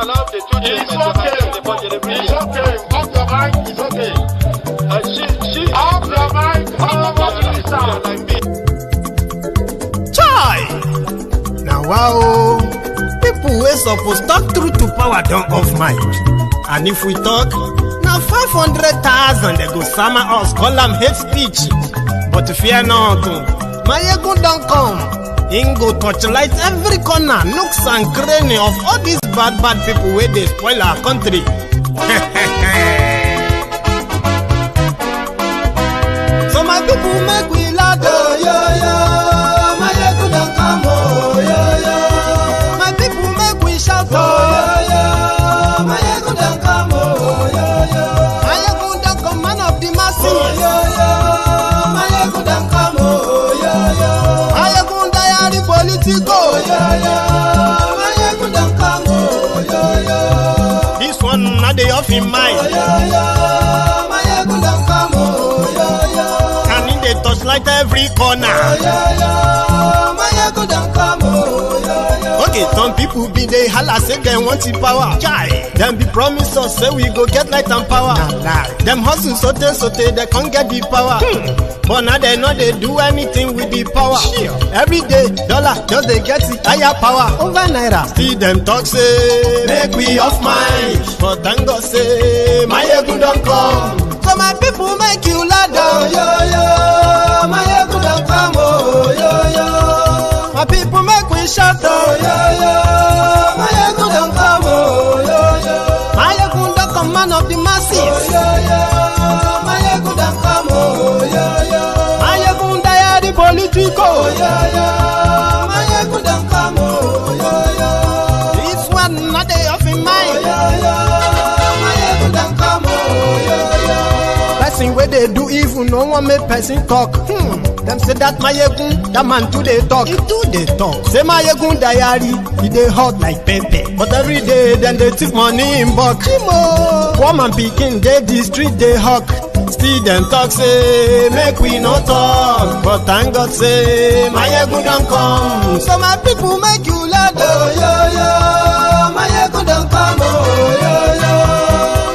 allowed the two children to have the budget every year. It's okay. Off your mic. It's okay. She Off your mic. like me. Chai! Now wow, people wey suppose talk truth to power don't off mic. And if we talk, now 500,000 they go summer us, call them hate speech. But fear not, Maiyegun don't come. Him go torchlight every corner, nooks and cranny of all these bad people where they spoil our country. So my people make we loud, oh, yo, yo. Maiyegun don't come, oh, yo, yo. My people make we shout, oh, yo, yo. Maiyegun don't come, oh, yo, yo. Maiyegun don't come, man of the masses, oh, yo, yo. Maiyegun don't come, oh, yo, yo. Maiyegun diary Politico, yo, yo. Maiyegun don't come, oh, yo, yo. This one not the off in mind, oh, yo, yo. Maiyegun don't come, oh, yo, yo. And in the touchlight every corner, oh, yo, yo. Maiyegun don't come, oh, yo, yo. Okay, some people be they holla say they want the power. Chai, them be promise us say we go get light and power. Nah. Them hustle sote they can't get the power. But now they know they do anything with the power. Every day, dollar just they get the higher power over naira. See them talk say make we off mind. But thank God say Maiyegun don't come. So my people make you loud, oh, yo, yo. Maiyegun don't come, oh, yo, yo. My people make we shout, oh, yo, yo. Maiyegun don't come, oh, yo, yo. Maiyegun don't come, man of the masses, oh, yo, yo. Maiyegun don't come, oh, yo, yo. Maiyegun diary Politico, oh, yo, yo. Maiyegun don't come, oh, yo, yo. This one not the off in mind, oh, yo, yo. Maiyegun don't come, oh, yo, yo. Person where they do evil, no one make person talk. Them say that Maiyegun, that man too they talk. He too they talk. Say Maiyegun diary, he they hot like pepper. But every day then they take money in bulk. Woman picking they the street they hawk. Still them talk say make we no talk. But thank God say Maiyegun don't come. So my people make you loud, oh, yo, yo. Maiyegun don't come, oh, yo, yo.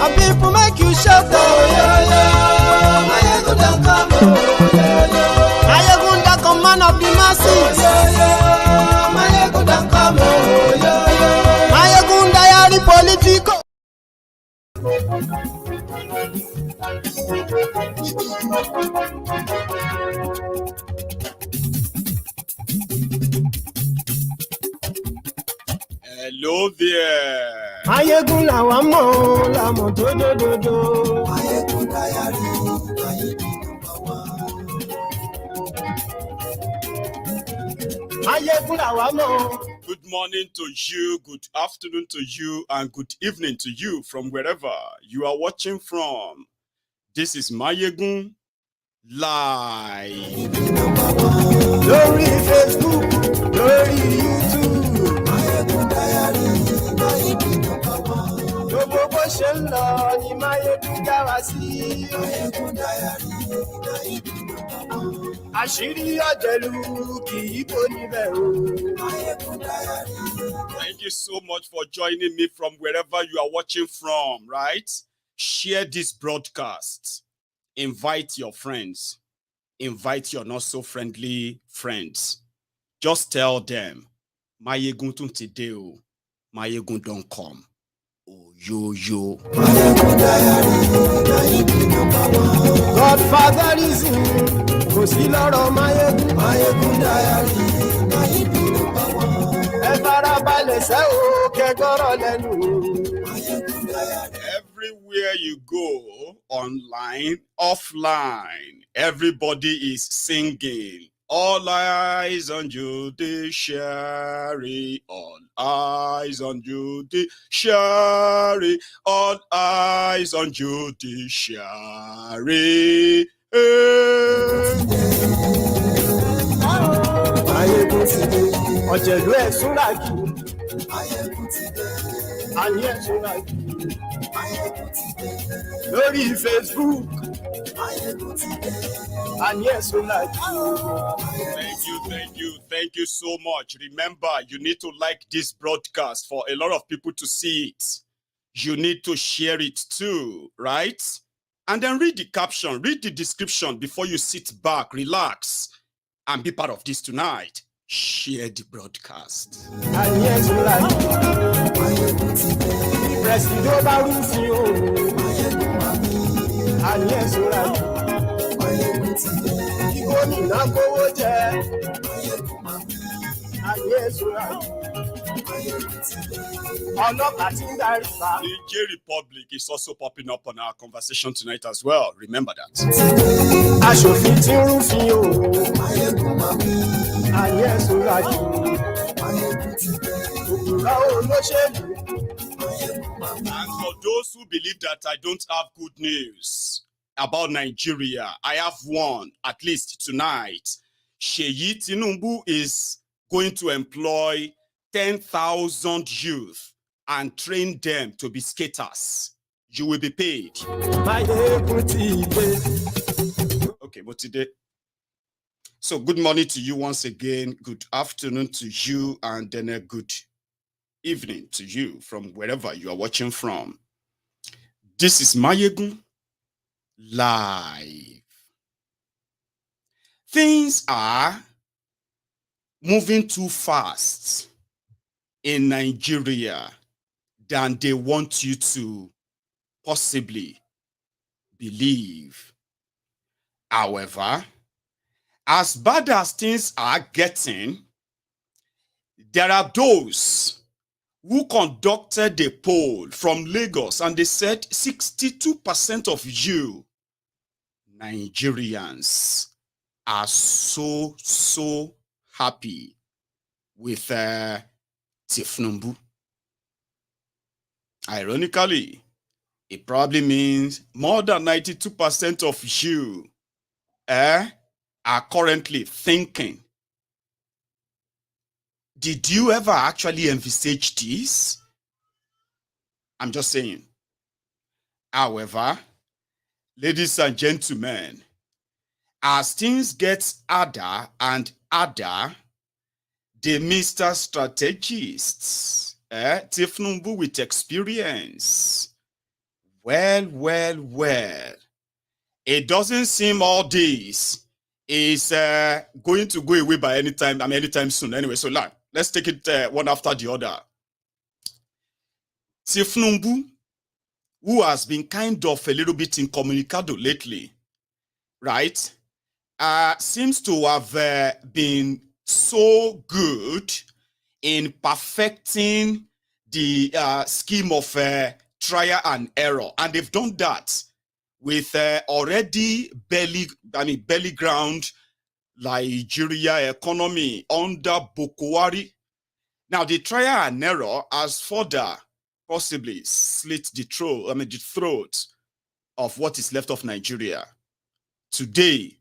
My people make you shout, oh, yo, yo. Maiyegun don't come, oh, yo, yo. Maiyegun don't come, man of the masses, oh, yo, yo. Maiyegun don't come, oh, yo, yo. Maiyegun diary Politico. Hello there. Maiyegun làwa mọ̀ làmọ̀ tó dòdòdò. Maiyegun diary, Maiyegun number one. Maiyegun làwa mọ̀. Good morning to you, good afternoon to you, and good evening to you from wherever you are watching from. This is Maiyegun Live. Lórí Facebook, lórí YouTube. Maiyegun diary, Maiyegun number one. Gbogbo bó ṣe ń lọ ni Maiyegun já wa sí. Maiyegun diary, Maiyegun number one. Àṣírí ọ̀jẹ̀lú kì í bò níbẹ̀ o. Maiyegun diary. Thank you so much for joining me from wherever you are watching from, right? Share this broadcast. Invite your friends. Invite your not so friendly friends. Just tell them, Maiyegun tún ti dé o. Maiyegun don't come. Oh, yo, yo. Maiyegun diary, Maiyegun number one. Godfatherism kò sí lọ́rọ̀ Maiyegun. Maiyegun diary, Maiyegun number one. Ẹ farabalẹ̀ sẹ́ o kẹgọ́rọ̀ lẹ́nu. Maiyegun diary. Everywhere you go, online, offline, everybody is singing. All eyes on Judiciary, all eyes on Judiciary, all eyes on Judiciary. Maiyegun ti dé, ọ̀jẹ̀lú ẹ̀ súnra jù. Maiyegun ti dé. Àní ẹ̀ súnra jù. Maiyegun ti dé. Lórí Facebook, And yes, we like Thank you so much. Remember, you need to like this broadcast for a lot of people to see it. You need to share it too, right? And then read the caption, read the description before you sit back, relax, and be part of this tonight. Share the broadcast. and yes, we like Presido Barufio. And yes, we like Igoni Nakowoje. And yes, we like Niger Republic is also popping up on our conversation tonight as well. Remember that. And for those who believe that I don't have good news about Nigeria, I have one, at least tonight. Tinubu is going to employ 10,000 youth and train them to be skaters. You will be paid. Okay, but today. So good morning to you once again. Good afternoon to you, and then a good evening to you from wherever you are watching from. This is Maiyegun live. Things are moving too fast in Nigeria than they want you to possibly believe. However, as bad as things are getting, there are those who conducted a poll from Lagos and they said 62% of you Nigerians are so happy with Tinubu. Ironically, it probably means more than 92% of you are currently thinking, did you ever actually envisage this? I'm just saying. However, ladies and gentlemen, as things get harder and harder, the Mr. Strategists, Tinubu with experience, well, it doesn't seem all this is going to go away by anytime soon. Anyway, so let's take it one after the other. Tinubu, who has been kind of a little bit incommunicado lately, right, seems to have been so good in perfecting the scheme of trial and error, and they've done that with already belly ground Nigeria economy under Buhari. Now the trial and error has further possibly slit the throat of what is left of Nigeria. Today,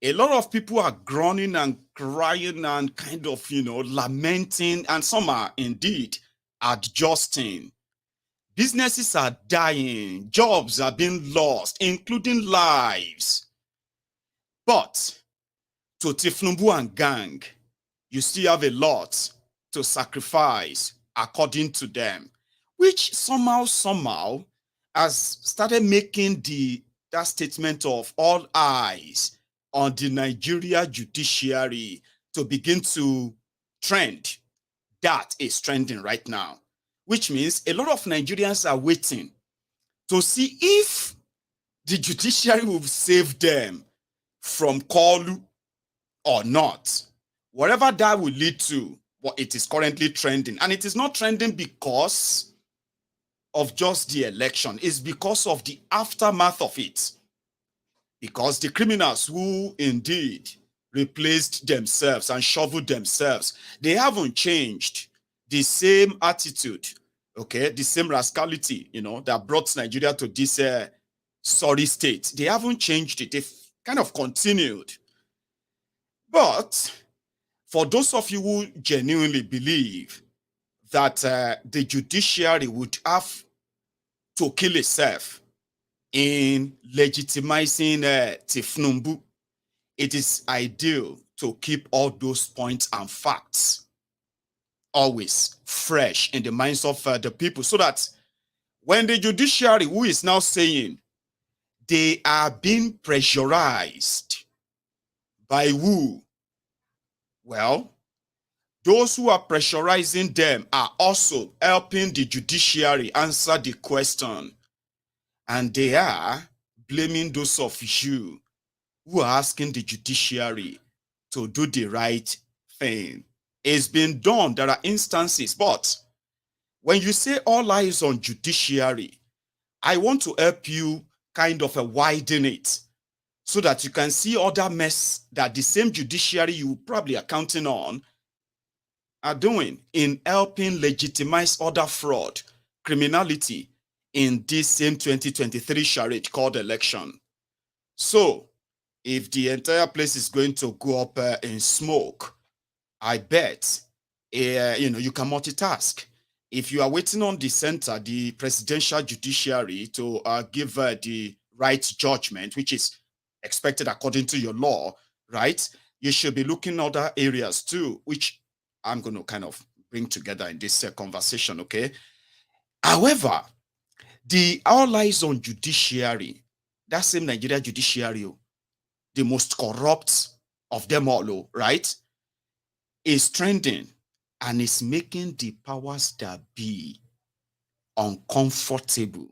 a lot of people are groaning and crying and kind of, lamenting, and some are indeed adjusting. Businesses are dying, jobs are being lost, including lives. But to Tinubu and gang, you still have a lot to sacrifice according to them, which somehow has started making that statement of all eyes on the Nigeria Judiciary to begin to trend. That is trending right now, which means a lot of Nigerians are waiting to see if the judiciary will save them from Kolu or not. Whatever that will lead to, what it is currently trending. And it is not trending because of just the election. It's because of the aftermath of it. Because the criminals who indeed replaced themselves and shoveled themselves, they haven't changed. The same attitude, okay, the same rascality, that brought Nigeria to this sorry state. They haven't changed it. They've kind of continued. But for those of you who genuinely believe that the judiciary would have to kill itself in legitimizing Tinubu, it is ideal to keep all those points and facts always fresh in the minds of the people, so that when the judiciary, who is now saying they are being pressurized by who? Well, those who are pressurizing them are also helping the judiciary answer the question. And they are blaming those of you who are asking the judiciary to do the right thing. It's been done. There are instances. But when you say all eyes on judiciary, I want to help you kind of widen it so that you can see other mess that the same judiciary you probably are counting on are doing in helping legitimize other fraud, criminality in this same 2023 charade called election. So if the entire place is going to go up in smoke, I bet you can multitask. If you are waiting on the center, the presidential judiciary, to give the right judgment, which is expected according to your law, right? You should be looking at other areas too, which I'm going to kind of bring together in this conversation, okay? However, the all eyes on judiciary, that same Nigeria judiciary, the most corrupt of them all, right, is trending and is making the powers that be uncomfortable.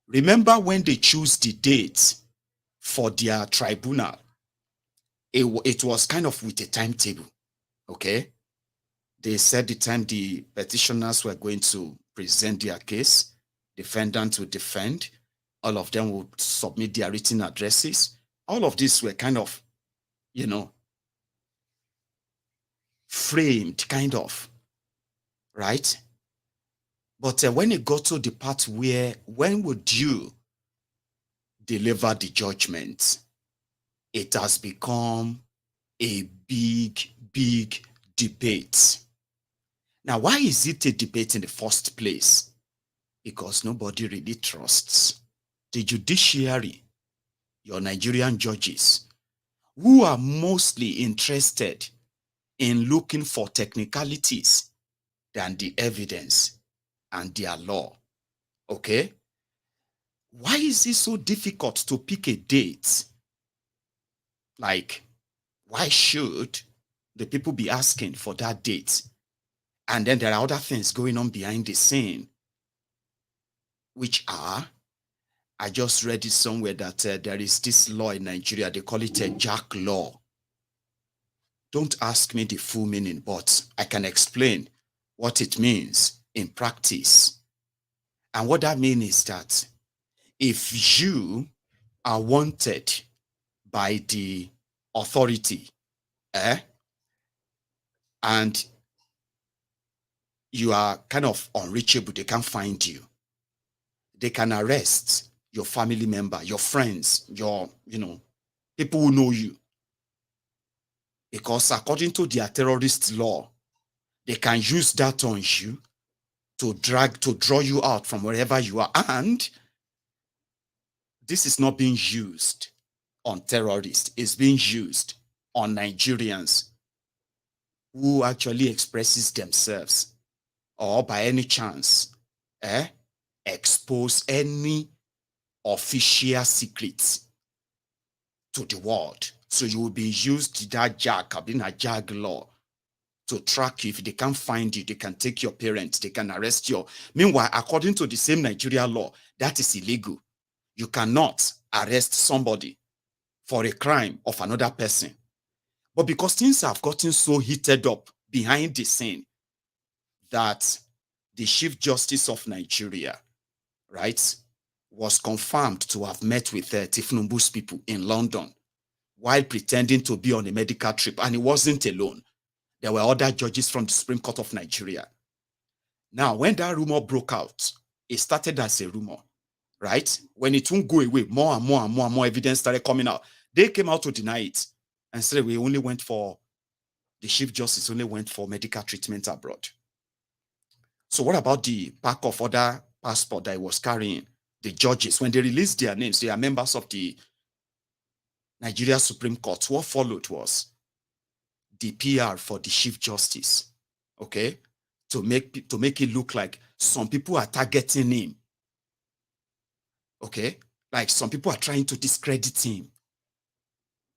Remember when they choose the date for their tribunal, it was kind of with a timetable, okay? They said the time the petitioners were going to present their case, defendants would defend, all of them would submit their written addresses. All of these were kind of, framed, kind of, right? But when it got to the part where, when would you deliver the judgment, it has become a big, big debate. Now, why is it a debate in the first place? Because nobody really trusts the judiciary, your Nigerian judges, who are mostly interested in looking for technicalities than the evidence and their law. Okay? Why is it so difficult to pick a date? Like, why should the people be asking for that date? And then there are other things going on behind the scene, which are, I just read it somewhere that there is this law in Nigeria, they call it a jack law. Don't ask me the full meaning, but I can explain what it means in practice. And what that means is that if you are wanted by the authority, and you are kind of unreachable, they can't find you, they can arrest your family member, your friends, your, people who know you. Because according to their terrorist law, they can use that on you to draw you out from wherever you are. And this is not being used on terrorists. It's being used on Nigerians who actually expresses themselves or by any chance expose any official secrets to the world. So you will be used that JAG law to track you. If they can't find you, they can take your parents, they can arrest you. Meanwhile, according to the same Nigeria law, that is illegal. You cannot arrest somebody for a crime of another person. But because things have gotten so heated up behind the scene that the Chief Justice of Nigeria, right, was confirmed to have met with Tinubu's people in London while pretending to be on a medical trip. And he wasn't alone. There were other judges from the Supreme Court of Nigeria. Now, when that rumor broke out, it started as a rumor, right? When it won't go away, more and more and more and more evidence started coming out. They came out to deny it and said the Chief Justice only went for medical treatment abroad. So what about the pack of other passport that he was carrying the judges, when they released their names, they are members of the Nigeria Supreme Court. What followed was the PR for the Chief Justice, okay, to make it look like some people are targeting him, okay, like some people are trying to discredit him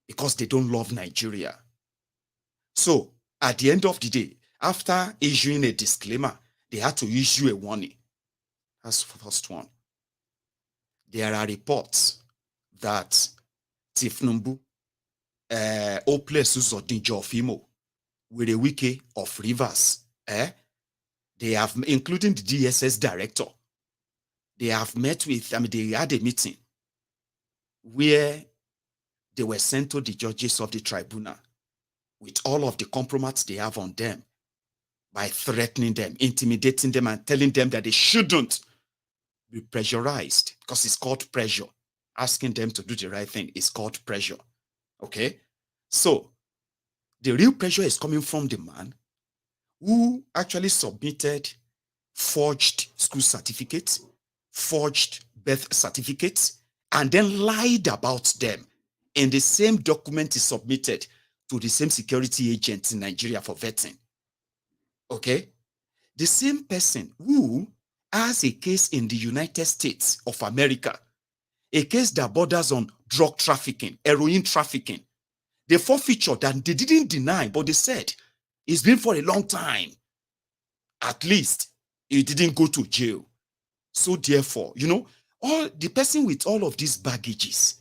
because they don't love Nigeria. So at the end of the day, after issuing a disclaimer, they had to issue a warning. That's the first one. There are reports that Tinubu, Ople Dinjofimo, with a wiki of Rivers, they have, including the DSS director, they have met with, they had a meeting where they were sent to the judges of the tribunal with all of the compromise they have on them by threatening them, intimidating them, and telling them that they shouldn't be pressurized because it's called pressure. Asking them to do the right thing is called pressure. Okay? So, the real pressure is coming from the man who actually submitted forged school certificates, forged birth certificates, and then lied about them in the same document he submitted to the same security agent in Nigeria for vetting. Okay? The same person who has a case in the United States of America, a case that borders on drug trafficking, heroin trafficking. They forfeiture that they didn't deny, but they said it's been for a long time. At least he didn't go to jail. So therefore, all the person with all of these baggages,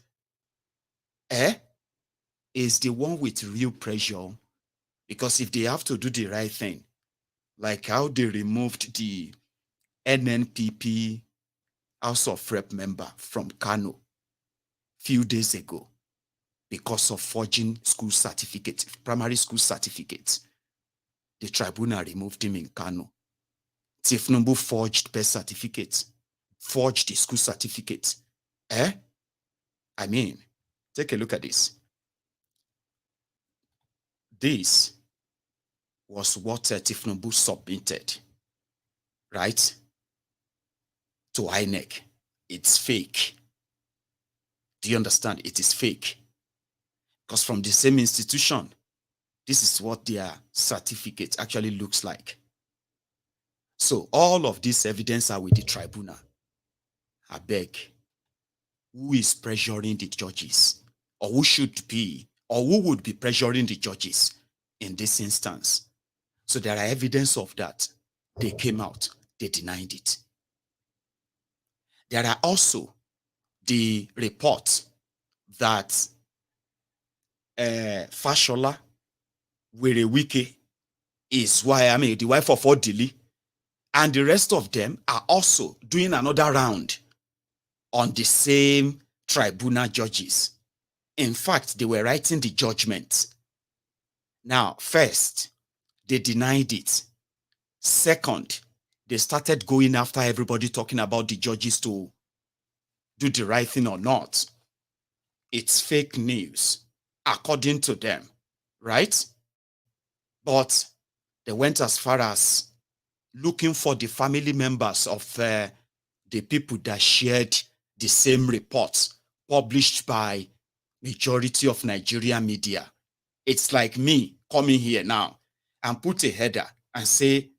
is the one with real pressure. Because if they have to do the right thing, like how they removed the NNPP House of Rep member from Kano few days ago because of forging school certificates, primary school certificates. The tribunal removed him in Kano. Tinubu forged birth certificates, forged the school certificates. I mean, take a look at this. This was what Tinubu submitted, right, to INEC. It's fake. Do you understand? It is fake. Because from the same institution, this is what their certificate actually looks like. So all of this evidence are with the tribunal. I beg, who is pressuring the judges? Or who should be, or who would be pressuring the judges in this instance? So there are evidence of that. They came out, they denied it. There are also the reports that Fashola Werewike is the wife of Odili, and the rest of them are also doing another round on the same tribunal judges. In fact, they were writing the judgment. Now, first, they denied it. Second, they started going after everybody, talking about the judges to do the right thing or not. It's fake news, according to them, right? But they went as far as looking for the family members of the people that shared the same reports published by majority of Nigerian media. It's like me coming here now and put a header and say,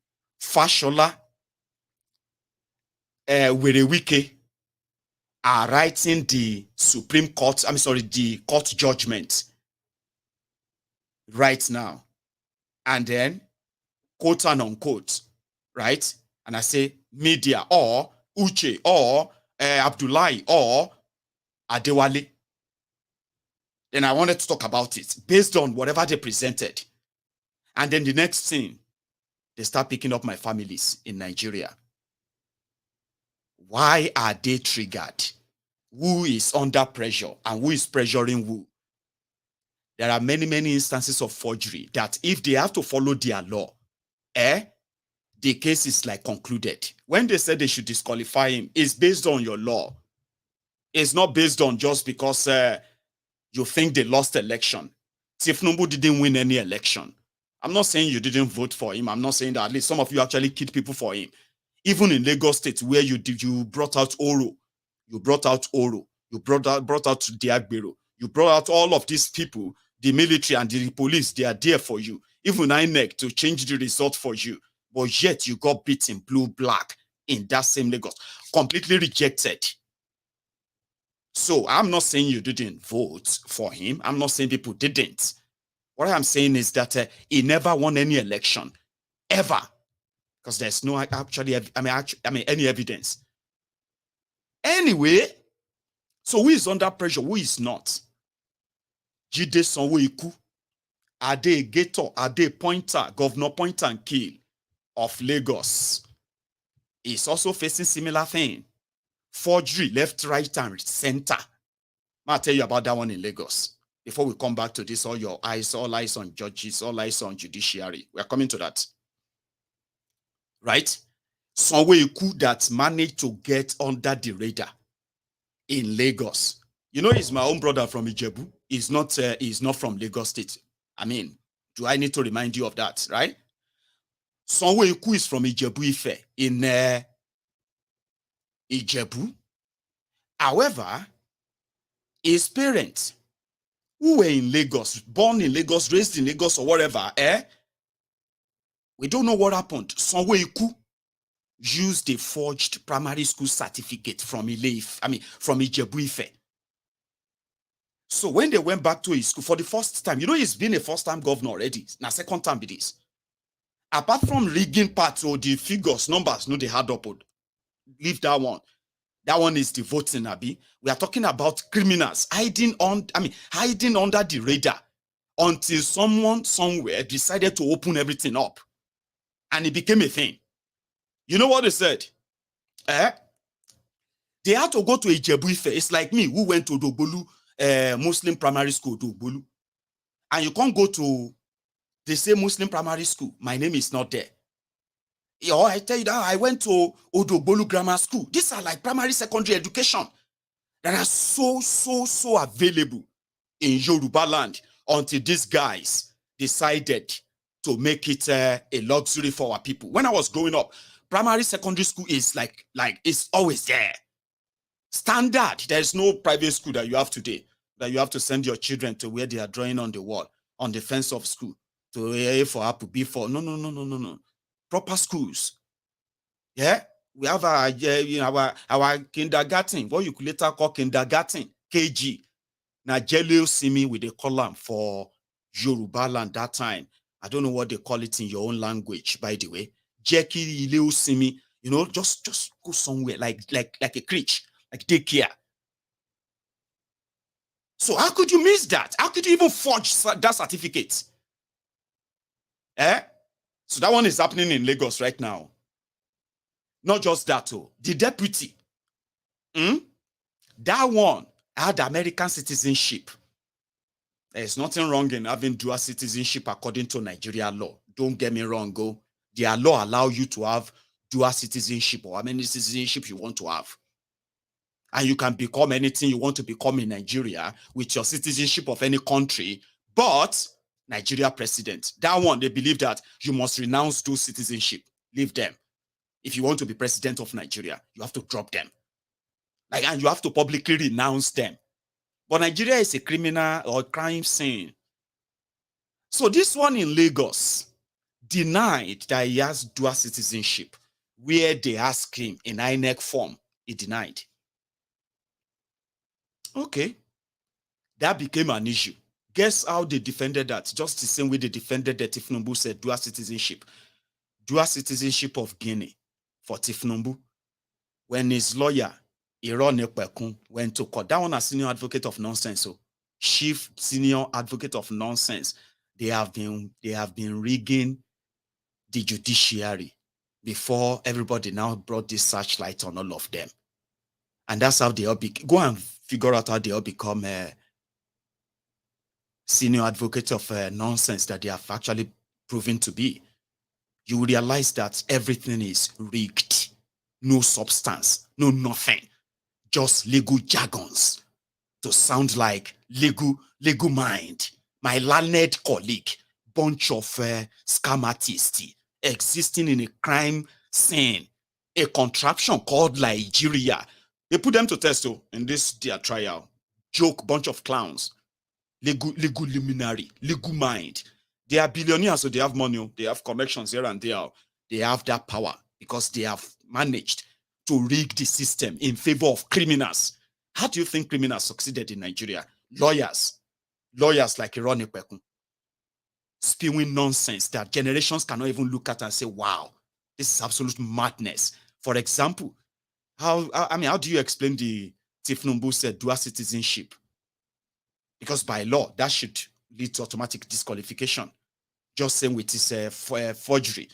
Fashola Werewike are writing the Supreme Court, the court judgment right now. And then, quote and unquote, right? And I say media or Uche or Abdullahi or Adewale. Then I wanted to talk about it based on whatever they presented. And then the next thing, they start picking up my families in Nigeria. Why are they triggered? Who is under pressure and who is pressuring who? There are many, many instances of forgery that if they have to follow their law, the case is like concluded. When they said they should disqualify him, it's based on your law. It's not based on just because you think they lost election. Tinubu didn't win any election. I'm not saying you didn't vote for him. I'm not saying that at least some of you actually killed people for him. Even in Lagos State, where you brought out Oro, you brought out Oro, you brought out Diagbero, you brought out all of these people, the military and the police, they are there for you. Even INEC to change the result for you. But yet you got beaten blue-black in that same Lagos. Completely rejected. So I'm not saying you didn't vote for him. I'm not saying people didn't. What I'm saying is that he never won any election. Ever. Because there's no any evidence. Anyway, so who is under pressure? Who is not? Jide Sanwo-Iku, Ade Gator, Ade Pointer, Governor Pointer and Kill of Lagos is also facing similar thing. Forgery, left, right, and center. I'll tell you about that one in Lagos. Before we come back to this, all eyes on judges, all eyes on judiciary. We are coming to that. Right? Sanwo-Iku that managed to get under the radar in Lagos. You know, he's my own brother from Ijebu. He's not from Lagos State. I mean, do I need to remind you of that, right? Sanwo-Iku is from Ijebu Ife in Ijebu. However, his parents, who were in Lagos, born in Lagos, raised in Lagos or whatever, we don't know what happened. Sanwo-Iku used a forged primary school certificate from from Ijebu Ife. So when they went back to his school for the first time, you know, he's been a first-time governor already. Now, second time it is. Apart from rigging parts or the figures, numbers, no, they had up. Leave that one. That one is the voting, Abi. We are talking about criminals hiding under the radar until someone somewhere decided to open everything up. And it became a thing. You know what they said? They had to go to Ijebu Ife. It's like me who went to Dogbolu Muslim primary school, Dogbolu. And you can't go to the same Muslim primary school. My name is not there. Or I tell you that I went to Odogbolu Grammar School. These are like primary, secondary education that are so available in Yoruba land until these guys decided to make it a luxury for our people. When I was growing up, primary, secondary school is like it's always there. Standard. There's no private school that you have today that you have to send your children to where they are drawing on the wall, on the fence of school, to A for apple, B for no. Proper schools. Yeah, we have our kindergarten, what you could later call kindergarten, KG. Now, Jelio Simi with a column for Yoruba land that time. I don't know what they call it in your own language, by the way. Jackie Leo Simi, you know, just go somewhere like a creche, like daycare. So how could you miss that? How could you even forge that certificate? So that one is happening in Lagos right now. Not just that, the deputy, that one had American citizenship. There's nothing wrong in having dual citizenship according to Nigeria law. Don't get me wrong, their law allow you to have dual citizenship or how many citizenship you want to have. And you can become anything you want to become in Nigeria with your citizenship of any country, but Nigeria president. That one, they believe that you must renounce dual citizenship. Leave them. If you want to be president of Nigeria, you have to drop them. And you have to publicly renounce them. But Nigeria is a criminal or crime scene. So this one in Lagos denied that he has dual citizenship, where they asked him in INEC form. He denied. Okay. That became an issue. Guess how they defended that? Just the same way they defended that Tinubu said dual citizenship. Dual citizenship of Guinea for Tinubu. When his lawyer, Iron Nepekun, went to court. That one a senior advocate of nonsense. So chief senior advocate of nonsense. They have been rigging the judiciary before everybody now brought this searchlight on all of them. And that's how they all go and figure out how they all become senior advocate of nonsense that they have actually proven to be. You will realize that everything is rigged. No substance, no nothing. Just legal jargons to sound like legal mind. My learned colleague, bunch of scam artists existing in a crime scene, a contraption called Nigeria, They put them to test in this their trial. Joke, bunch of clowns. Legal luminary, legal mind. They are billionaires, so they have money. They have connections here and there. They have that power because they have managed to rig the system in favor of criminals. How do you think criminals succeeded in Nigeria? Lawyers like Ironi Pekun, spewing nonsense that generations cannot even look at and say, wow, this is absolute madness. For example, how do you explain the Tinubu said dual citizenship? Because by law, that should lead to automatic disqualification. Just same with his forgery.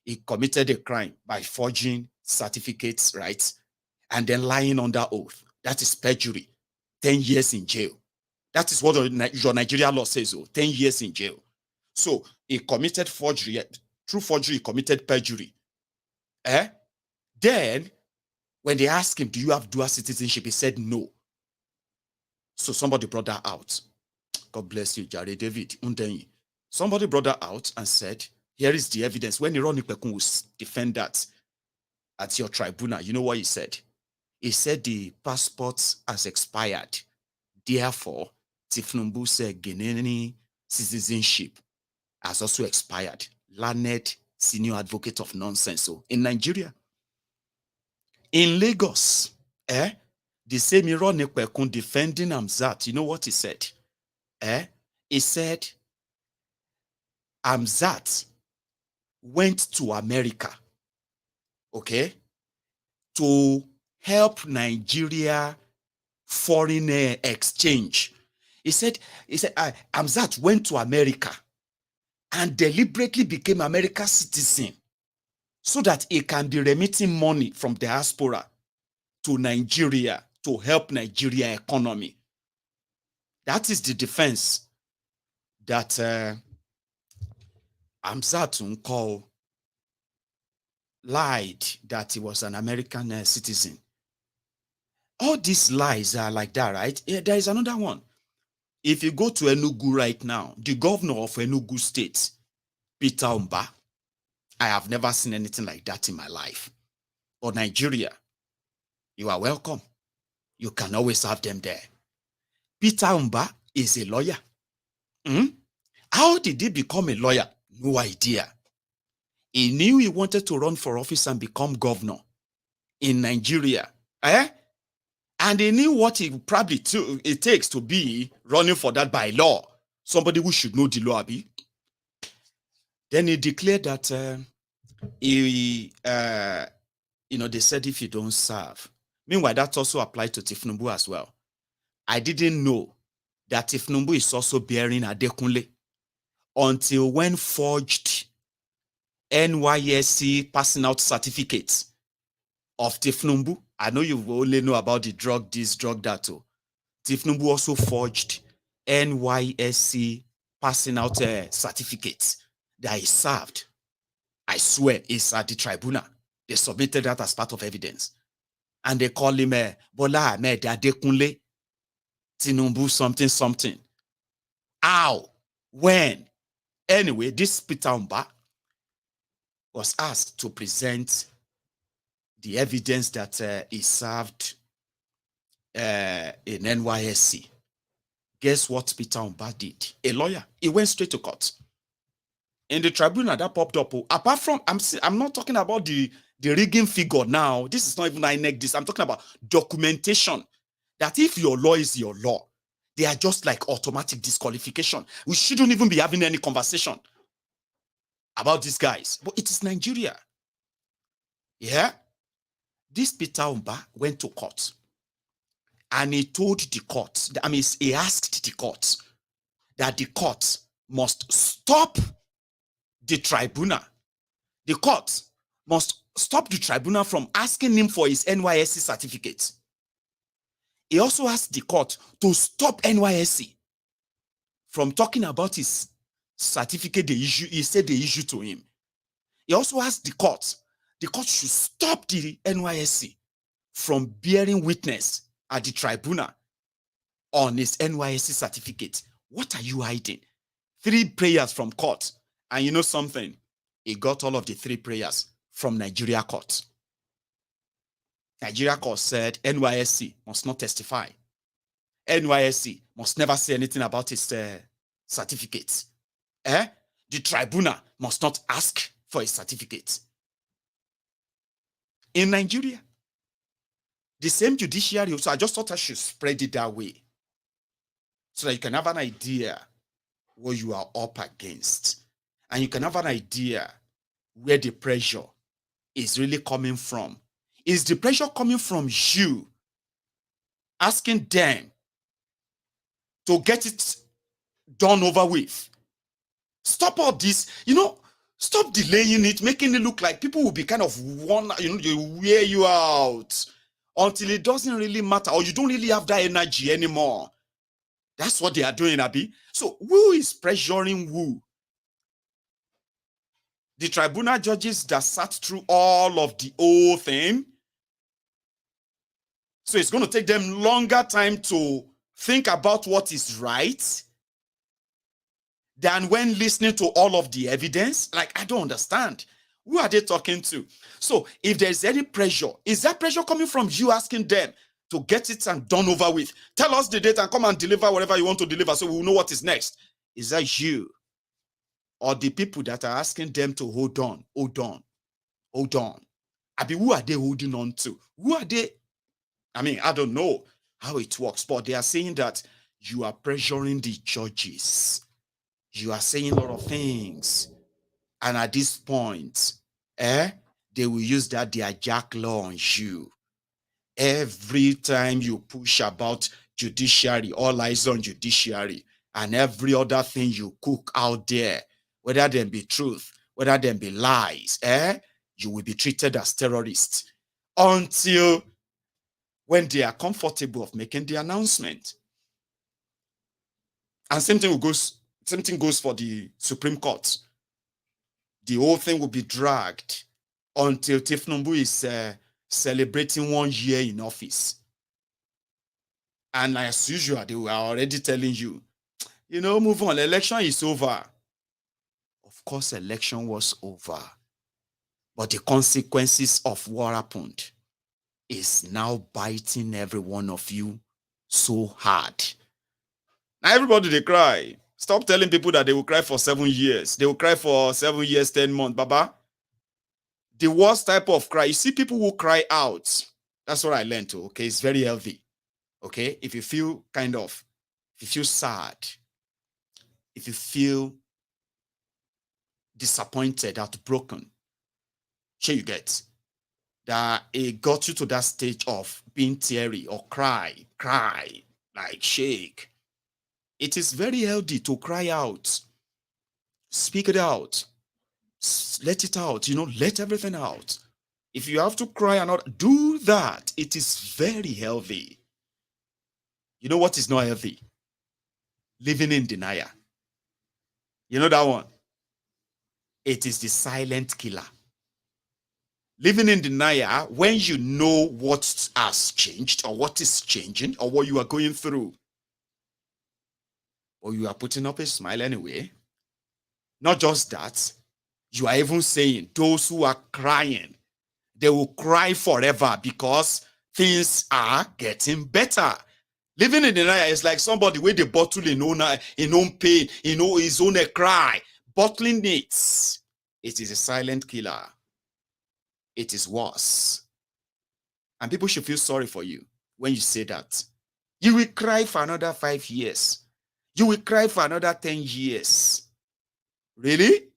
He committed a crime by forging certificates, right? And then lying under oath. That is perjury. 10 years in jail. That is what your Nigeria law says, 10 years in jail. So he committed forgery. Through forgery, he committed perjury. Then, when they asked him, do you have dual citizenship? He said no. So somebody brought that out. God bless you, Charade David. Somebody brought that out and said, here is the evidence. When Ironi Pekun will defend that at your tribunal, you know what he said? He said the passport has expired. Therefore, Tinubu said Guinean citizenship has also expired. Learned senior advocate of nonsense. So in Nigeria, in Lagos, the same Ironi Pekun defending Amzat, you know what he said? He said Amzat went to America, okay, to help Nigeria foreign exchange. He said Amzat went to America and deliberately became America's citizen so that he can be remitting money from diaspora to Nigeria to help Nigeria economy. That is the defense that Amzat Unko lied that he was an American citizen. All these lies are like that, right? Yeah, there is another one. If you go to Enugu right now, the governor of Enugu State, Peter Umba, I have never seen anything like that in my life. Or Nigeria, you are welcome. You can always have them there. Peter Umba is a lawyer. How did he become a lawyer? No idea. He knew he wanted to run for office and become governor in Nigeria. And he knew what it takes to be running for that by law. Somebody who should know the law. Then he declared that they said if you don't serve. Meanwhile, that also applied to Tinubu as well. I didn't know that Tinubu is also bearing Adekunle until when forged NYSC passing out certificates of Tinubu. I know you only know about the drug this, drug that. Tinubu also forged NYSC passing out certificates that he served. I swear, it's at the tribunal. They submitted that as part of evidence. And they call him Bola Ahmed Adekunle Tinubu something. How? When? Anyway, this Peter Umba was asked to present the evidence that he served in NYSC. Guess what Peter Umba did? A lawyer. He went straight to court. In the tribunal, that popped up. Apart from, I'm not talking about the rigging figure now. This is not even INEC this. I'm talking about documentation. That if your law is your law, they are just like automatic disqualification. We shouldn't even be having any conversation about these guys. But it is Nigeria. Yeah? This Peter Umba went to court. And he told the court, he asked the court that the court must stop the tribunal. The court must stop the tribunal from asking him for his NYSC certificate. He also asked the court to stop NYSC from talking about his certificate he said they issued to him. He also asked the court should stop the NYSC from bearing witness at the tribunal on his NYSC certificate. What are you hiding? 3 prayers from court. And you know something? He got all of the 3 prayers from Nigeria court. Nigeria court said NYSC must not testify. NYSC must never say anything about his certificate. The tribunal must not ask for a certificate. In Nigeria, the same judiciary, so I just thought I should spread it that way so that you can have an idea what you are up against. And you can have an idea where the pressure is really coming from. Is the pressure coming from you asking them to get it done over with? Stop all this, stop delaying it, making it look like people will be kind of they wear you out until it doesn't really matter, or you don't really have that energy anymore. That's what they are doing, Abi. So who is pressuring who? The tribunal judges that sat through all of the whole thing. So it's going to take them longer time to think about what is right than when listening to all of the evidence. Like, I don't understand. Who are they talking to? So if there's any pressure, is that pressure coming from you asking them to get it and done over with? Tell us the date and come and deliver whatever you want to deliver so we will know what is next. Is that you? Or the people that are asking them to hold on? I mean, who are they holding on to? Who are they? I mean, I don't know how it works, but they are saying that you are pressuring the judges. You are saying a lot of things. And at this point, they will use that their jack law on you. Every time you push about judiciary, all eyes on judiciary, and every other thing you cook out there, whether them be truth, whether them be lies, you will be treated as terrorists until when they are comfortable of making the announcement. And same thing goes for the Supreme Court. The whole thing will be dragged until Tinubu is celebrating 1 year in office. And as usual, they were already telling you, move on, election is over. Of course, election was over. But the consequences of what happened is now biting every one of you so hard. Now everybody, they cry. Stop telling people that they will cry for 7 years. They will cry for 7 years, 10 months. Baba, the worst type of cry, you see people who cry out. That's what I learned too, okay? It's very healthy, okay? If you feel sad, if you feel disappointed, heartbroken, sure you get that it got you to that stage of being teary or cry, like shake. It is very healthy to cry out. Speak it out. Let it out. Let everything out. If you have to cry and not do that, it is very healthy. You know what is not healthy? Living in denial. You know that one? It is the silent killer. Living in denial when you know what has changed or what is changing or what you are going through. Or you are putting up a smile anyway. Not just that, you are even saying those who are crying, they will cry forever because things are getting better. Living in denial is like somebody with the bottle in own pain, his own cry, bottling it. It is a silent killer. It is worse. And people should feel sorry for you when you say that. You will cry for another 5 years. You will cry for another 10 years. Really?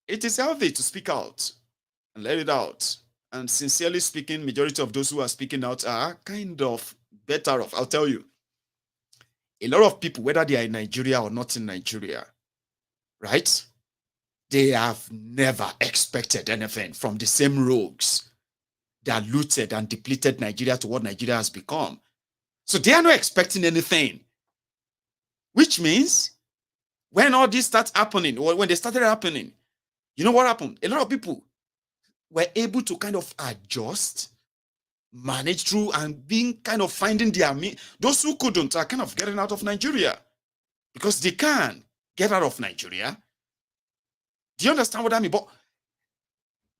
It is healthy to speak out and let it out. And sincerely speaking, majority of those who are speaking out are kind of better off. I'll tell you. A lot of people, whether they are in Nigeria or not in Nigeria, right? They have never expected anything from the same rogues that looted and depleted Nigeria to what Nigeria has become. So they are not expecting anything. Which means when all this starts happening, or when they started happening, you know what happened? A lot of people were able to kind of adjust, manage through, and being kind of finding their means. Those who couldn't are kind of getting out of Nigeria because they can get out of Nigeria. Do you understand what I mean? But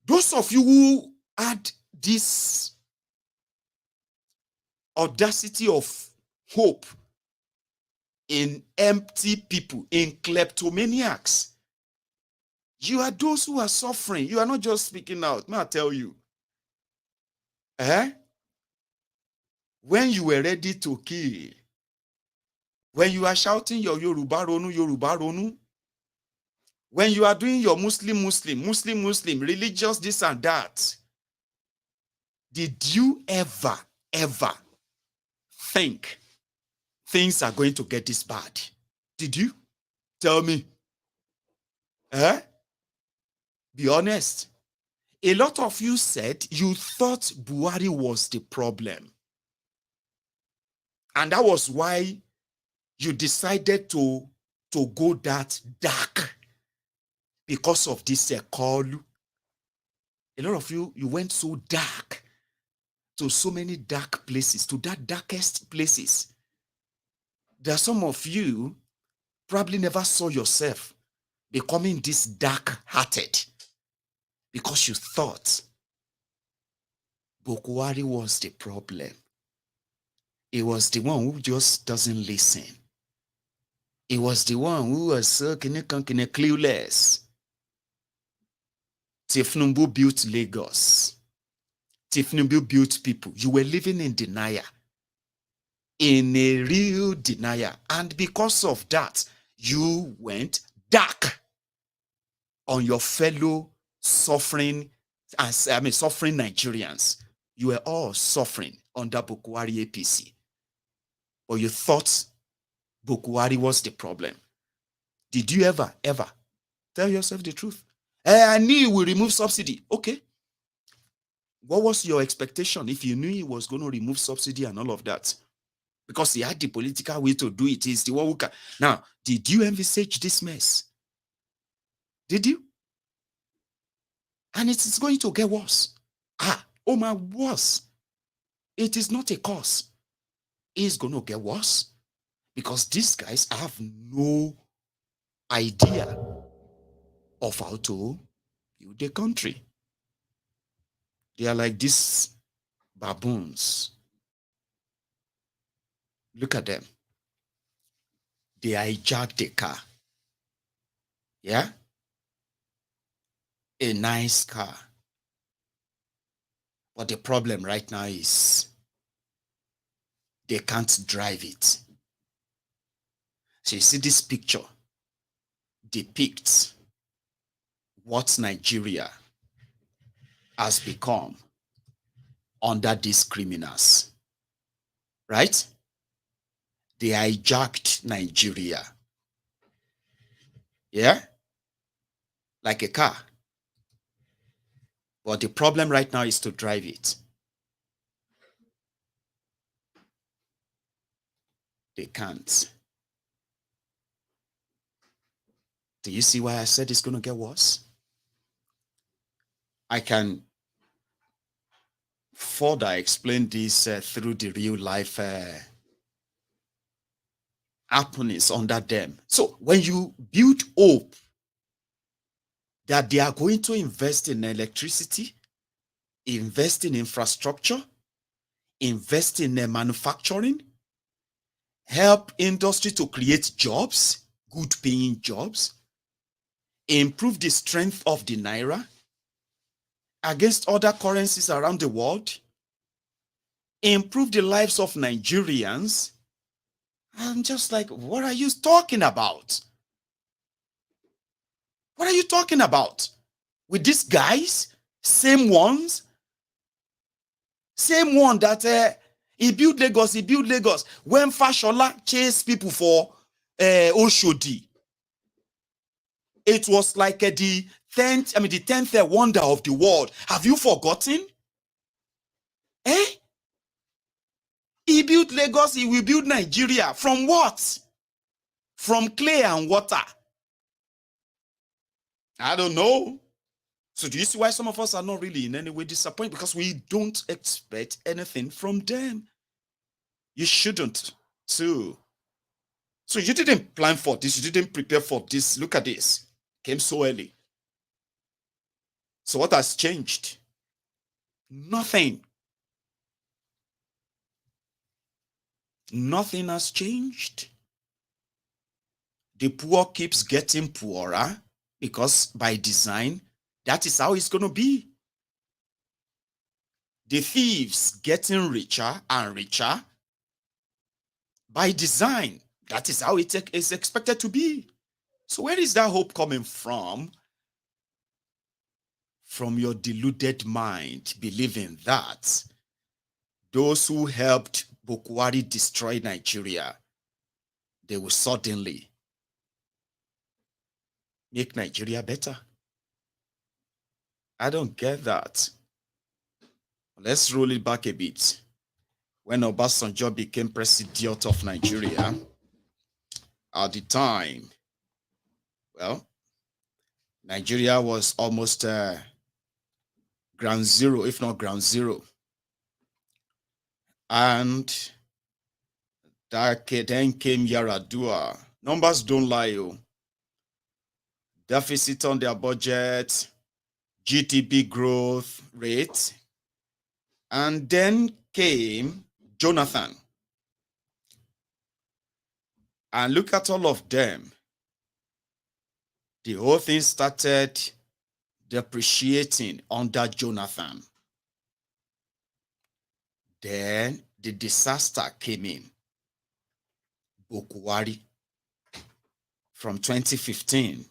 those of you who had this audacity of hope in empty people, in kleptomaniacs. You are those who are suffering. You are not just speaking out. May I tell you? When you were ready to kill, when you are shouting your Yoruba Ronu, when you are doing your Muslim, religious this and that, did you ever think things are going to get this bad? Did you? Tell me. Be honest. A lot of you said you thought Buhari was the problem. And that was why you decided to go that dark because of this call. A lot of you went so dark to so many dark places, to that darkest places. There are some of you probably never saw yourself becoming this dark-hearted because you thought Buhari was the problem. He was the one who just doesn't listen. He was the one who was so clueless. Tinubu built Lagos. Tinubu built people. You were living in denial. In a real denial. And because of that, you went dark on your fellow suffering Nigerians. You were all suffering under Buhari APC. Or you thought Buhari was the problem. Did you ever tell yourself the truth? I knew he would remove subsidy. Okay. What was your expectation if you knew he was going to remove subsidy and all of that? Because he had the political way to do it. He's the one who can. Now, did you envisage this mess? Did you? And it is going to get worse. Oh my, worse. It is not a cause. It's going to get worse. Because these guys have no idea of how to build the country. They are like these baboons. Look at them. They hijacked a car. Yeah? A nice car. But the problem right now is they can't drive it. So you see this picture depicts what Nigeria has become under these criminals. Right? They hijacked Nigeria. Yeah? Like a car. But the problem right now is to drive it. They can't. Do you see why I said it's going to get worse? I can further explain this through the real life happenings under them. So when you build hope that they are going to invest in electricity, invest in infrastructure, invest in manufacturing, help industry to create jobs, good paying jobs, improve the strength of the naira against other currencies around the world, improve the lives of Nigerians. I'm just like, what are you talking about? What are you talking about? With these guys, same ones, same one that he built Lagos. When Fashola chased people for Oshodi, it was like the 10th wonder of the world. Have you forgotten? He built Lagos, he will build Nigeria. From what? From clay and water. I don't know. So do you see why some of us are not really in any way disappointed? Because we don't expect anything from them. You shouldn't too. So you didn't plan for this. You didn't prepare for this. Look at this. Came so early. So what has changed? Nothing. Nothing has changed. The poor keeps getting poorer because by design, that is how it's going to be. The thieves getting richer and richer by design. That is how it is expected to be. So where is that hope coming from? From your deluded mind, believing that those who helped Bukwari destroy Nigeria, they will suddenly make Nigeria better. I don't get that. Let's roll it back a bit. When Obasanjo became president of Nigeria, at the time, well, Nigeria was almost ground zero, if not ground zero. And then came Yaradua. Numbers don't lie. Deficit on their budget, GDP growth rate. And then came Jonathan. And look at all of them. The whole thing started depreciating under Jonathan. Then the disaster came in. Bukwari from 2015.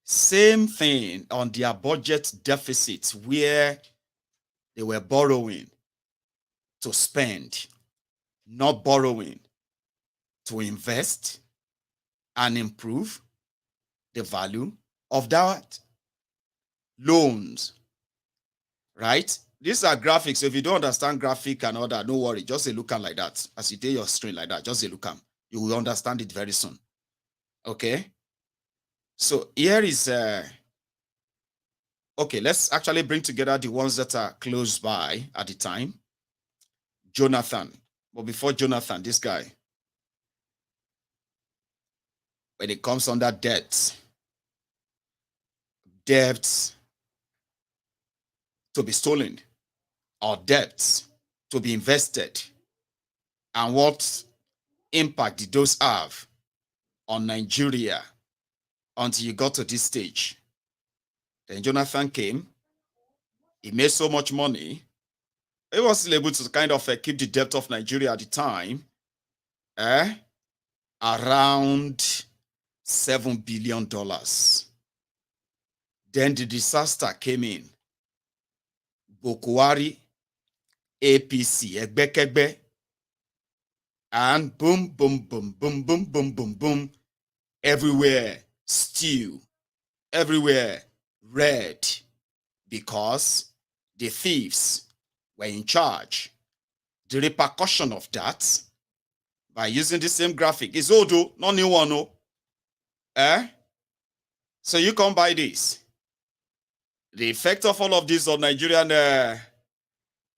Same thing on their budget deficit where they were borrowing to spend, not borrowing to invest and improve the value of that loans, right? These are graphics. So if you don't understand graphic and all that, no worry. Just a look at like that. As you do your screen like that, just a look at. You will understand it very soon. Okay? So here is, okay, let's actually bring together the ones that are close by at the time. Jonathan. But before Jonathan, this guy. When it comes under debts to be stolen or debts to be invested, and what impact did those have on Nigeria until you got to this stage? Then Jonathan came. He made so much money. He was still able to kind of keep the debt of Nigeria at the time around $7 billion. Then the disaster came in. Bukwari, APC, Egbekegbe, and boom, boom, boom, boom, boom, boom, boom, boom. Everywhere, stew. Everywhere, red. Because the thieves were in charge. The repercussion of that, by using the same graphic, is old, not new one. So you come by this. The effect of all of this on Nigerian,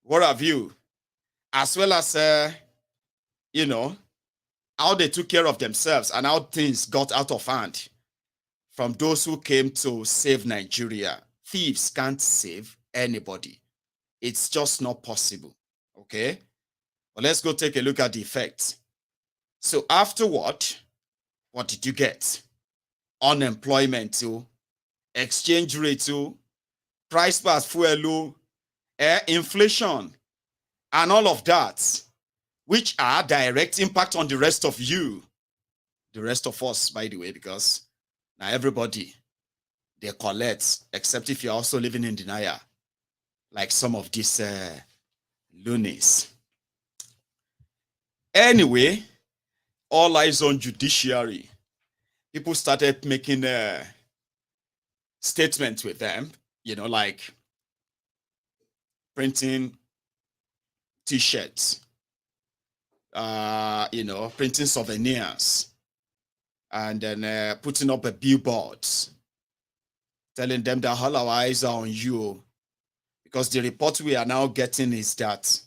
what have you, as well as, you know, how they took care of themselves and how things got out of hand from those who came to save Nigeria. Thieves can't save anybody. It's just not possible, okay? But let's go take a look at the effects. So afterward, what did you get? Unemployment too, exchange rate too, price per fuel, inflation, and all of that, which are direct impact on the rest of you, the rest of us, by the way, because now everybody, they collect, except if you're also living in denial, like some of these loonies. Anyway, all eyes on judiciary. People started making statements with them, you know, like printing T-shirts, you know, printing souvenirs, and then putting up a billboards, telling them that all our eyes are on you. Because the report we are now getting is that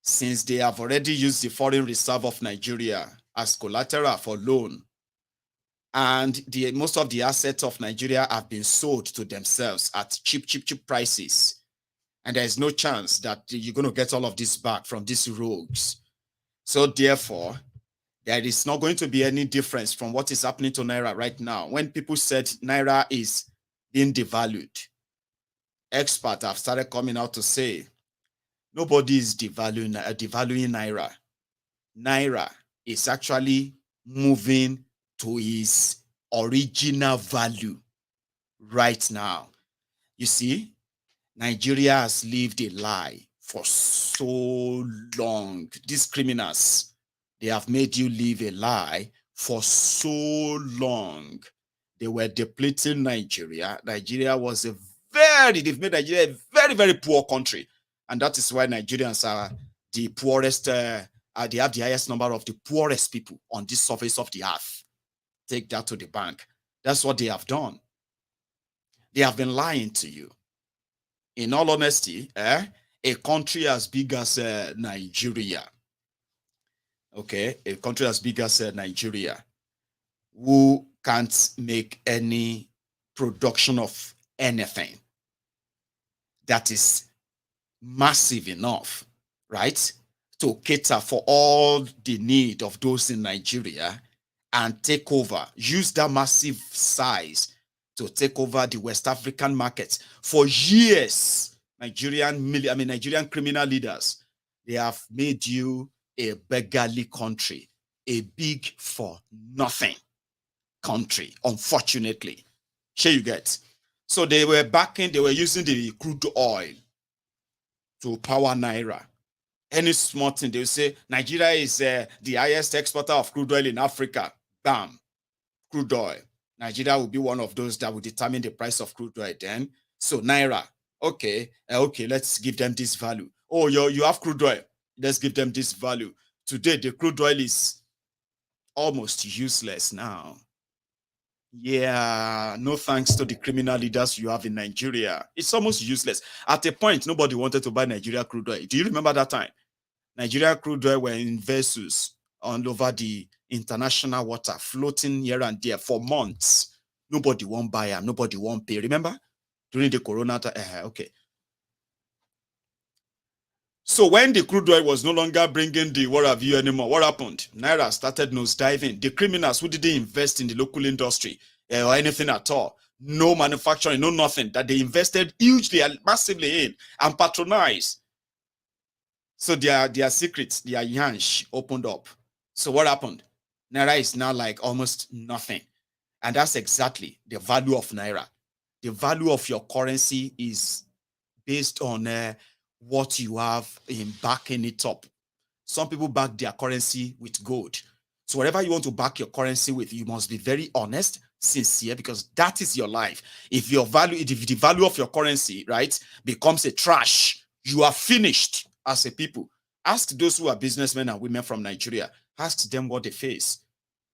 since they have already used the foreign reserve of Nigeria as collateral for loan, And most of the assets of Nigeria have been sold to themselves at cheap prices. And there is no chance that you're going to get all of this back from these rogues. So therefore, there is not going to be any difference from what is happening to Naira right now. When people said Naira is being devalued, experts have started coming out to say, nobody is devaluing Naira. Naira is actually moving to its original value right now. You see, Nigeria has lived a lie for so long. These criminals, they have made you live a lie for so long. They were depleting Nigeria. Nigeria was they've made Nigeria a very, very poor country. And that is why Nigerians are the poorest, they have the highest number of the poorest people on this surface of the earth. Take that to the bank. That's what they have done. They have been lying to you. In all honesty, a country as big as Nigeria, okay, a country as big as Nigeria, who can't make any production of anything that is massive enough, right, to cater for all the need of those in Nigeria and take over, use that massive size to take over the West African market. For years, Nigerian criminal leaders, they have made you a beggarly country, a big for nothing country, unfortunately. Sure you get. So they were using the crude oil to power Naira. Any small thing, they will say, Nigeria is the highest exporter of crude oil in Africa. Bam, crude oil. Nigeria will be one of those that will determine the price of crude oil then. So Naira, okay, let's give them this value. Oh, you have crude oil. Let's give them this value. Today, the crude oil is almost useless now. Yeah, no thanks to the criminal leaders you have in Nigeria. It's almost useless. At a point, nobody wanted to buy Nigeria crude oil. Do you remember that time? Nigeria crude oil were in vessels all over the international water, floating here and there for months. Nobody won't buy them. Nobody won't pay. Remember? During the corona time. Okay. So when the crude oil was no longer bringing the what have you anymore, what happened? Naira started nosediving. The criminals who didn't invest in the local industry or anything at all, no manufacturing, no nothing, that they invested hugely and massively in and patronized. So their secrets, their yansh opened up. So what happened? Naira is now like almost nothing. And that's exactly the value of Naira. The value of your currency is based on what you have in backing it up. Some people back their currency with gold. So whatever you want to back your currency with, you must be very honest, sincere, because that is your life. If the value of your currency, right, becomes a trash, you are finished as a people. Ask those who are businessmen and women from Nigeria. Ask them what they face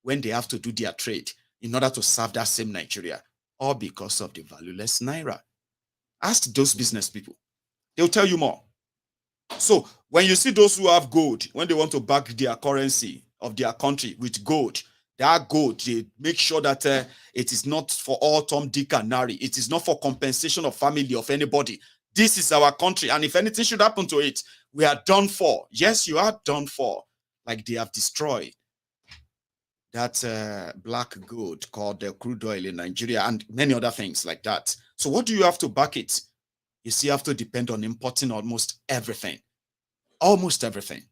when they have to do their trade in order to serve that same Nigeria, all because of the valueless Naira. Ask those business people. They'll tell you more. So when you see those who have gold, when they want to back their currency of their country with gold, that gold, they make sure that it is not for all Tom, Dick, and Harry. It is not for compensation of family of anybody. This is our country. And if anything should happen to it, we are done for. Yes, you are done for. Like they have destroyed that black gold called the crude oil in Nigeria and many other things like that. So what do you have to back it? You see, you have to depend on importing almost everything. Almost everything.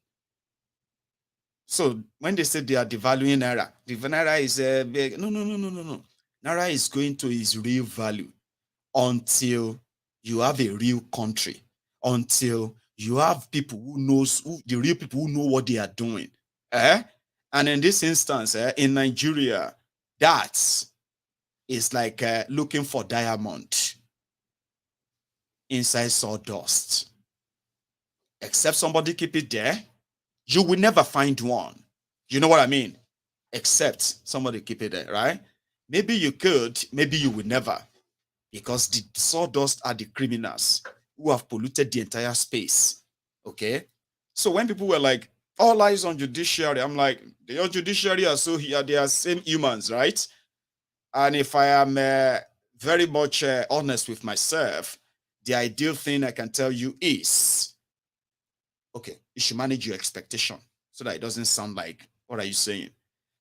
So when they say they are devaluing Naira, the Naira is no. Naira is going to its real value until you have a real country, until you have people the real people who know what they are doing. And in this instance, in Nigeria, that is like looking for diamond inside sawdust. Except somebody keep it there, you will never find one. You know what I mean? Except somebody keep it there, right? Maybe you could, maybe you will never. Because the sawdust are the criminals who have polluted the entire space. Okay? So when people were like, all eyes on judiciary, I'm like, your judiciary are so here, they are same humans, right? And if I am very much honest with myself, the ideal thing I can tell you is, okay, you should manage your expectation so that it doesn't sound like, what are you saying?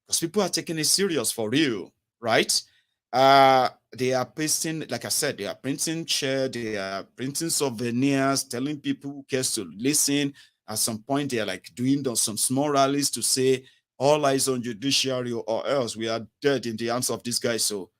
Because people are taking it serious for real, right? They are pasting, like I said, they are printing share, they are printing souvenirs, telling people who cares to listen. At some point, they are like doing some small rallies to say, all eyes on judiciary or else we are dead in the hands of this guy. So,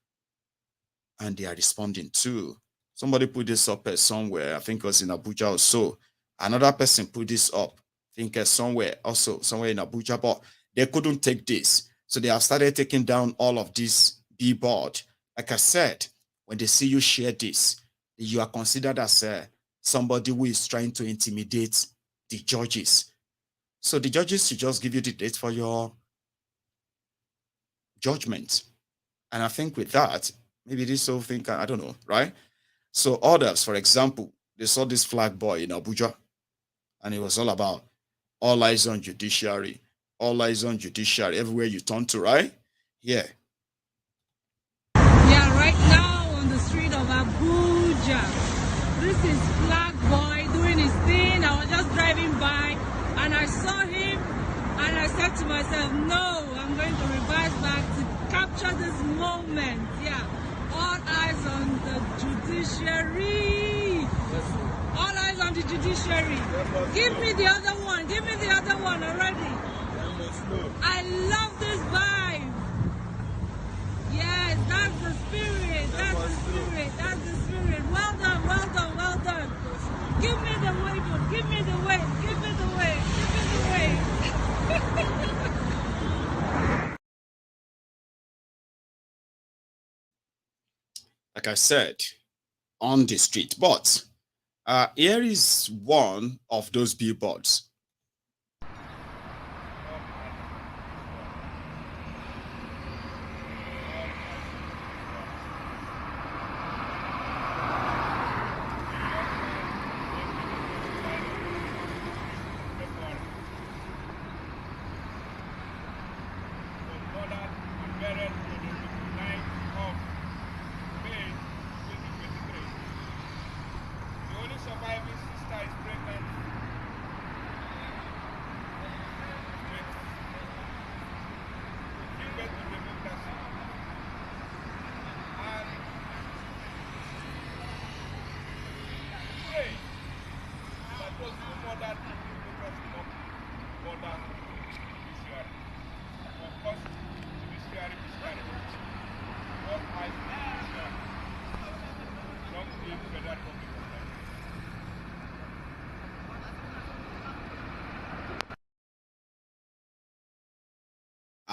and they are responding too. Somebody put this up somewhere, I think it was in Abuja or so. Another person put this up, I think somewhere in Abuja, but they couldn't take this. So they have started taking down all of this billboard. Like I said, when they see you share this, you are considered as somebody who is trying to intimidate the judges. So the judges should just give you the date for your judgment. And I think with that, maybe this whole thing, I don't know, right? So others, for example, they saw this flag boy in Abuja, and it was all about all eyes on judiciary, all eyes on judiciary, everywhere you turn to, right? Yeah. Yeah, right now on the street of Abuja. This is Flag Boy doing his thing. I was just driving by and I saw him and I said to myself, no, I'm going to reverse back to capture this moment. Yeah, all eyes on the judiciary. All eyes on the judiciary. Give me the other one. Give me the other one already. I love this vibe. Yes, that's the spirit. That's the spirit. That's the spirit. Well done, well done, well done. Give me the way, dude. Give me the way. Give me the way. Give me the way. Like I said, on the street. But here is one of those billboards.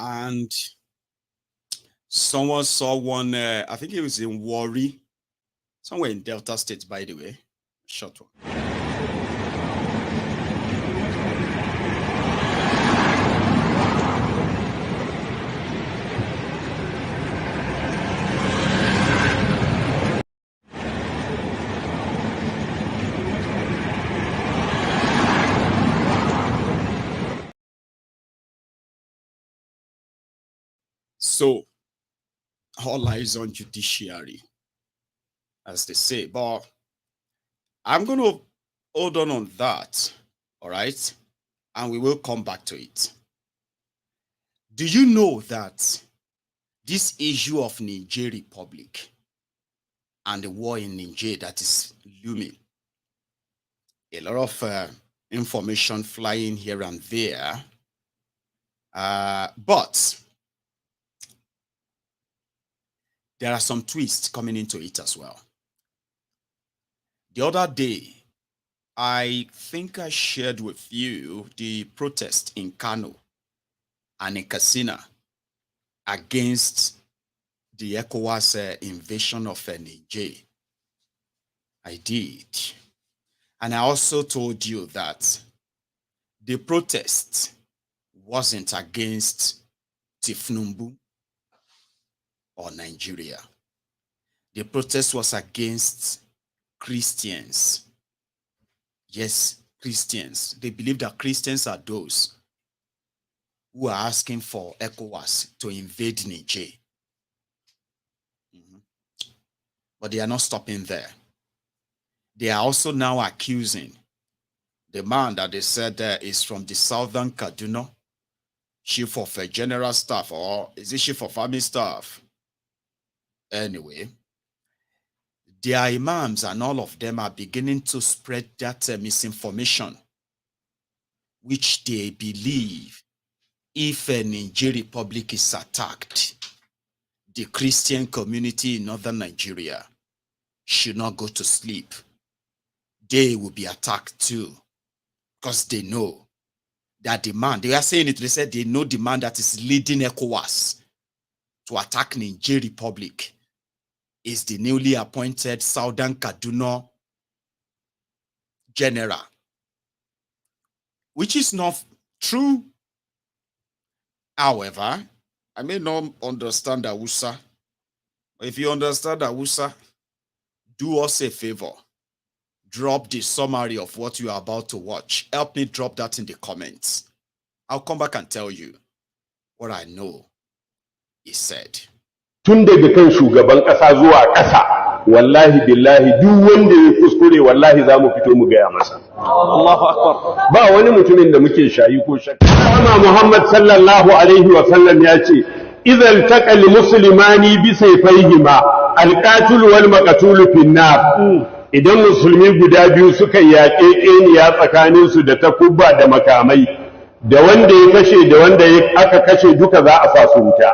And someone saw one, I think it was in Warri, somewhere in Delta State, by the way. Short one. So, all eyes on judiciary, as they say. But I'm going to hold on that, all right? And we will come back to it. Do you know that this issue of Niger Republic and the war in Niger that is looming, a lot of information flying here and there, but there are some twists coming into it as well. The other day, I think I shared with you the protest in Kano and in Katsina against the ECOWAS invasion of Niger. I did. And I also told you that the protest wasn't against Tinubu or Nigeria. The protest was against Christians. Yes, Christians. They believe that Christians are those who are asking for ECOWAS to invade Niger. But they are not stopping there. They are also now accusing the man that they said is from the southern Kaduna, chief of a general staff, or is it chief of army staff? Anyway, their imams and all of them are beginning to spread that misinformation, which they believe if a Niger Republic is attacked, the Christian community in northern Nigeria should not go to sleep. They will be attacked too, because they know that the man, they are saying it, they said they know the man that is leading ECOWAS to attack Niger Republic is the newly appointed Southern Kaduna general, which is not true. However, I may not understand Hausa. If you understand Hausa, do us a favor. Drop the summary of what you are about to watch. Help me drop that in the comments. I'll come back and tell you what I know he said. Tun daga kan shugaban ƙasa zuwa ƙasa, wallahi billahi duk wanda ya kuskure wallahi za mu fito mu gaya masa. Allahu akbar. Ba wani mutumin da muke shayi ko shakka. Amma Muhammad sallallahu alaihi wa sallam ya ce, "Idzal taqal muslimani bi sayfayhima al-qatil wal maqtul fi an-nar." Idan musulmi guda biyu suka yaƙe ƙeniya tsakaninsu da takubba da makamai, da wanda ya kashe da wanda aka kashe duka za a sa su wuta.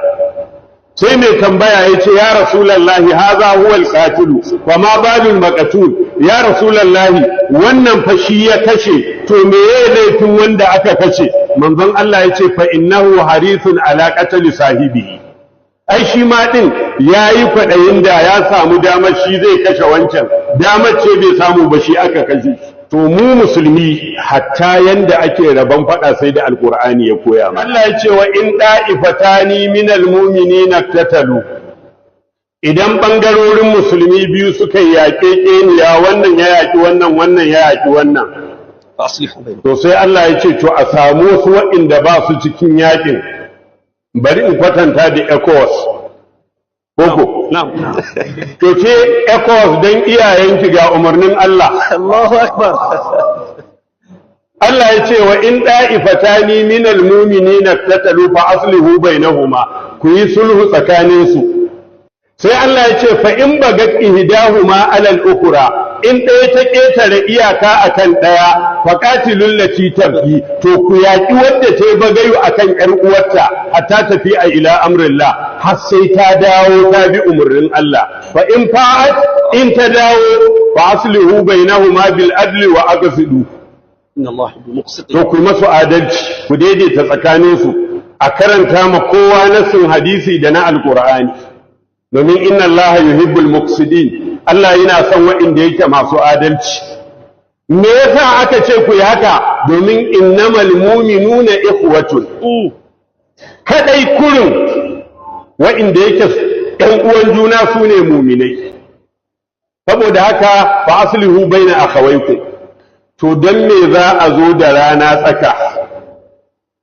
Sai mai tambaya ya ce, "Ya Rasulallahi, haza huwa al-qatilu, wa ma balul maqtul?" Ya Rasulallahi, wannan fa shi ya kashe, to me yayi laifin wanda aka kashe? Manzon Allah ya ce, "Fa innahu harithun ala qatl sahibihi." Ai shi ma din yayi kwadayin da ya samu damar shi zai kashe wancan, damar ce bai samu ba shi aka kashe. To mu musulmi hatta yanda ake rabon fada sai da alqur'ani ya koya mana. Allah ya ce wa in da'ifatani minal mu'minina tatalu. Idan bangarorin musulmi biyu suka yaƙe keniya, wannan ya yaƙi wannan, wannan ya yaƙi wannan. To sai Allah ya ce to a samu wasu waɗanda ba su cikin yaƙin. Bari in kwatanta da ECOWAS. Boko. To ce ECOWAS don iyayenki ga umarnin Allah. Allahu Akbar. Allah ya ce wa in da'ifatani minal mu'minina tatalu fa aslihu bainahuma, ku yi sulhu tsakaninsu. Sai Allah ya ce fa in bagat ihdahuma alal ukhra, in ɗaya ta ƙetare iyaka akan ɗaya, fa qatilul lati tabghi, to ku yaƙi wadda ta yi bagayu akan ƴar uwarta hatta tafi a ila amrillah, har sai ta dawo ta bi umarnin Allah. Fa in fa'at, in ta dawo, fa aslihu bainahuma bil adli wa aqsidu. Inna Allah yuhibbul muqsitin. To ku masu adalci, ku daidaita tsakaninsu, a karanta ma kowa nasin hadisi da na alqur'ani. Domin inna Allah yuhibbul muqsidin, Allah yana son waɗanda yake masu adalci. Me yasa aka ce ku yi haka? Domin innamal mu'minuna ikhwatun. Kadai kurin waɗanda yake ɗan uwan juna su ne mu'minai. Saboda haka fa aslihu baina akhawaykum. To dan me za a zo da rana tsaka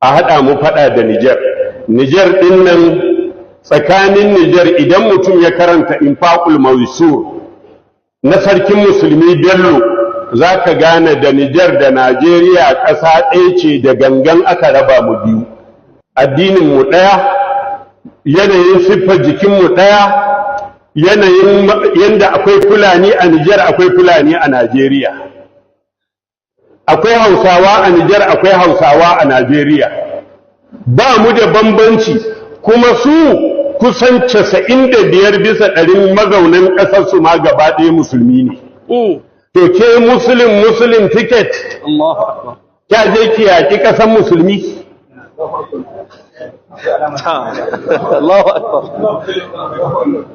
a haɗa mu faɗa da Niger? Niger ɗin nan, tsakanin Niger idan mutum ya karanta infaqul mawisur na sarkin musulmi Bello, za ka gane da Niger da Najeriya ƙasa ɗaya ce da gangan aka raba mu biyu. Addininmu ɗaya, yanayin siffar jikinmu ɗaya, yanayin yanda akwai Fulani a Niger akwai Fulani a Najeriya. Akwai Hausawa a Niger akwai Hausawa a Najeriya. Ba mu da bambanci, kuma su kusan 95% mazaunan ƙasar su ma gaba ɗaya musulmi ne. To ke muslim ticket, kya je ki yaƙi ƙasar musulmi?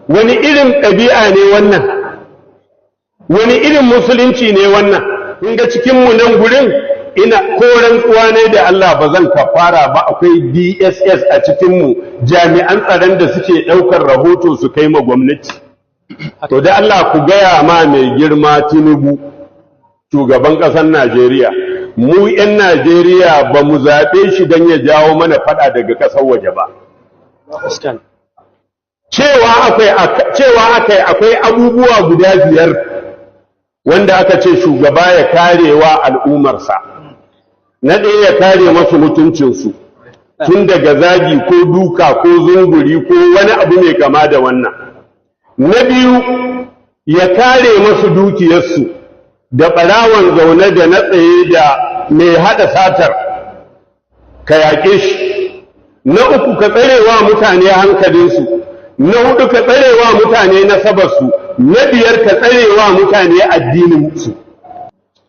Wani irin ɗabi'a ne wannan? Wani irin musulunci ne wannan? In ga cikinmu nan gurin, ina koran tsuwa ne da Allah ba zan kafara ba, akwai DSS a cikinmu, jami'an tsaron da suke ɗaukar rahoto su kai ma gwamnati. To da Allah ku gaya ma mai girma Tinubu, shugaban ƙasar Najeriya, mu 'yan Najeriya ba mu zaɓe shi don ya jawo mana faɗa daga ƙasar waje ba. cewa akwai abubuwa guda 5 wanda aka ce shugaba ya karewa al'ummarsa. Na ɗaya ya kare masu mutuncinsu tun daga zagi ko duka ko zunguri ko wani abu mai kama da wannan. Na biyu ya kare masu dukiyarsu da ɓarawan zaune da na tsaye da mai haɗa satar ka yaƙe shi. Na uku ka tsarewa mutane hankalinsu. Na hudu ka tsarewa mutane nasabarsu. Na 5 ka tsarewa mutane addininsu.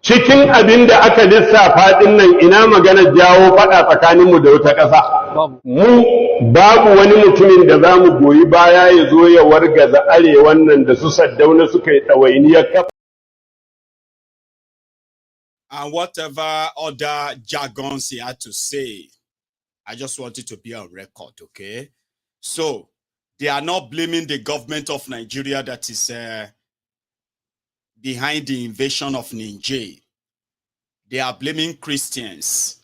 Cikin abin da aka lissafa ɗin nan ina magana jawo faɗa tsakaninmu da wata ƙasa. Mu babu wani mutumin da za mu goyi baya ya zo ya wargaza arewan nan da su Saddauna suka yi ɗawainiyar kafa. And whatever other jargons he had to say, I just want it to be on record, okay? So, they are not blaming the government of Nigeria that is behind the invasion of Niger. They are blaming Christians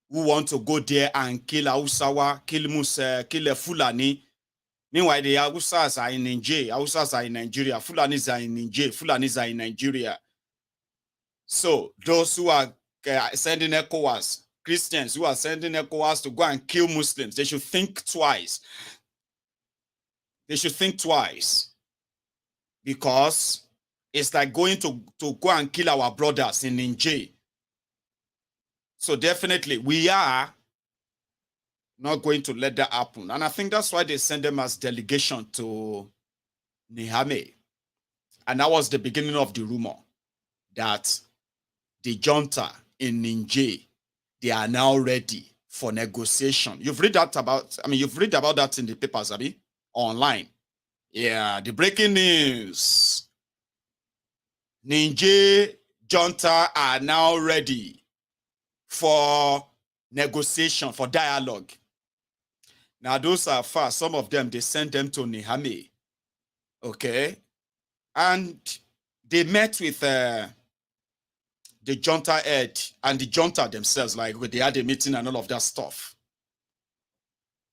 who want to go there and kill Hausawa, kill Musa, kill Fulani. Meanwhile, the Hausas are in Niger, Hausas are in Nigeria, Fulanis are in Niger, Fulanis are in Nigeria. So, those who are sending ECOWAS, Christians who are sending ECOWAS to go and kill Muslims, they should think twice. They should think twice. Because it's like going to go and kill our brothers in Niger. So definitely, we are not going to let that happen. And I think that's why they send them as delegation to Niamey. And that was the beginning of the rumor that the junta in Niger, they are now ready for negotiation. You've read that about, you've read about that in the papers, Abi, online. Yeah, the breaking news. Niger junta are now ready for negotiation, for dialogue. Now, those are fast. Some of them, they send them to Niamey. Okay? And they met with the junta head and the junta themselves, like they had a meeting and all of that stuff.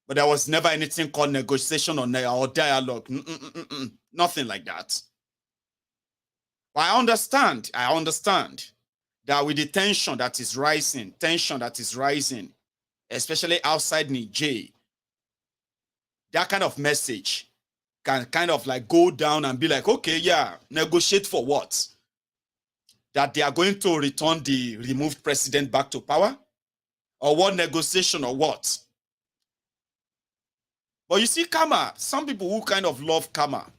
But there was never anything called negotiation or dialogue. Nothing like that. But I understand that with the tension that is rising, especially outside Niger, that kind of message can kind of like go down and be like, okay, yeah, negotiate for what? That they are going to return the removed president back to power? Or what negotiation or what? But you see, karma, some people who kind of love karma,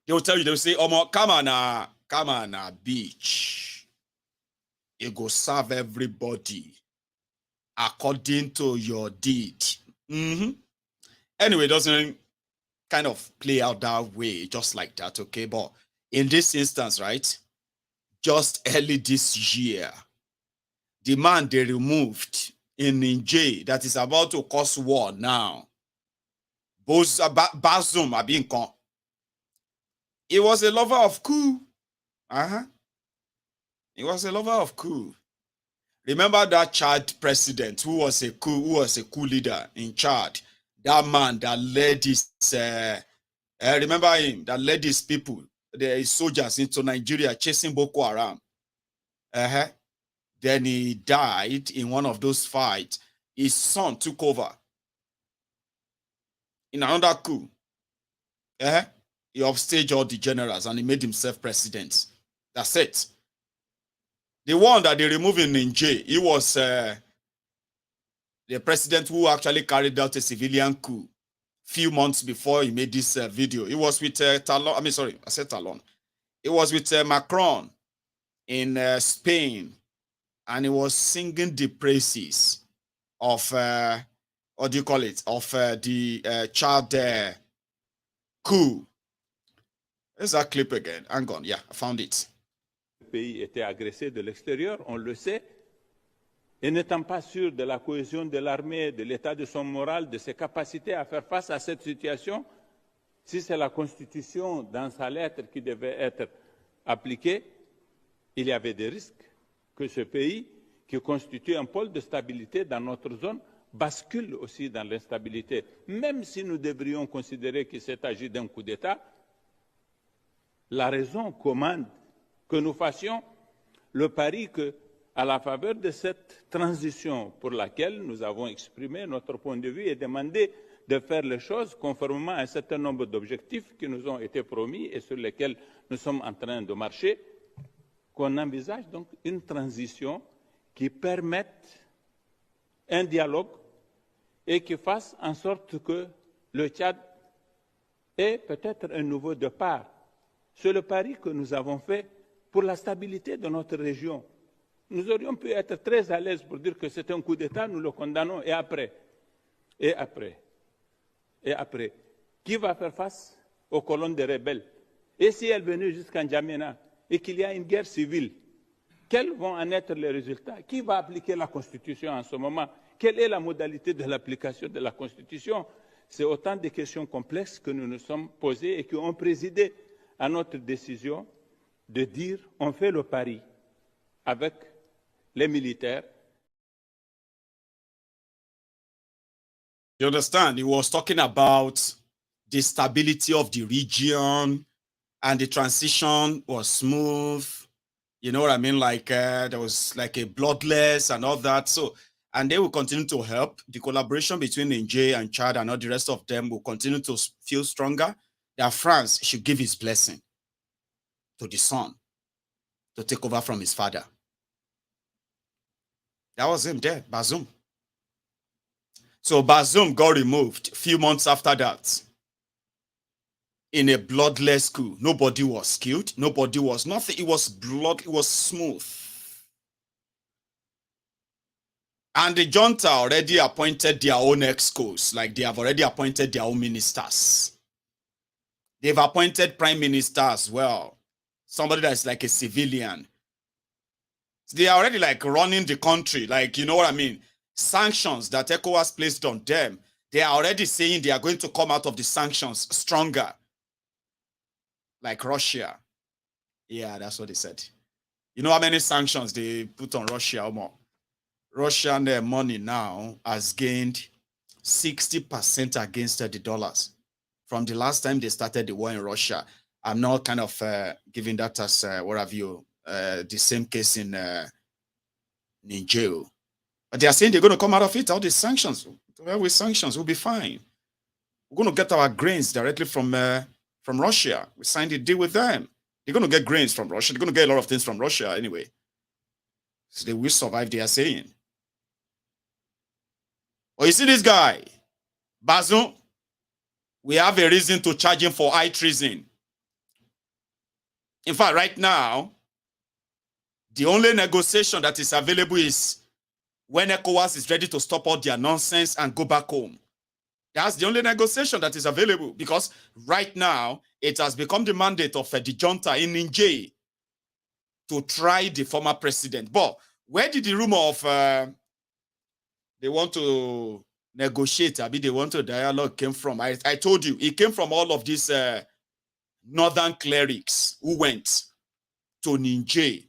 they will tell you, they will say, oh, karma na beach. It go serve everybody according to your deed. Anyway, it doesn't kind of play out that way, just like that, okay? But in this instance, right, just early this year, the man they removed in Niger that is about to cause war now, Bazoum Abinkon, he was a lover of coup. He was a lover of coup. Remember that Chad president who was a coup leader in Chad? That man that led his, remember him, that led his people, the soldiers into Nigeria chasing Boko Haram. Then he died in one of those fights. His son took over in another coup. He upstaged all the generals and he made himself president. That's it. The one that they removed in Niger, he was the president who actually carried out a civilian coup few months before he made this video. It was with Talon. I said Talon. It was with Macron in Spain, and he was singing the praises of what do you call it? Of the Chad coup. There's that clip again. Hang on, yeah, I found it. Le pays était agressé de l'extérieur, on le sait. Et n'étant pas sûr de la cohésion de l'armée, de l'état de son moral, de ses capacités à faire face à cette situation, si c'est la Constitution dans sa lettre qui devait être appliquée, il y avait des risques que ce pays, qui constitue un pôle de stabilité dans notre zone, bascule aussi dans l'instabilité. Même si nous devrions considérer qu'il s'est agi d'un coup d'État, la raison commande que nous fassions le pari que, à la faveur de cette transition pour laquelle nous avons exprimé notre point de vue et demandé de faire les choses conformément à un certain nombre d'objectifs qui nous ont été promis et sur lesquels nous sommes en train de marcher, qu'on envisage donc une transition qui permette un dialogue et qui fasse en sorte que le Tchad ait peut-être un nouveau départ. C'est le pari que nous avons fait pour la stabilité de notre région. Nous aurions pu être très à l'aise pour dire que c'est un coup d'État, nous le condamnons, et après, qui va faire face aux colonnes des rebelles? Et si elles venaient jusqu'en N'Djamena et qu'il y a une guerre civile, quels vont en être les résultats? Qui va appliquer la Constitution en ce moment? Quelle est la modalité de l'application de la Constitution? C'est autant de questions complexes que nous nous sommes posées et qui ont présidé à notre décision de dire on fait le pari avec les militaires. You understand? He was talking about the stability of the region and the transition was smooth. You know what I mean? Like there was like a bloodless and all that. So, and they will continue to help. The collaboration between Niger and Chad and all the rest of them will continue to feel stronger. That France should give his blessing to the son to take over from his father. That was him there, Bazoum. So Bazoum got removed a few months after that in a bloodless coup. Nobody was killed. Nobody was nothing. It was blood. It was smooth. And the junta already appointed their own excos. Like they have already appointed their own ministers. They've appointed prime minister as well. Somebody that's like a civilian. They are already like running the country. Like, you know what I mean? Sanctions that ECOWAS placed on them, they are already saying they are going to come out of the sanctions stronger. Like Russia. Yeah, that's what they said. You know how many sanctions they put on Russia or more? Russian money now has gained 60% against the dollars. From the last time they started the war in Russia. I'm not kind of giving that as, what have you, the same case in Niger. But they are saying they're going to come out of it, all these sanctions. Well, with sanctions, we'll be fine. We're going to get our grains directly from Russia. We signed a deal with them. They're going to get grains from Russia. They're going to get a lot of things from Russia anyway. So they will survive, they are saying. Oh, you see this guy, Bazoum? We have a reason to charge him for high treason. In fact, right now, the only negotiation that is available is when ECOWAS is ready to stop all their nonsense and go back home. That's the only negotiation that is available because right now, it has become the mandate of the junta in Niger to try the former president. But where did the rumor of they want to negotiate, I mean, they want to dialogue came from? I told you, it came from all of these northern clerics who went to Niger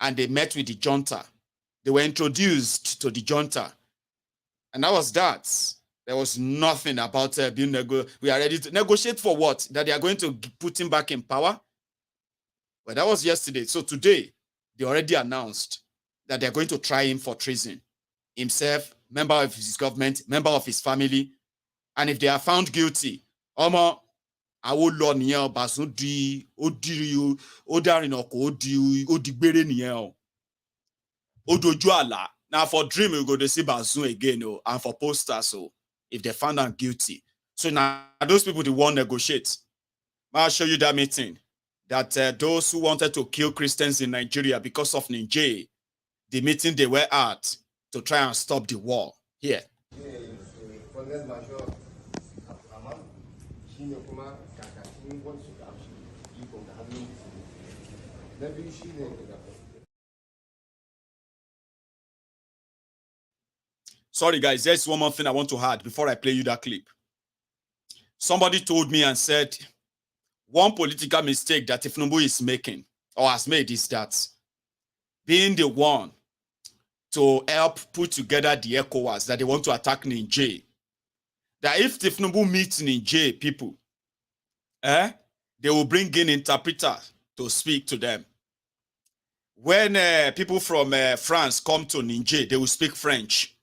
and they met with the junta. They were introduced to the junta. And that was that. There was nothing about being we are ready to negotiate for what? That they are going to put him back in power? But that was yesterday. So today, they already announced that they're going to try him for treason. Himself, member of his government, member of his family. And if they are found guilty, now for dream, we go to see Bazoum again, and for posters, so if they found out guilty. So now those people they won't negotiate. I'll show you that meeting. That those who wanted to kill Christians in Nigeria because of Niger, the meeting they were at to try and stop the war. Here. Sorry, guys, there's one more thing I want to add before I play you that clip. Somebody told me and said, one political mistake that Tinubu is making or has made is that being the one to help put together the ECOWAS that they want to attack Niger. That if Tinubu meets Niger people, they will bring in interpreters to speak to them. When people from France come to Niger, they will speak French.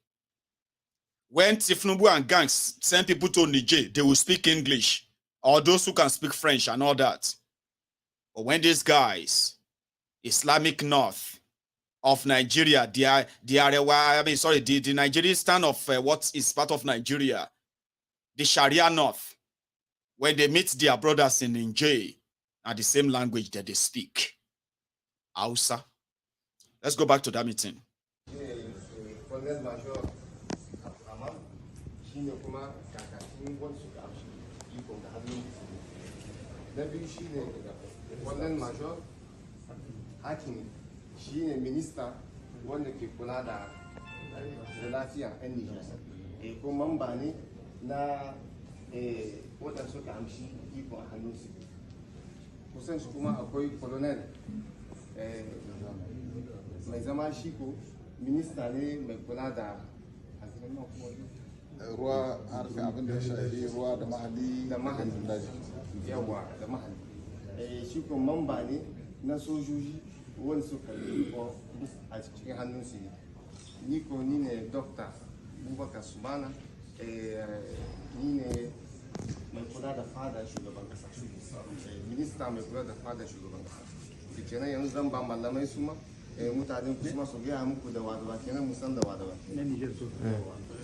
When Tinubu and gangs send people to Niger, they will speak English, or those who can speak French and all that. But when these guys, Islamic North of Nigeria, the Nigerian of what is part of Nigeria, the Sharia North, when they meet their brothers in Niger, are the same language that they speak. Hausa. Let's go back to that meeting. Wannan major hakim shi ne minista wanda ke kula da lafiya yan Nijar. Ko mamba ne na waɗanda suka amshi ikon a hannunsu. Kusan shi kuma akwai colonel mai zama shi ko minista ne mai kula da ruwa harka abin da ya shafi ruwa da mahalli yawa da mahalli. Shi kuma mamba ne na sojoji wanda suka yi a cikin hannunsu. Ni ko ni ne Dr. Bubakar Subana, ni ne mai kula da fada shugaban kasa, minista mai kula da fada shugaban kasa. Kenan yanzu zan ba malamai su ma mutanen ku su gaya muku da wadawa, kenan musan da wadawa.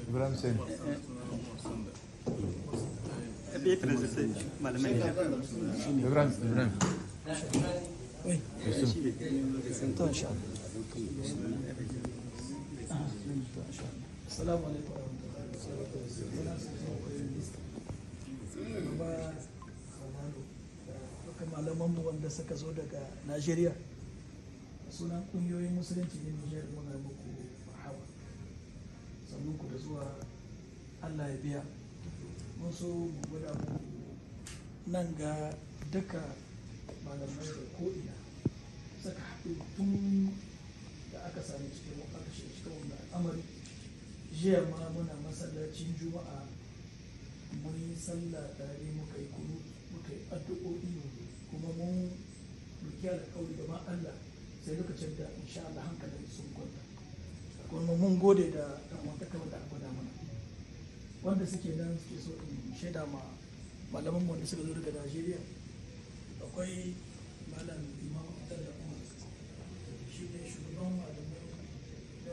Ibrahim Sen. Ibrahim. Assalamu alaikum. Malamanmu wanda suka zo daga Najeriya sunan kungiyoyin musulunci ne Nijar, muna muku marhaba, sannan ku da zuwa, Allah ya biya. Mun so mu gwada muku nan ga duka malamai da ko'ina saka haɗu tun da aka sami cikin wannan al'amari. Jiya ma muna masallacin Juma'a mun yi sallah tare, muka yi kunu, muka yi addu'o'i, kuma mun roki alƙawari gaban Allah sai lokacin da insha Allah hankalin sun kwanta. Kuma mun gode da ɗan'uwantakar da aka gwada mana. Wanda suke nan suke so in shaida ma malaman wanda suka zo daga Najeriya, akwai malam Imam Abdul da Umar, shi ne shugaban malamai da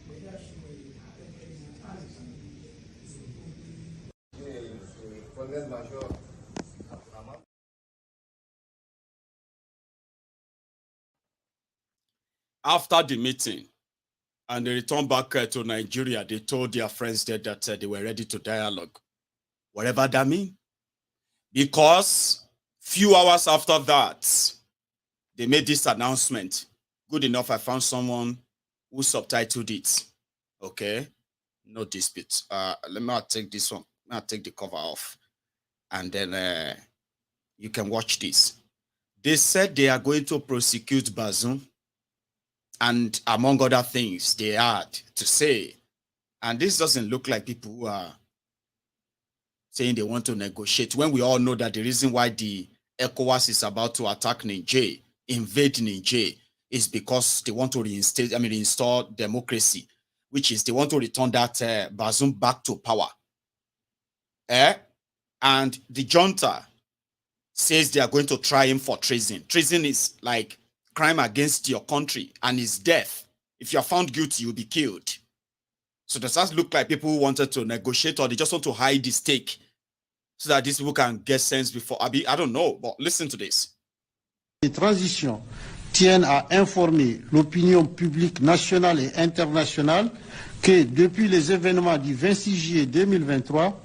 mai dashi mai haɗin kai na tsarin After the meeting and they returned back to Nigeria, they told their friends there that they were ready to dialogue, whatever that means. Because few hours after that, they made this announcement. Good enough, I found someone who subtitled it. Okay, no dispute. Let me take this one. I'll take the cover off, and then you can watch this. They said they are going to prosecute Bazoum, and among other things they had to say. And this doesn't look like people who are saying they want to negotiate, when we all know that the reason why the ECOWAS is about to attack Niger, invade Niger, is because they want to reinstall democracy, which is they want to return that Bazoum back to power. And the junta says they are going to try him for treason. Treason is like crime against your country and is death. If you're found guilty, you'll be killed. So does that look like people who wanted to negotiate, or they just want to hide the stake so that these people can get sense before? I don't know, but listen to this. Les transitions tiennent à informer l'opinion publique nationale et internationale que depuis les événements du 26 juillet 2023,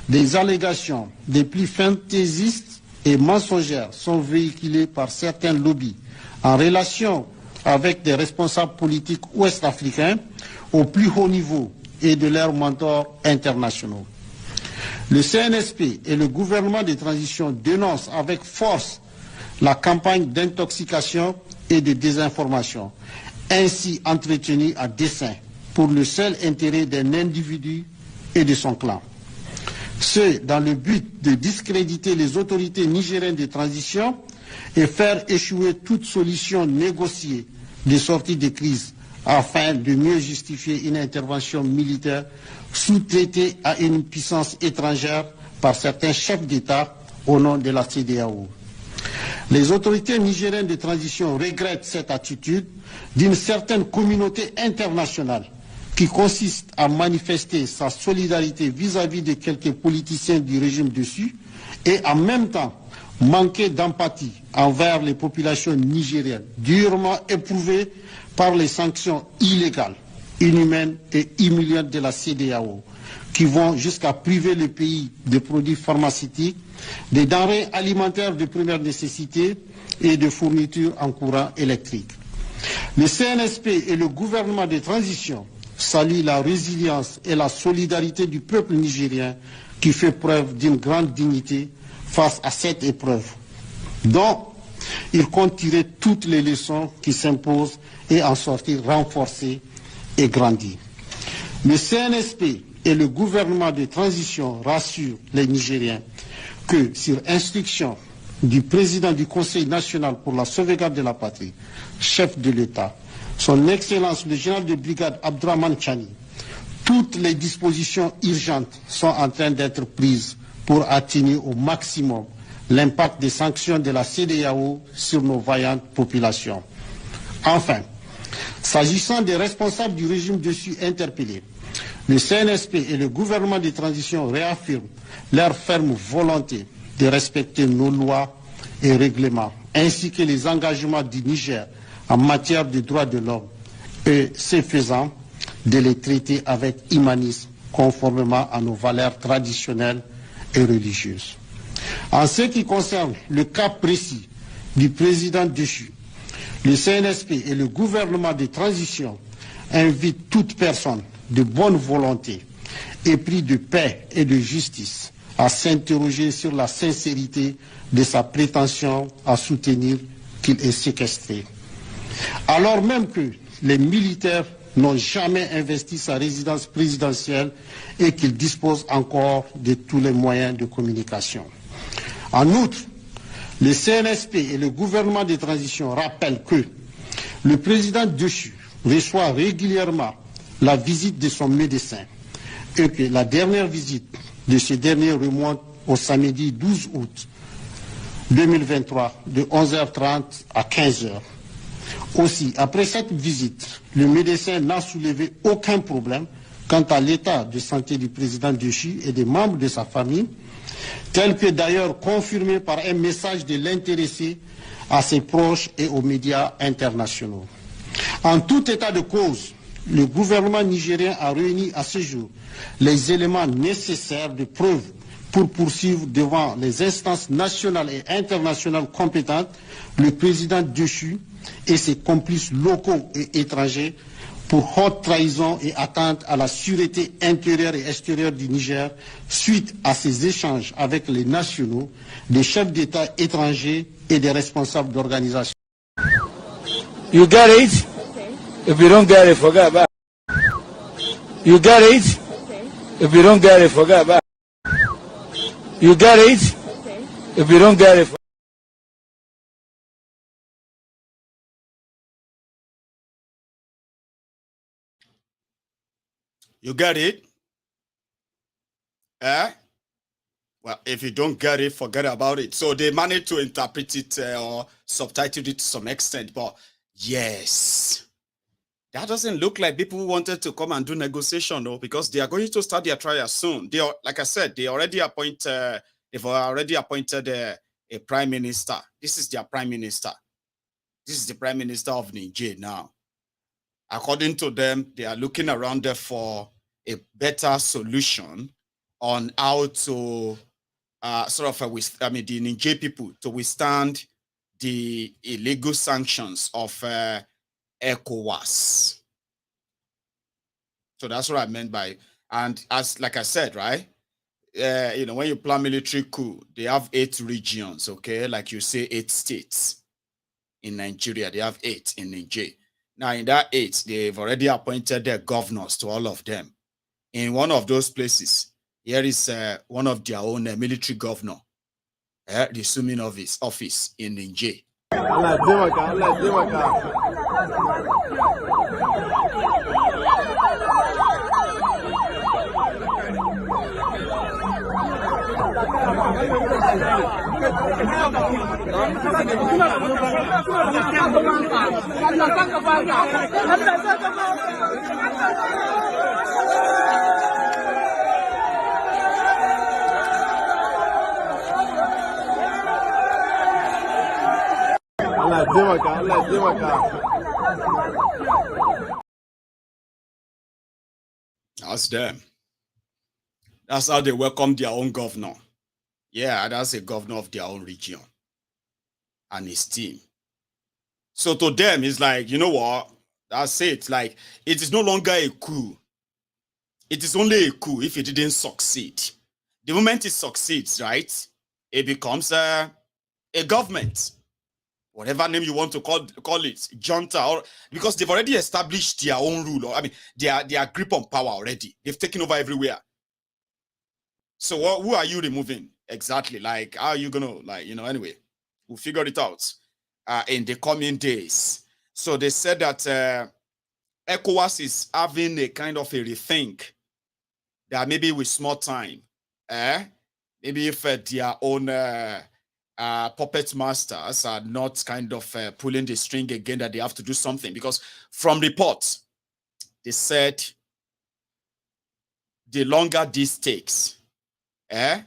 des allégations des plus fantaisistes et mensongères sont véhiculées par certains lobbies en relation avec des responsables politiques ouest-africains au plus haut niveau et de leurs mentors internationaux. Le CNSP et le gouvernement de transition dénoncent avec force la campagne d'intoxication et de désinformation ainsi entretenus à dessein pour le seul intérêt d'un individu et de son clan. Ce, dans le but de discréditer les autorités nigériennes de transition et faire échouer toute solution négociée de sortie de crise afin de mieux justifier une intervention militaire sous-traitée à une puissance étrangère par certains chefs d'État au nom de la CEDEAO. Les autorités nigériennes de transition regrettent cette attitude d'une certaine communauté internationale qui consiste à manifester sa solidarité vis-à-vis de quelques politiciens du régime dessus et en même temps manquer d'empathie envers les populations nigériennes durement éprouvées par les sanctions illégales, inhumaines et humiliantes de la CEDEAO qui vont jusqu'à priver le pays de produits pharmaceutiques, des denrées alimentaires de première nécessité et de fournitures en courant électrique. Le CNSP et le gouvernement de transition saluent la résilience et la solidarité du peuple nigérien qui fait preuve d'une grande dignité face à cette épreuve, dont il compte tirer toutes les leçons qui s'imposent et en sortir renforcé et grandi. Le CNSP et le gouvernement de transition rassurent les Nigériens que, sur instruction du président du Conseil national pour la sauvegarde de la patrie, chef de l'État, son Excellence le général de brigade Abdourahmane Chani, toutes les dispositions urgentes sont en train d'être prises pour atténuer au maximum l'impact des sanctions de la CEDEAO sur nos vaillantes populations. Enfin, s'agissant des responsables du régime dessus interpellés, le CNSP et le gouvernement de transition réaffirment leur ferme volonté de respecter nos lois et règlements, ainsi que les engagements du Niger en matière de droits de l'homme, et, ce faisant, de les traiter avec humanisme, conformément à nos valeurs traditionnelles et religieuses. En ce qui concerne le cas précis du président déchu, le CNSP et le gouvernement de transition invitent toute personne de bonne volonté, épris de paix et de justice, à s'interroger sur la sincérité de sa prétention à soutenir qu'il est séquestré. Alors même que les militaires n'ont jamais investi sa résidence présidentielle et qu'il dispose encore de tous les moyens de communication. En outre, le CNSP et le gouvernement de transition rappellent que le président déchu reçoit régulièrement la visite de son médecin et que la dernière visite de ce dernier remonte au samedi 12 août 2023 de 11h30 à 15h. Aussi, après cette visite, le médecin n'a soulevé aucun problème quant à l'état de santé du président déchu et des membres de sa famille, tel que d'ailleurs confirmé par un message de l'intéressé à ses proches et aux médias internationaux. En tout état de cause, le gouvernement nigérien a réuni à ce jour les éléments nécessaires de preuve pour poursuivre devant les instances nationales et internationales compétentes le président déchu et ses complices locaux et étrangers pour haute trahison et atteinte à la sûreté intérieure et extérieure du Niger suite à ses échanges avec les nationaux, des chefs d'État étrangers et des responsables d'organisations. You get it? Okay. If you don't get it, forget about it. You get it? Okay. If you don't get it, forget about it. You get it? Okay. If you don't get it, You get it? Well, if you don't get it, forget about it. So they managed to interpret it or subtitle it to some extent. But yes, that doesn't look like people who wanted to come and do negotiation, though, because they are going to start their trial soon. They are, like I said, they've already appointed a prime minister. This is their prime minister. This is the prime minister of Niger now. According to them, they are looking around there for a better solution on how to the Niger people to withstand the illegal sanctions of ECOWAS. So that's what I meant by, and as like I said, right? When you plan military coup, they have 8 regions, okay? Like you say, 8 states in Nigeria. They have 8 in Niger. Now, in that 8, they've already appointed their governors to all of them. In one of those places, here is one of their own military governor resuming of his office in Niger. That's them. That's how they welcome their own governor. Yeah, that's a governor of their own region and his team. So to them, it's like, you know what? That's it. Like, it is no longer a coup. It is only a coup if it didn't succeed. The moment it succeeds, right, it becomes a government. Whatever name you want to call it, junta, or because they've already established their own rule, or I mean, their grip on power already. They've taken over everywhere. So who are you removing exactly? Like, how are you gonna, like, you know? Anyway, we'll figure it out in the coming days. So they said that ECOWAS is having a kind of a rethink that maybe with small time, maybe if their own puppet masters are not kind of pulling the string again, that they have to do something. Because from reports, they said the longer this takes, the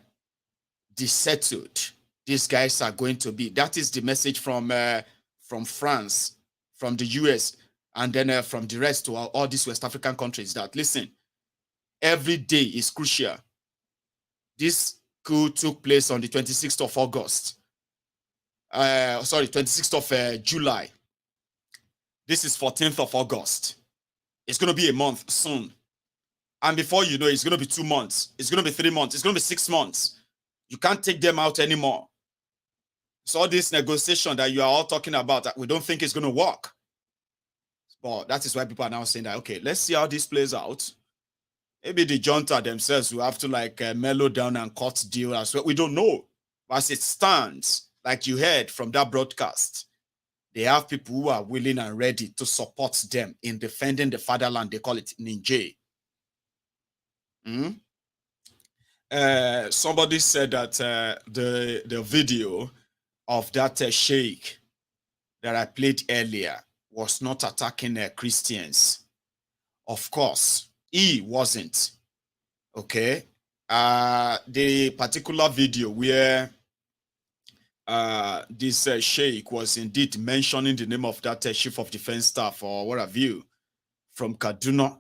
settled these guys are going to be. That is the message from France, from the US, and then from the rest to all these West African countries, that listen, every day is crucial. This coup took place on the 26th of August. 26th of July. This is 14th of August. It's going to be a month soon. And before you know, it's going to be 2 months. It's going to be 3 months. It's going to be 6 months. You can't take them out anymore. So all this negotiation that you are all talking about, we don't think it's going to work. But that is why people are now saying that, okay, let's see how this plays out. Maybe the junta themselves will have to like mellow down and cut deal as well. We don't know. But as it stands, like you heard from that broadcast, they have people who are willing and ready to support them in defending the fatherland. They call it Niger. Somebody said that the video of that sheikh that I played earlier was not attacking Christians. Of course, he wasn't. Okay. The particular video where this sheikh was indeed mentioning the name of that chief of defense staff or what have you from Kaduna,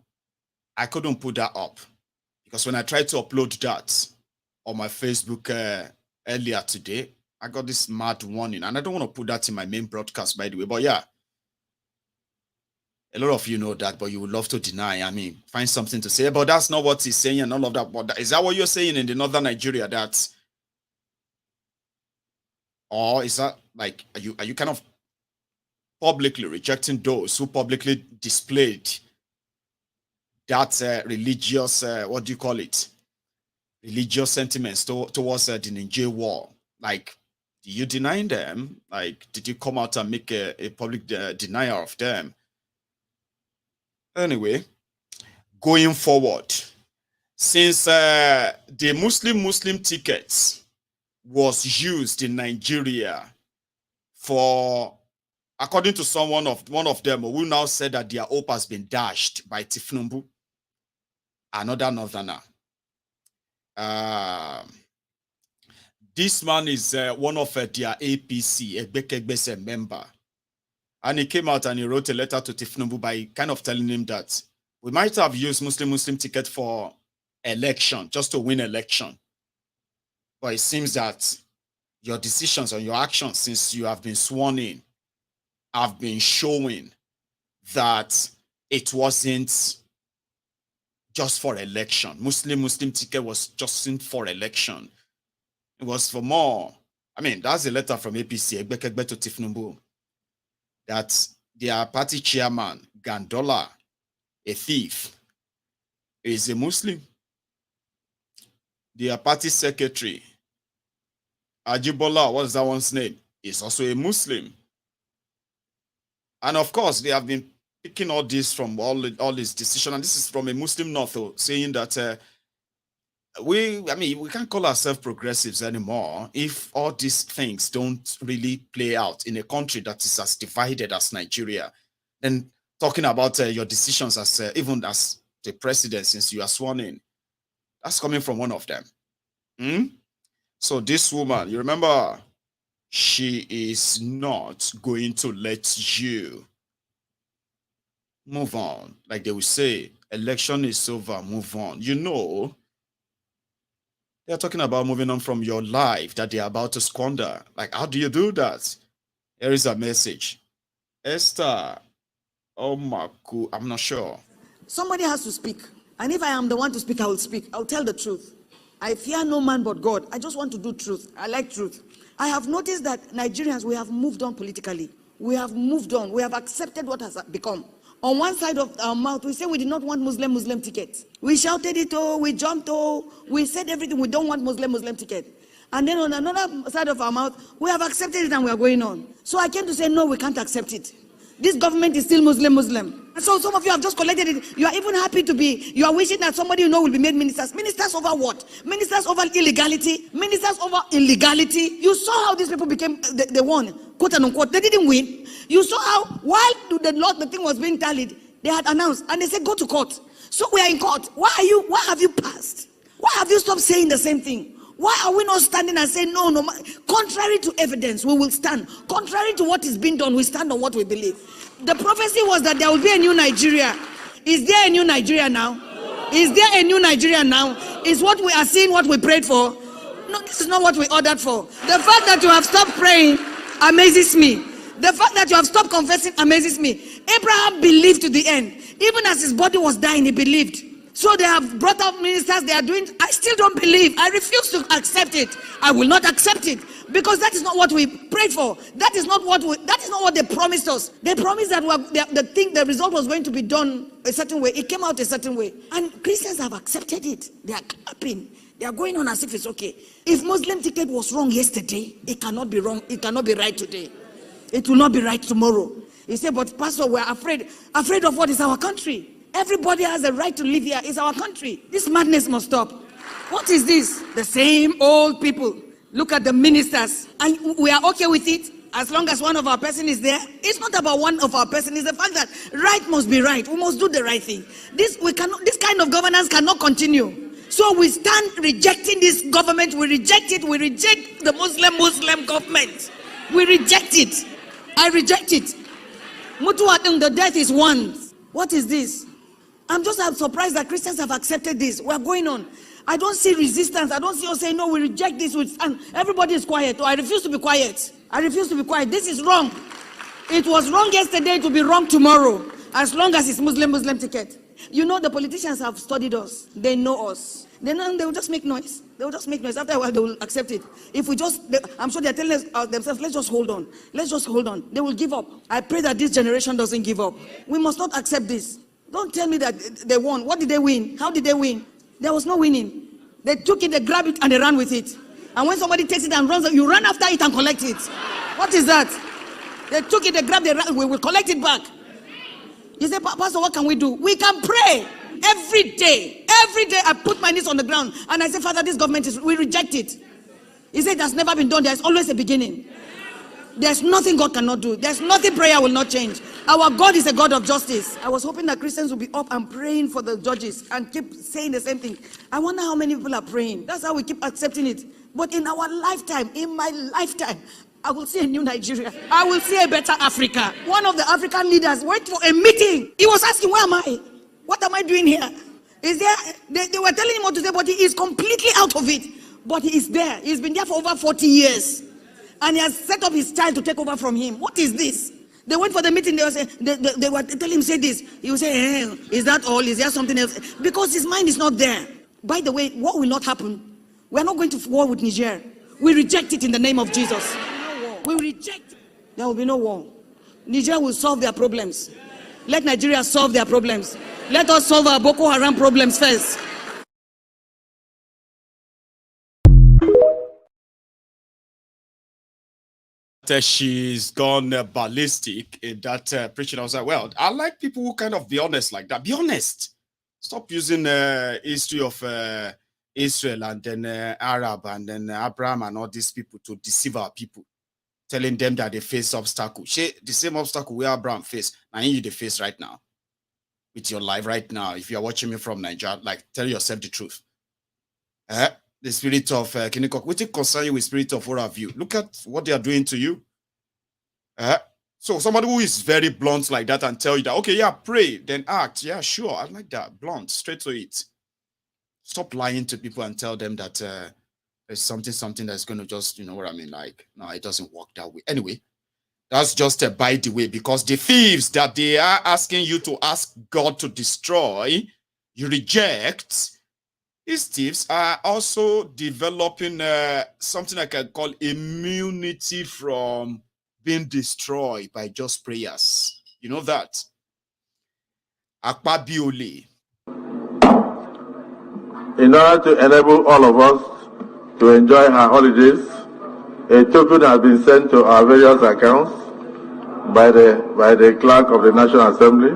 I couldn't put that up because when I tried to upload that on my Facebook earlier today, I got this mad warning, and I don't want to put that in my main broadcast, by the way. But yeah, a lot of you know that, but you would love to deny. I mean, find something to say, but that's not what he's saying and all of that. But is that what you're saying in the northern Nigeria? That, or is that like, are you kind of publicly rejecting those who publicly displayed that religious, what do you call it? Religious sentiments towards the Niger war? Like, do you deny them? Like, did you come out and make a public denial of them? Anyway, going forward, since the Muslim tickets was used in Nigeria for, according to one of them who now said that their hope has been dashed by Tinubu, another northerner. This man is one of their APC, a Bekegbese member. And he came out and he wrote a letter to Tinubu by kind of telling him that we might have used Muslim ticket for election, just to win election. But it seems that your decisions and your actions since you have been sworn in have been showing that it wasn't just for election. Muslim ticket was just for election. It was for more. I mean, that's a letter from APC, Egbekegbe to Tinubu, that their party chairman, Gandola, a thief, is a Muslim. Their party secretary, Ajibola, what's that one's name? Is also a Muslim. And of course, they have been picking all this from all this decision, and this is from a Muslim North, saying that we can't call ourselves progressives anymore if all these things don't really play out in a country that is as divided as Nigeria. And talking about your decisions as even as the president since you are sworn in, that's coming from one of them. So this woman, you remember, she is not going to let you move on. Like they will say, election is over, move on. You know, they're talking about moving on from your life that they're about to squander. Like, how do you do that? Here is a message. Esther, oh my God, I'm not sure. Somebody has to speak. And if I am the one to speak, I will speak. I'll tell the truth. I fear no man but God. I just want to do truth. I like truth. I have noticed that Nigerians, we have moved on politically. We have moved on. We have accepted what has become. On one side of our mouth, we say we did not want Muslim tickets. We shouted it, we jumped, we said everything. We don't want Muslim ticket. And then on another side of our mouth, we have accepted it and we are going on. So I came to say, no, we can't accept it. This government is still Muslim. And so some of you have just collected it. You are even happy to be, you are wishing that somebody you know will be made ministers. Ministers over what? Ministers over illegality? Ministers over illegality? You saw how these people became, they won, quote and unquote. They didn't win. You saw how, while the thing was being tallied, they had announced, and they said, go to court. So we are in court. Why have you passed? Why have you stopped saying the same thing? Why are we not standing and saying, no, contrary to evidence, we will stand. Contrary to what is being done, we stand on what we believe. The prophecy was that there will be a new Nigeria. Is there a new Nigeria now? Is there a new Nigeria now? Is what we are seeing what we prayed for? No, this is not what we ordered for. The fact that you have stopped praying amazes me. The fact that you have stopped confessing amazes me. Abraham believed to the end. Even as his body was dying, he believed. So they have brought up ministers, they are doing, I still don't believe. I refuse to accept it. I will not accept it. Because that is not what we prayed for. That is not what they promised us. They promised that the result was going to be done a certain way. It came out a certain way. And Christians have accepted it. They are clapping. They are going on as if it's okay. If Muslim ticket was wrong yesterday, it cannot be wrong. It cannot be right today. It will not be right tomorrow. He said, but Pastor, we're afraid. Afraid of what is our country? Everybody has a right to live here. It's our country. This madness must stop. What is this? The same old people. Look at the ministers. And we are okay with it as long as one of our person is there. It's not about one of our person. It's the fact that right must be right. We must do the right thing. This kind of governance cannot continue. So we stand rejecting this government. We reject it. We reject the Muslim government. We reject it. I reject it. Mutuatung, the death is one. What is this? I'm surprised that Christians have accepted this. We're going on. I don't see resistance. I don't see us saying, no, we reject this. And everybody is quiet. I refuse to be quiet. I refuse to be quiet. This is wrong. It was wrong yesterday. It will be wrong tomorrow. As long as it's Muslim ticket. You know, the politicians have studied us. They know us. They will just make noise. They will just make noise. After a while, they will accept it. If we I'm sure they're telling us themselves, let's just hold on. Let's just hold on. They will give up. I pray that this generation doesn't give up. We must not accept this. Don't tell me that they won. What did they win? How did they win? There was no winning. They took it, they grabbed it, and they ran with it. And when somebody takes it and runs, you run after it and collect it. What is that? They took it, they grabbed it, we will collect it back. You say, Pastor, what can we do? We can pray every day. Every day I put my knees on the ground and I say, Father, this government we reject it. He said, it has never been done. There's always a beginning. There's nothing God cannot do. There's nothing prayer will not change. Our God is a God of justice. I was hoping that Christians will be up and praying for the judges and keep saying the same thing. I wonder how many people are praying. That's how we keep accepting it. But in our lifetime, in my lifetime, I will see a new Nigeria. I will see a better Africa. One of the African leaders went for a meeting. He was asking, where am I? What am I doing here? Is there? They were telling him what to say, but he is completely out of it. But he is there. He's been there for over 40 years. And he has set up his child to take over from him. What is this? They went for the meeting. They were telling him, say this. He will say, hey, is that all? Is there something else? Because his mind is not there. By the way, what will not happen? We are not going to war with Niger. We reject it in the name of Jesus. We reject it. There will be no war. Nigeria will solve their problems. Let Nigeria solve their problems. Let us solve our Boko Haram problems first. She's gone ballistic in that preaching. I was like, well, I like people who kind of be honest like that. Be honest. Stop using history of Israel and then Arab and then Abraham and all these people to deceive our people, telling them that they face obstacles. The same obstacle where Abraham faced, and you the face right now with your life right now. If you are watching me from Nigeria, like, tell yourself the truth. The spirit of Kinnikok, what it concern you with spirit of what have you? Look at what they are doing to you. So somebody who is very blunt like that and tell you that, okay, yeah, pray, then act. Yeah, sure, I like that. Blunt, straight to it. Stop lying to people and tell them that there's something that's going to just, you know what I mean? Like, no, it doesn't work that way. Anyway, that's just by the way, because the thieves that they are asking you to ask God to destroy, you reject. These thieves are also developing something I can call immunity from being destroyed by just prayers. You know that? Akpabiole. In order to enable all of us to enjoy our holidays, a token has been sent to our various accounts by the clerk of the National Assembly.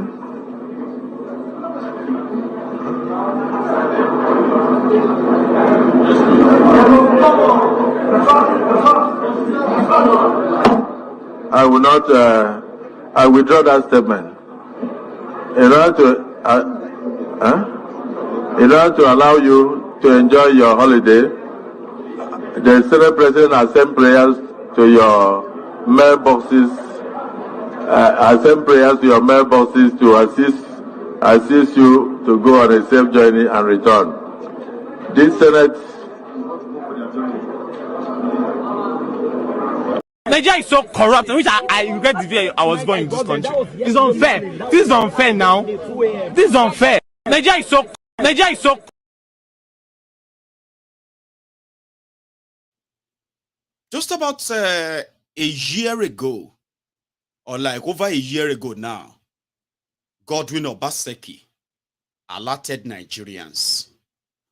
I will not. I withdraw that statement. In order to allow you to enjoy your holiday, the Senate President has sent prayers to your mailboxes. Sent prayers to your mailboxes to assist you to go on a safe journey and return. This Senate. Nigeria is so corrupt, which I regret the day I was born in this country. It's unfair. This is unfair now. This is unfair. Nigeria is so. Just about a year ago, or like over a year ago now, Godwin Obaseki alerted Nigerians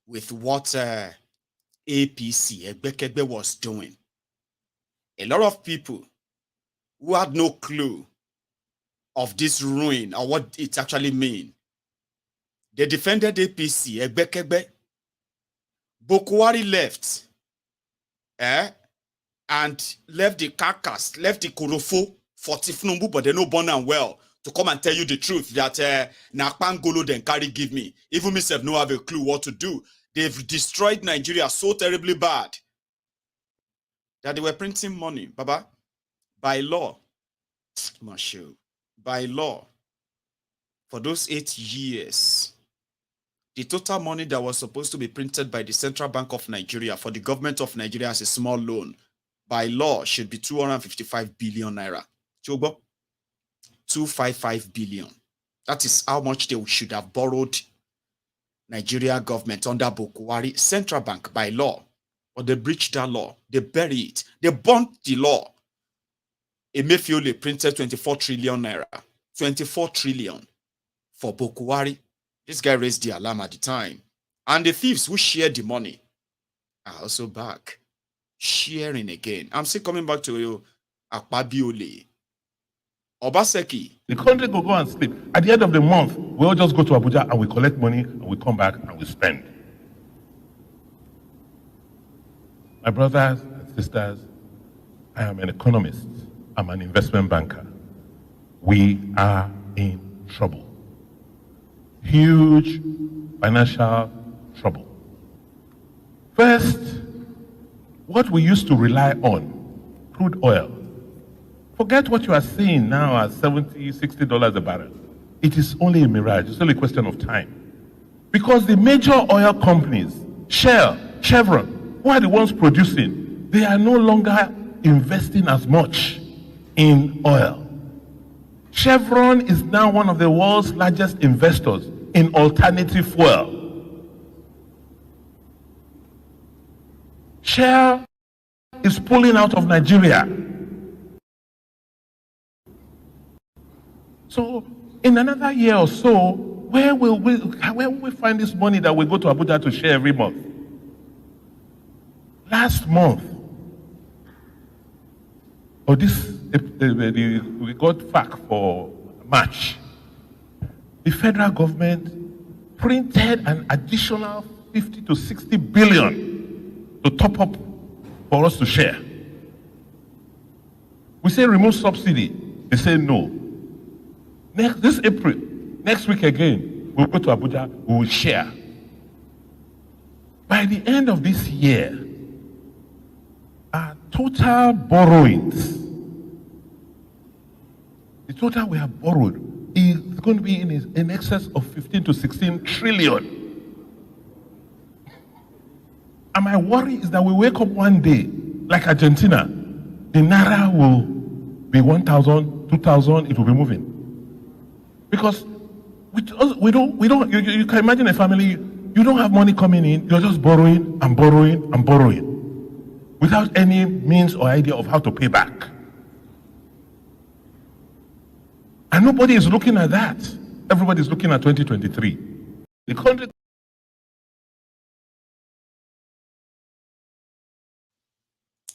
with what APC, Egbekegbe, was doing. A lot of people who had no clue of this ruin or what it actually means, they defended APC, Egbekegbe. Bokwari left, and left the carcass, left the Korofo for Tifnumbu, but they know born and well to come and tell you the truth that Nakpangolo then carry give me. Even myself no have a clue what to do. They've destroyed Nigeria so terribly bad that they were printing money, Baba, by law. Marshall, by law, for those 8 years, the total money that was supposed to be printed by the Central Bank of Nigeria for the government of Nigeria as a small loan, by law, should be 255 billion naira. 255 billion. That is how much they should have borrowed Nigeria government under Bokwari Central Bank by law. But they breached that law. They buried it. They burnt the law. Emefiole printed 24 trillion naira. 24 trillion for Bokwari. This guy raised the alarm at the time. And the thieves who shared the money are also back. Sharing again. I'm still coming back to you, Akpabiole. Obaseki. The country will go and sleep. At the end of the month, we all just go to Abuja and we collect money and we come back and we spend. My brothers and sisters, I am an economist. I'm an investment banker. We are in trouble. Huge financial trouble. First, what we used to rely on, crude oil. Forget what you are seeing now at $70, $60 a barrel. It is only a mirage. It's only a question of time. Because the major oil companies, Shell, Chevron, who are the ones producing, they are no longer investing as much in oil. Chevron is now one of the world's largest investors in alternative fuel. Shell is pulling out of Nigeria. So in another year or so, where will we find this money that we go to Abuja to share every month? Last month, or we got FAC for March. The federal government printed an additional 50 to 60 billion to top up for us to share. We say remove subsidy. They say no. This April, next week again, we'll go to Abuja, we will share. By the end of this year, our total borrowings, the total we have borrowed is going to be in excess of 15 to 16 trillion. And my worry is that we wake up one day, like Argentina, the Naira will be 1,000, 2,000, it will be moving. Because we don't, you can imagine a family, you don't have money coming in, you're just borrowing and borrowing and borrowing without any means or idea of how to pay back. And nobody is looking at that. Everybody is looking at 2023. The country.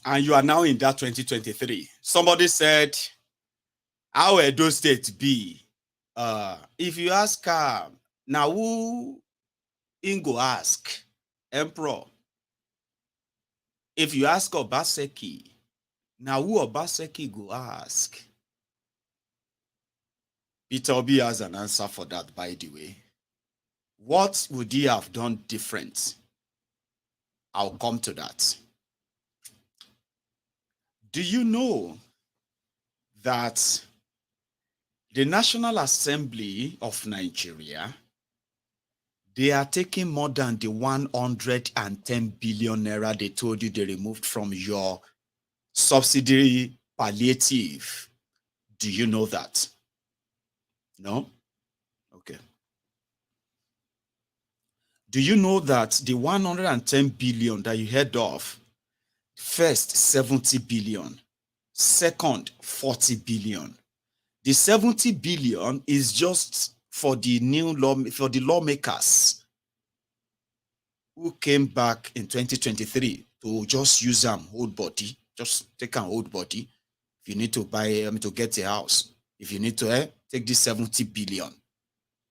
And you are now in that 2023. Somebody said, how will those states be? If you ask now who Ingo ask Emperor, if you ask Obaseki, now who Obaseki go ask? Peter Obi has an answer for that, by the way. What would he have done different? I'll come to that. Do you know that the National Assembly of Nigeria, they are taking more than the 110 billion naira they told you they removed from your subsidy palliative? Do you know that? No? Okay. Do you know that the 110 billion that you heard of, first 70 billion, second 40 billion. The 70 billion is just for the new law, for the lawmakers who came back in 2023 to just use them whole body, just take an old body. If you need to buy, to get a house, if you need to take this 70 billion,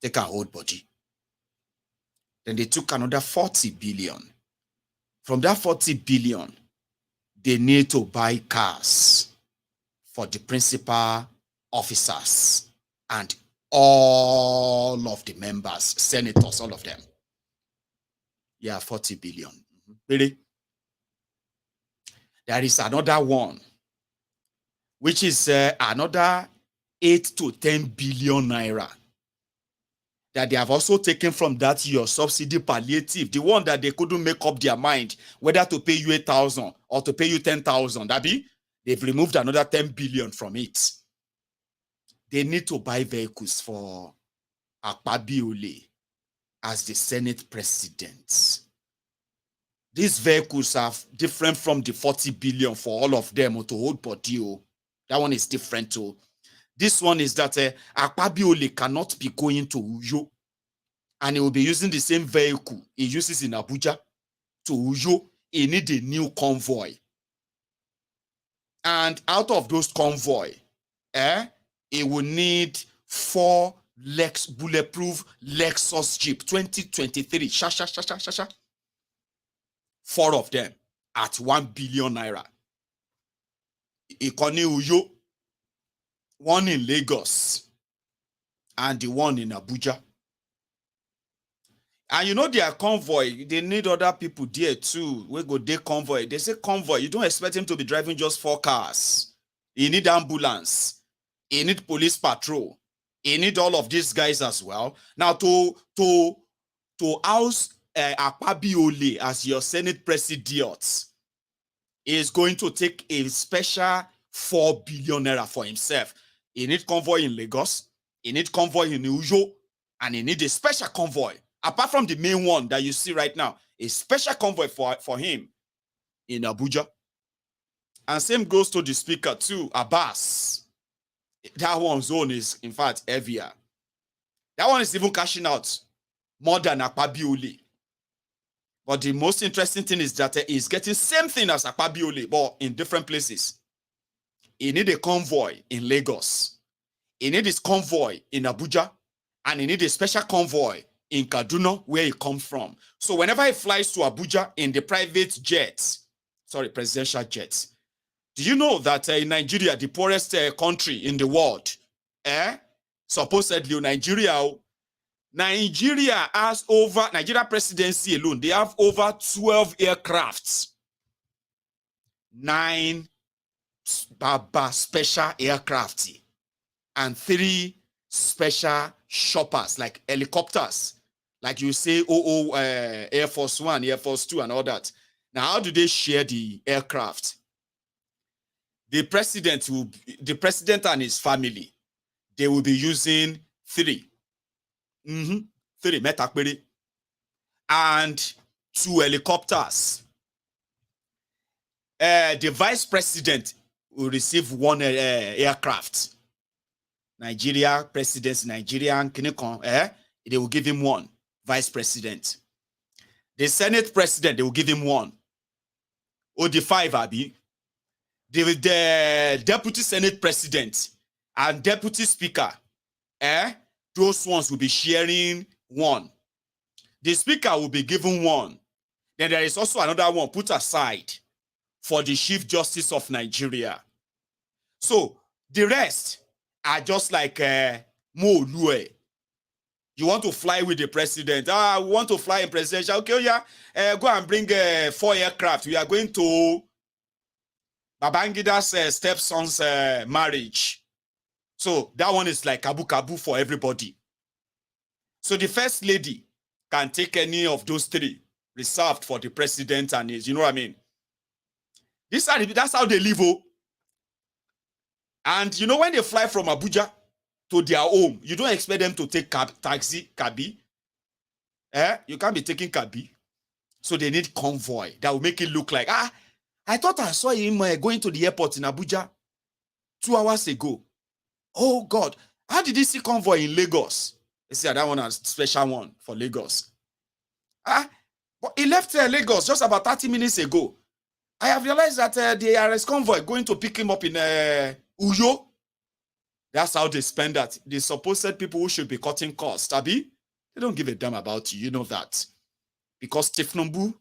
take an old body. Then they took another 40 billion. From that 40 billion, they need to buy cars for the principal officers and all of the members, senators, all of them. Yeah, 40 billion. Really? There is another one, which is another 8 to 10 billion naira that they have also taken from that your subsidy palliative, the one that they couldn't make up their mind whether to pay you 8,000 or to pay you 10,000. They've removed another 10 billion from it. They need to buy vehicles for Akpabiole as the Senate president. These vehicles are different from the 40 billion for all of them to hold body. That one is different too. This one is that Akpabiole cannot be going to Uyo, and he will be using the same vehicle he uses in Abuja to Uyo. He needs a new convoy. And out of those convoy, he will need 4 bulletproof Lexus Jeep 2023. 4 of them at 1 billion naira. Ikoni Uyo, one in Lagos, and the one in Abuja. And you know their convoy, they need other people there too. We go there convoy. They say convoy, you don't expect him to be driving just 4 cars. You need ambulance. You need police patrol. You need all of these guys as well. Now to house Akpabiole as your Senate president is going to take a special 4 billion naira for himself. He need convoy in Lagos, he need convoy in Uyo, and he need a special convoy. Apart from the main one that you see right now, a special convoy for him in Abuja. And same goes to the speaker too, Abbas. That one's own is, in fact, heavier. That one is even cashing out more than Akpabiole. But the most interesting thing is that he's getting same thing as Akpabiole, but in different places. He need a convoy in Lagos. He need his convoy in Abuja. And he need a special convoy in Kaduna, where he comes from. So whenever he flies to Abuja in the private jets, presidential jets, do you know that in Nigeria, the poorest country in the world, supposedly Nigeria has over, Nigeria presidency alone, they have over 12 aircrafts, 9 special aircraft, and 3 special shoppers, like helicopters, like you say, Air Force One, Air Force Two, and all that. Now, how do they share the aircraft? The president and his family, they will be using 3. 3 metakberi, and 2 helicopters. The vice president will receive 1 aircraft. Nigeria president, Nigerian Kinikon, they will give him 1 vice president. The Senate president, they will give him 1. Or the 5 Abi. The deputy Senate president and deputy speaker, those ones will be sharing 1. The speaker will be given 1. Then there is also another one put aside for the Chief Justice of Nigeria. So the rest are just like Mo Lue. You want to fly with the president. We want to fly in presidential. Okay, go and bring 4 aircraft. We are going to Babangida's stepson's marriage. So that one is like kabu kabu for everybody. So the first lady can take any of those 3 reserved for the president and his, you know what I mean? That's how they live. And you know, when they fly from Abuja to their home, you don't expect them to take cabi. You can't be taking cabi. So they need convoy that will make it look like, I thought I saw him going to the airport in Abuja 2 hours ago. Oh God, how did he see convoy in Lagos? They say that one has a special one for Lagos. But he left Lagos just about 30 minutes ago. I have realized that the IRS convoy going to pick him up in Uyo. That's how they spend that. The supposed people who should be cutting costs, Abi, they don't give a damn about you. You know that. Because Tinubu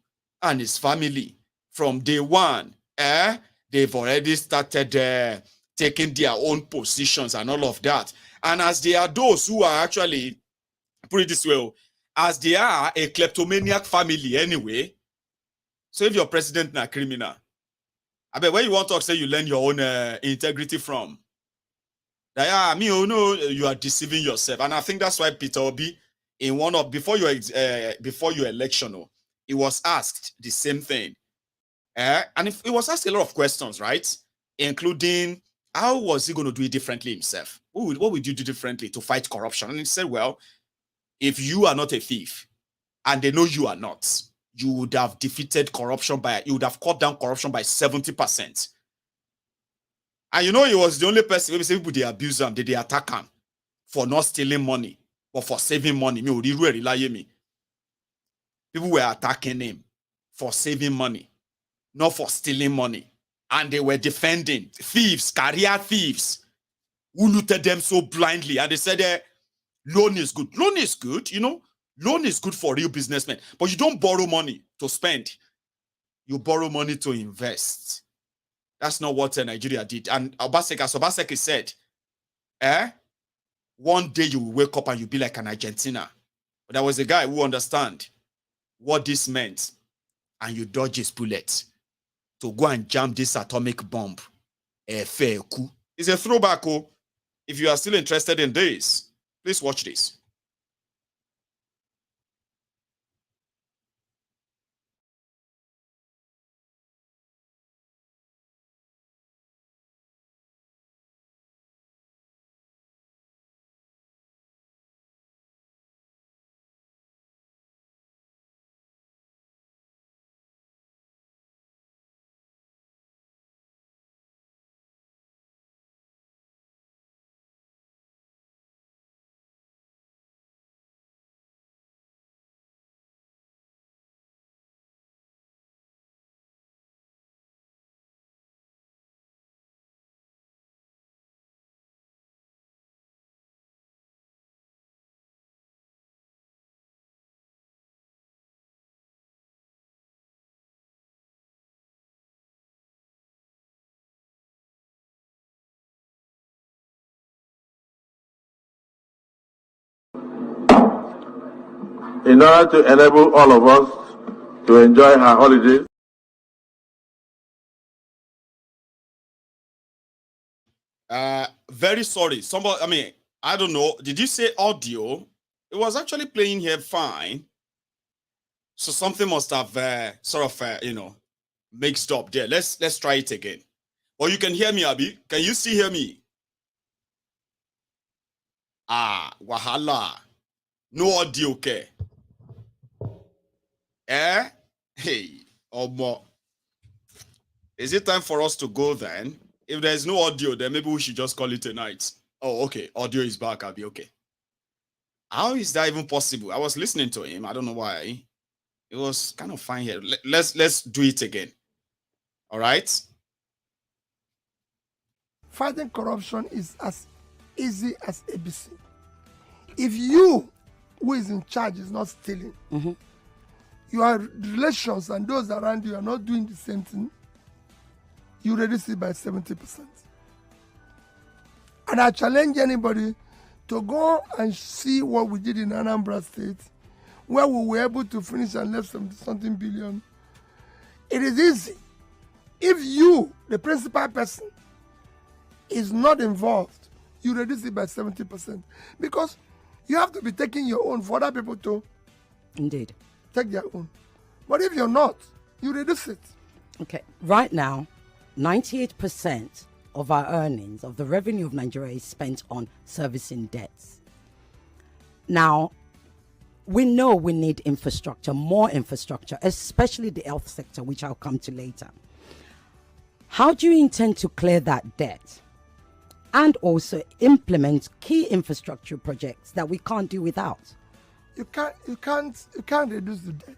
and his family, from day one, they've already started taking their own positions and all of that. And as they are those who are actually, put it this way, as they are a kleptomaniac family anyway, so if your president is a criminal, I bet where you want to say you learn your own integrity from, you are deceiving yourself. And I think that's why Peter Obi, in one of before your election, he was asked the same thing, and he was asked a lot of questions, right, including how was he going to do it differently himself? What would you do differently to fight corruption? And he said, well, if you are not a thief, and they know you are not, you would have defeated corruption you would have cut down corruption by 70%. And you know, he was the only person, when people they abuse him, they attack him for not stealing money, but for saving money. People were attacking him for saving money, not for stealing money. And they were defending thieves, career thieves, who looted them so blindly. And they said, loan is good. Loan is good, you know. Loan is good for real businessmen, but you don't borrow money to spend. You borrow money to invest. That's not what Nigeria did. And Obaseki said, one day you will wake up and you'll be like an Argentina. But there was a guy who understand what this meant, and you dodge his bullet to go and jam this atomic bomb. It's a throwback. If you are still interested in this, please watch this. in order to enable all of us to enjoy our holidays. Very sorry. Somebody, I mean, I don't know. Did you say audio? It was actually playing here fine. So something must have sort of, you know, mixed up there. Let's try it again. Or you can hear me, Abi. Can you still hear me? Ah, wahala. No audio, okay. Hey, Omo. Is it time for us to go then? If there's no audio, then maybe we should just call it a night. Oh, okay. Audio is back. I'll be okay. How is that even possible? I was listening to him. I don't know why. It was kind of fine here. Let's do it again. All right. Fighting corruption is as easy as ABC. If you, who is in charge, is not stealing, your relations and those around you are not doing the same thing, you reduce it by 70%. And I challenge anybody to go and see what we did in Anambra State, where we were able to finish and left something billion. It is easy. If you, the principal person, is not involved, you reduce it by 70%. Because you have to be taking your own for other people to indeed take their own. But if you're not, you reduce it. Okay. Right now, 98% of our earnings, of the revenue of Nigeria, is spent on servicing debts. Now, we know we need infrastructure, more infrastructure, especially the health sector, which I'll come to later. How do you intend to clear that debt and also implement key infrastructure projects that we can't do without? You can't reduce the debt.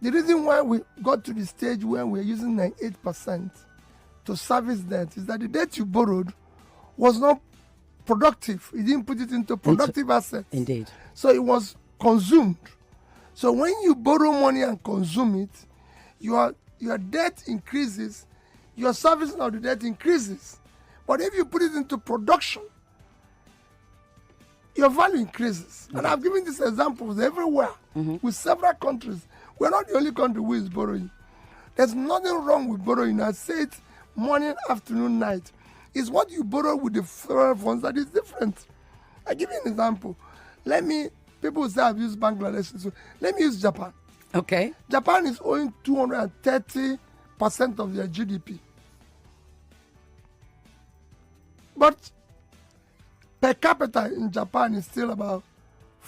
The reason why we got to the stage where we're using 98% to service debt is that the debt you borrowed was not productive. You didn't put it into productive assets. Indeed. So it was consumed. So when you borrow money and consume it, your debt increases, your servicing of the debt increases. But if you put it into production, your value increases. And I've given these examples everywhere with several countries. We're not the only country who is borrowing. There's nothing wrong with borrowing. I say it morning, afternoon, night. It's what you borrow with the federal funds that is different. I give you an example. People say I've used Bangladesh. So let me use Japan. Okay. Japan is owing 230% of their GDP. But per capita in Japan is still about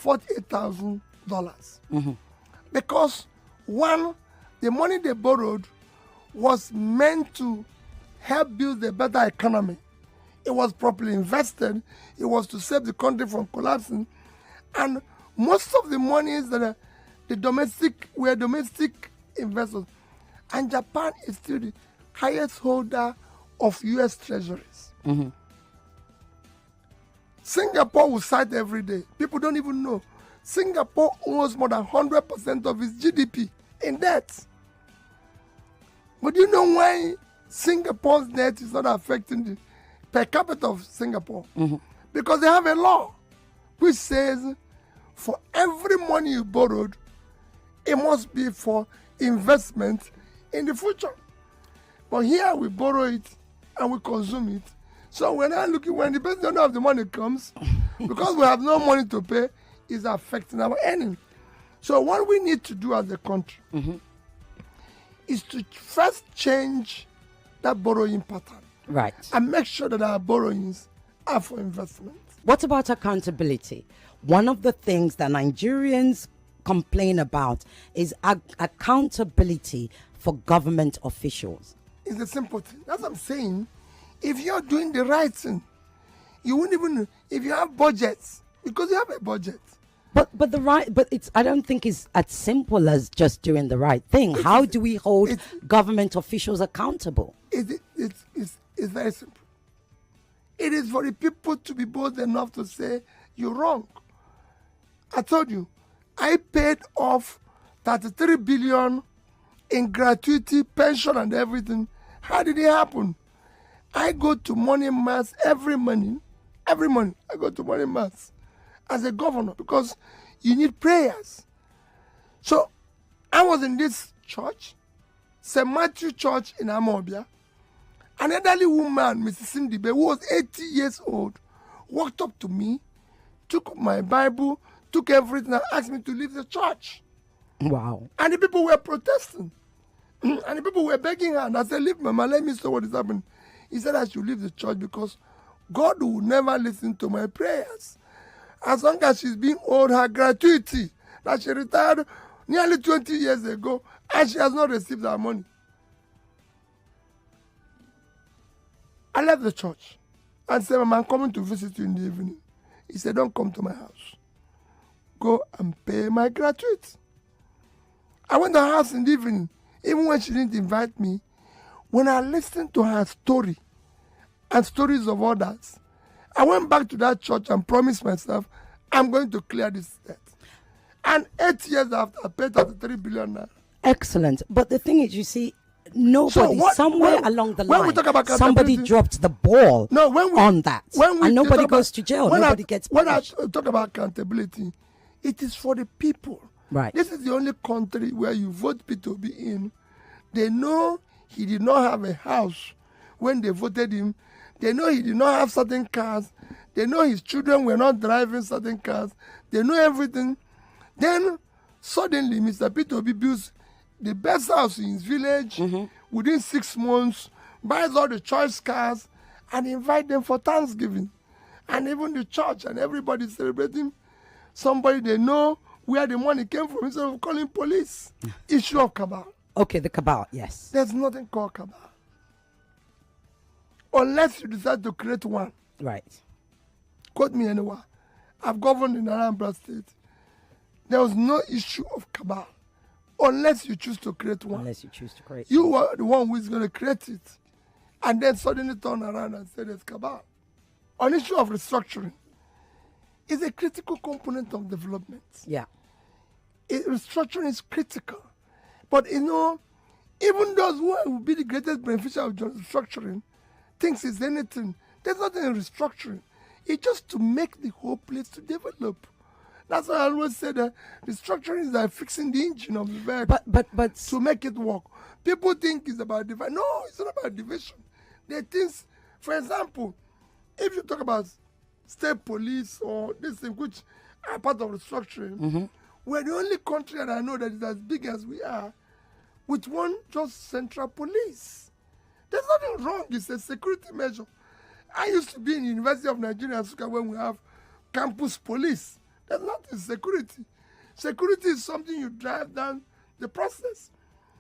$48,000. Because one, the money they borrowed was meant to help build a better economy. It was properly invested. It was to save the country from collapsing. And most of the monies that were domestic investors. And Japan is still the highest holder of U.S. treasuries. Singapore will cite every day. People don't even know. Singapore owns more than 100% of its GDP in debt. But do you know why Singapore's debt is not affecting the per capita of Singapore? Because they have a law which says for every money you borrowed, it must be for investment in the future. But here we borrow it and we consume it. So we're not looking when the person of the money comes, because we have no money to pay, is affecting our earnings. So what we need to do as a country is to first change that borrowing pattern. Right. And make sure that our borrowings are for investment. What about accountability? One of the things that Nigerians complain about is accountability for government officials. It's a simple thing. That's what I'm saying. If you're doing the right thing, you wouldn't even, if you have budgets, because you have a budget. But it's, I don't think it's as simple as just doing the right thing. How do we hold government officials accountable? It's very simple. It is for the people to be bold enough to say, you're wrong. I told you, I paid off 33 billion in gratuity, pension and everything. How did it happen? I go to morning mass every morning. I go to morning mass. as a governor because you need prayers. So I was in this church, St. Matthew Church in Amobia. An elderly woman, Mrs. Sindibe, who was 80 years old, walked up to me, took my Bible, took everything, and asked me to leave the church. Wow. And the people were protesting. And the people were begging her. And I said, leave, Mama, let me see what is happening. He said I should leave the church because God will never listen to my prayers. As long as she's being owed her gratuity, that she retired nearly 20 years ago, and she has not received her money. I left the church and said, Mama, I'm coming to visit you in the evening. He said, don't come to my house. Go and pay my gratuity. I went to her house in the evening, even when she didn't invite me. When I listened to her story and stories of others, I went back to that church and promised myself, I'm going to clear this debt. And 8 years after, I paid 33 billion naira. Excellent. But the thing is, you see, nobody, somewhere along the line, somebody dropped the ball on that. And nobody goes to jail. Nobody gets punished. When I talk about accountability, it is for the people. Right. This is the only country where you vote P2B in. They know he did not have a house when they voted him. They know he did not have certain cars. They know his children were not driving certain cars. They know everything. Then suddenly Mr. P2B builds the best house in his village within 6 months, buys all the choice cars, and invite them for Thanksgiving. And even the church and everybody celebrating somebody they know where the money came from instead of calling police. Issue of cabal. Okay, the cabal, yes. There's nothing called cabal. Unless you decide to create one. Right. Quote me anywhere. I've governed in Anambra State. There was no issue of cabal. Unless you choose to create one. Unless you choose to create You are the one who is going to create it. And then suddenly turn around and say there's cabal. On issue of restructuring, is a critical component of development. Yeah. Restructuring is critical. But you know, even those who will be the greatest beneficiary of restructuring thinks it's anything. There's nothing in restructuring. It's just to make the whole place to develop. That's why I always say that restructuring is like fixing the engine of the vehicle but to make it work. People think it's about division. No, it's not about division. There are things, for example, if you talk about state police or this thing, which are part of restructuring, we're the only country that I know that is as big as we are with one just central police. There's nothing wrong. It's a security measure. I used to be in the University of Nigeria when we have campus police. There's nothing security. Security is something you drive down the process.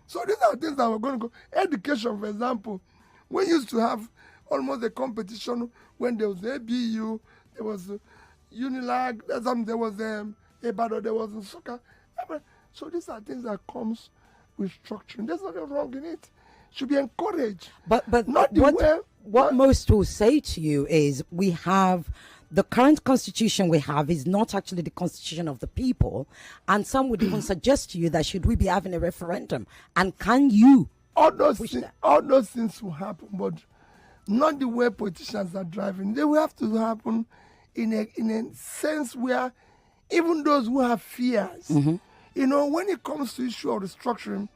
So these are things that we're going to go. Education, for example, we used to have almost a competition when there was ABU, there was Unilag, there was Ebado, there was soccer. So these are things that comes with structuring. There's nothing wrong in it. Should be encouraged. But not the way. What most will say to you is we have the current constitution we have is not actually the constitution of the people, and some would even suggest to you that should we be having a referendum, and can you all those things will happen, but not the way politicians are driving. They will have to happen in a sense where even those who have fears, you know, when it comes to issue of restructuring,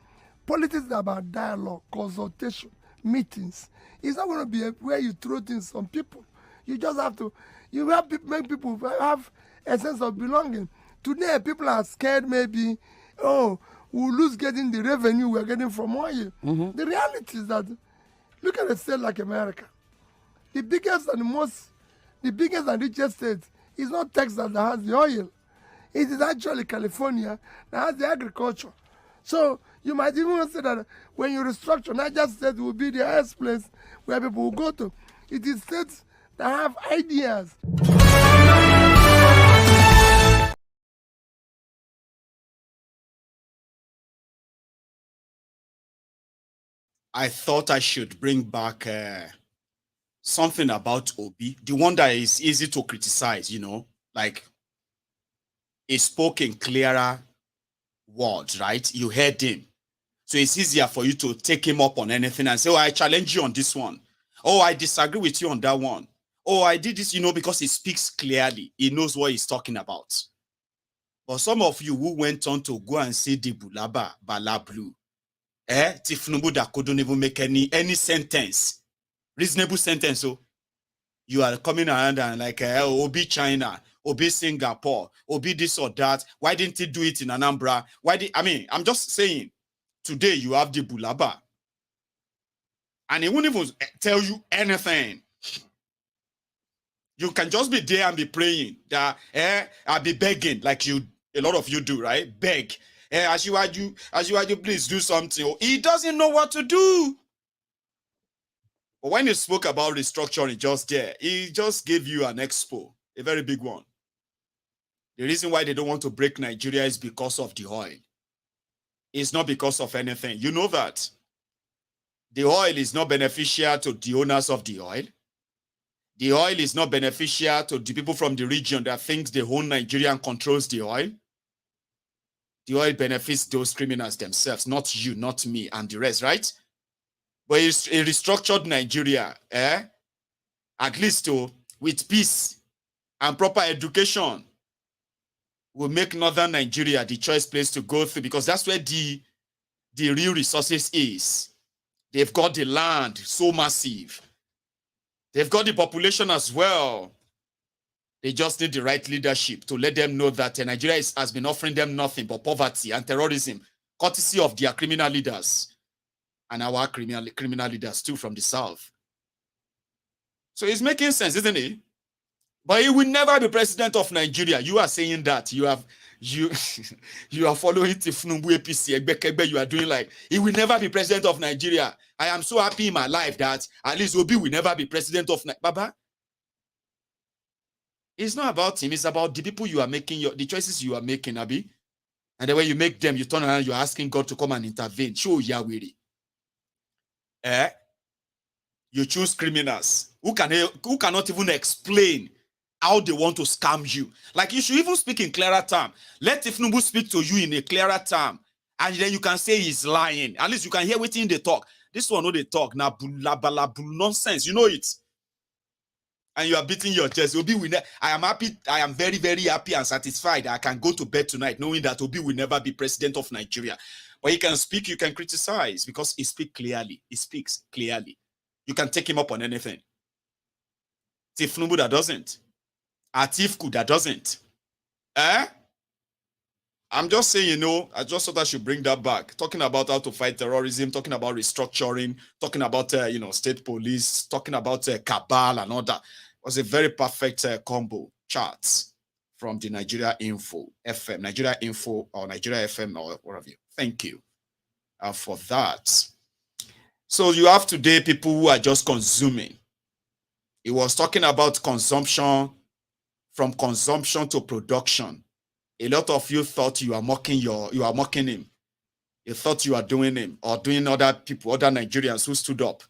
politics is about dialogue, consultation, meetings. It's not going to be where you throw things on people. You just have to, make people have a sense of belonging. Today, people are scared maybe, we'll lose getting the revenue we're getting from oil. The reality is that, look at a state like America. The biggest and richest state is not Texas that has the oil. It is actually California that has the agriculture. So you might even say that when you restructure, Niger State will be the highest place where people will go to. It is states that have ideas. I thought I should bring back something about Obi, the one that is easy to criticize, you know, like he spoke in clearer words, right? You heard him. So it's easier for you to take him up on anything and say, oh, I challenge you on this one. Oh, I disagree with you on that one. oh, I did this, because he speaks clearly. He knows what he's talking about. But some of you who went on to go and say the bulaba, balablu, Tinubu that couldn't even make any sentence, reasonable sentence. So you are coming around and like, Obi China, Obi Singapore, Obi this or that. Why didn't he do it in Anambra? I'm just saying, today you have the bulaba. And he won't even tell you anything. You can just be there and be praying that, I'll be begging like a lot of you do, right? Beg. As you please do something. Oh, he doesn't know what to do. But when you spoke about restructuring just there, he just gave you an expo, a very big one. The reason why they don't want to break Nigeria is because of the oil. It's not because of anything. You know that. The oil is not beneficial to the owners of the oil. The oil is not beneficial to the people from the region that thinks they own Nigeria and controls the oil. The oil benefits those criminals themselves, not you, not me, and the rest, right? But it's a restructured Nigeria, at least with peace and proper education, will make northern Nigeria the choice place to go through, because that's where the real resources is. They've got the land, so massive. They've got the population as well. They just need the right leadership to let them know that Nigeria has been offering them nothing but poverty and terrorism, courtesy of their criminal leaders and our criminal leaders too from the south. So it's making sense, isn't it? But he will never be president of Nigeria. You are saying that. You are following Tinubu APC. You are doing like, he will never be president of Nigeria. I am so happy in my life that at least Obi will never be president of Nigeria. Baba, it's not about him. It's about the people you are making, the choices you are making, Abi. And then when you make them, you turn around, you're asking God to come and intervene. Show Yahweh. You choose criminals who cannot even explain how they want to scam you. Like, you should even speak in clearer terms. Let Tinubu speak to you in a clearer term. And then you can say he's lying. At least you can hear what they talk. This one, no, they talk. Now, nonsense. You know it. And you are beating your chest. Obi will I am happy. I am very, very happy and satisfied. I can go to bed tonight knowing that Obi will never be president of Nigeria. But he can speak, you can criticize because he speaks clearly. He speaks clearly. You can take him up on anything. Tinubu that doesn't. Atifku that doesn't. I'm just saying, I just thought I should bring that back. Talking about how to fight terrorism, talking about restructuring, talking about, state police, talking about cabal and all that. It was a very perfect combo charts from the Nigeria Info FM, Nigeria Info or Nigeria FM or whatever. Thank you for that. So you have today people who are just consuming. He was talking about consumption, from consumption to production. A lot of you thought you are mocking him. You thought you are doing him or doing other people, other Nigerians who stood up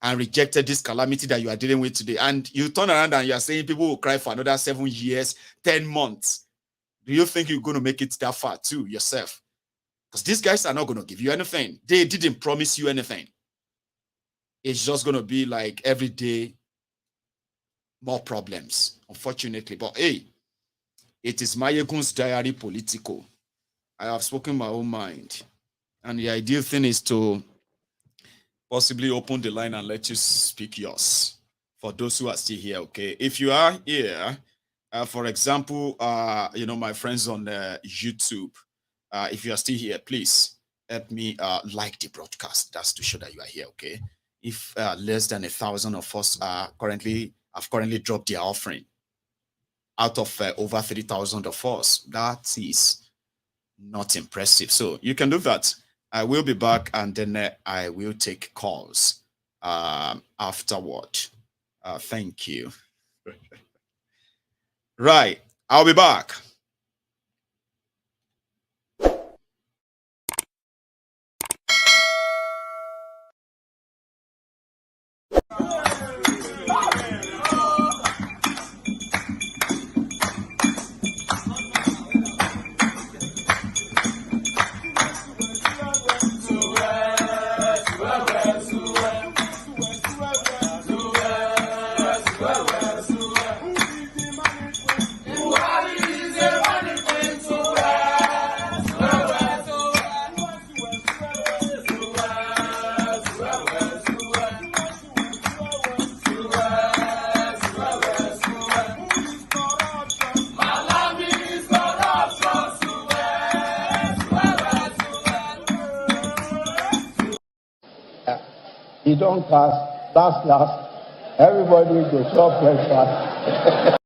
and rejected this calamity that you are dealing with today. And you turn around and you are saying people will cry for another 7 years, 10 months. Do you think you're going to make it that far too yourself? Because these guys are not going to give you anything. They didn't promise you anything. It's just going to be like every day, more problems, unfortunately. But hey, it is MaiyegunsDiary Politico. I have spoken my own mind. And the ideal thing is to possibly open the line and let you speak yours for those who are still here, okay? If you are here, for example, my friends on YouTube, if you are still here, please help me like the broadcast. That's to show that you are here, okay? If less than 1,000 of us have currently dropped their offering out of over 3,000 of us, that is not impressive. So you can do that. I will be back and then I will take calls afterward. Thank you. Right. I'll be back. he don't pass, last, everybody go chop breakfast.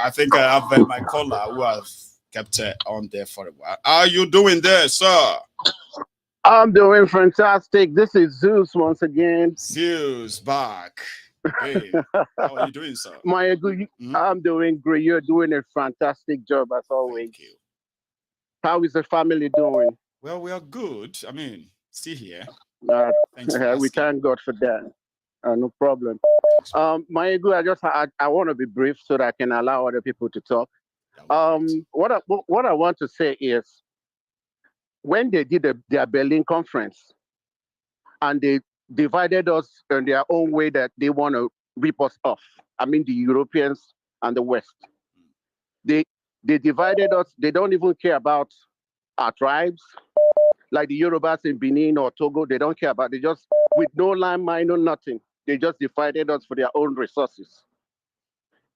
I think I have my caller who has kept on there for a while. How are you doing there, sir? I'm doing fantastic. This is Zeus once again. Zeus back. Hey, how are you doing, sir? Maiyegun, I'm doing great. You're doing a fantastic job as always. Thank you. How is the family doing? Well, we are good. I mean, still here. Thanks we thank God for that. No problem. Maiyegun, I want to be brief so that I can allow other people to talk. What I want to say is, when they did their Berlin conference and they divided us in their own way that they want to rip us off, I mean the Europeans and the West, they divided us. They don't even care about our tribes, like the Yorubas in Benin or Togo. They don't care about. They just, with no landmine, no nothing, they just divided us for their own resources.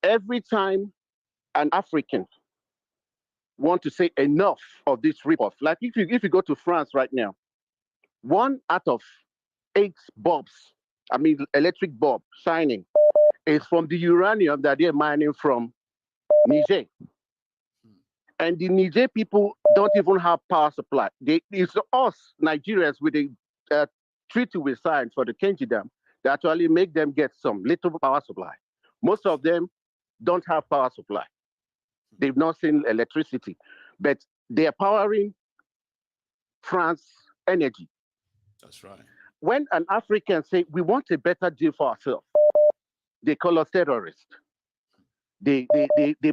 Every time an African want to say enough of this ripoff, like if you go to France right now, 1 out of 8 bulbs, I mean electric bulb shining, is from the uranium that they're mining from Niger. And the Niger people don't even have power supply. It's us, Nigerians, with a treaty we signed for the Kenji Dam that actually make them get some little power supply. Most of them don't have power supply. They've not seen electricity, but they are powering France energy. That's right. When an African say, we want a better deal for ourselves, they call us terrorists. They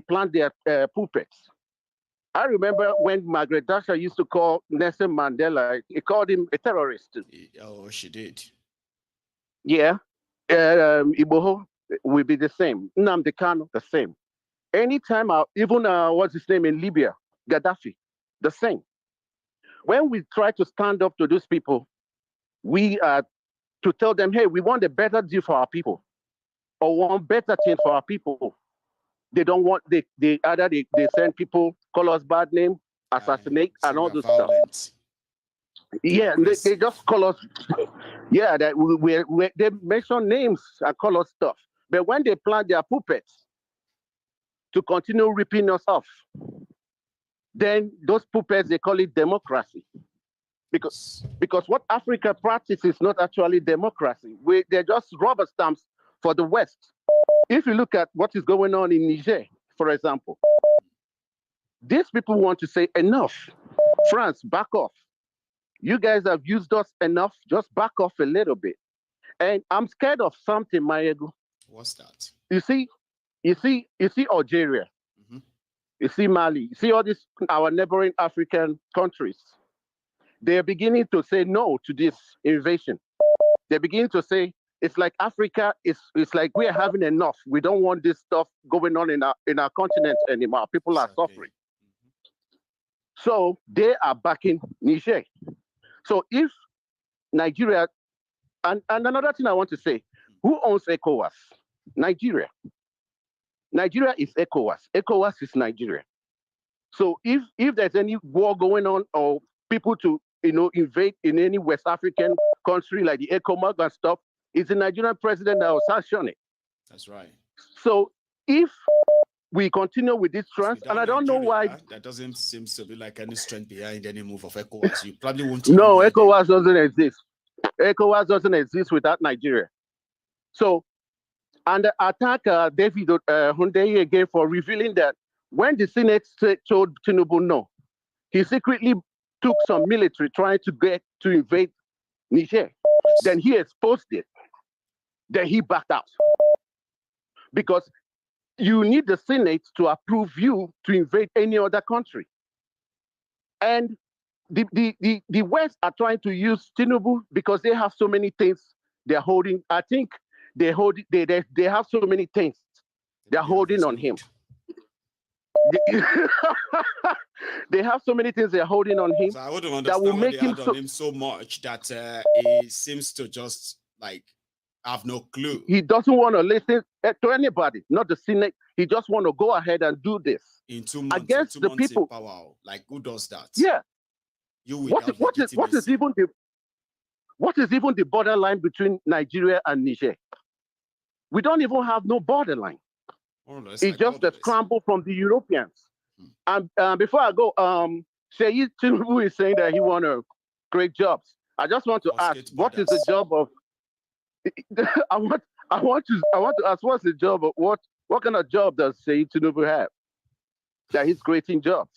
plant their puppets. I remember when Margaret Thatcher used to call Nelson Mandela, he called him a terrorist. Oh, she did. Yeah. Iboho will be the same. Nnamdi Kanu, the same. Anytime, even what's his name in Libya, Gaddafi, the same. When we try to stand up to those people, we are to tell them, hey, we want a better deal for our people, or want better thing for our people. They don't want, they send people, call us bad name, assassinate, and all this stuff. Yeah, they just call us, yeah, that they mention names and call us stuff. But when they plant their puppets to continue ripping us off, then those puppets, they call it democracy. Because what Africa practices is not actually democracy. They're just rubber stamps for the West. If you look at what is going on in Niger, for example, these people want to say enough. France, back off. You guys have used us enough. Just back off a little bit. And I'm scared of something, Maiyegun. What's that? You see Algeria. You see Mali. You see all these our neighboring African countries. They're beginning to say no to this invasion. They're beginning to say it's like Africa it's like we're having enough. We don't want this stuff going on in our continent anymore. People are suffering. So they are backing Niger. So if Nigeria, and another thing I want to say, who owns ECOWAS? Nigeria. Nigeria is ECOWAS. ECOWAS is Nigeria. So if there's any war going on or people to invade in any West African country like the ECOMAG and stuff, it's the Nigerian president that will sanction it. That's right. So if we continue with this trend, and I don't know why. That doesn't seem to be like any strength behind any move of ECOWAS. You probably won't. No, ECOWAS doesn't exist. ECOWAS doesn't exist without Nigeria. So, and I thank David Hundeyi again for revealing that when the Senate told Tinubu no, he secretly took some military trying to invade Niger. Yes. Then he exposed it. Then he backed out. Because you need the Senate to approve you to invade any other country. And the West are trying to use Tinubu because they have so many things they're holding. I think they have so many things they're holding on him. They have so many things they're holding on him. So I wouldn't understand that will make him so much that he seems to just like have no clue. He doesn't want to listen to anybody, not the Senate. He just want to go ahead and do this in 2 months against the people. In power. Like who does that? Yeah. What is even the borderline between Nigeria and Niger? We don't even have no borderline. It's like just a scramble from the Europeans. And before I go, Tinubu is saying that he want to create jobs. I just want to ask, what is the job of? I want to ask, what's the job of what kind of job does Tinubu have that he's creating jobs?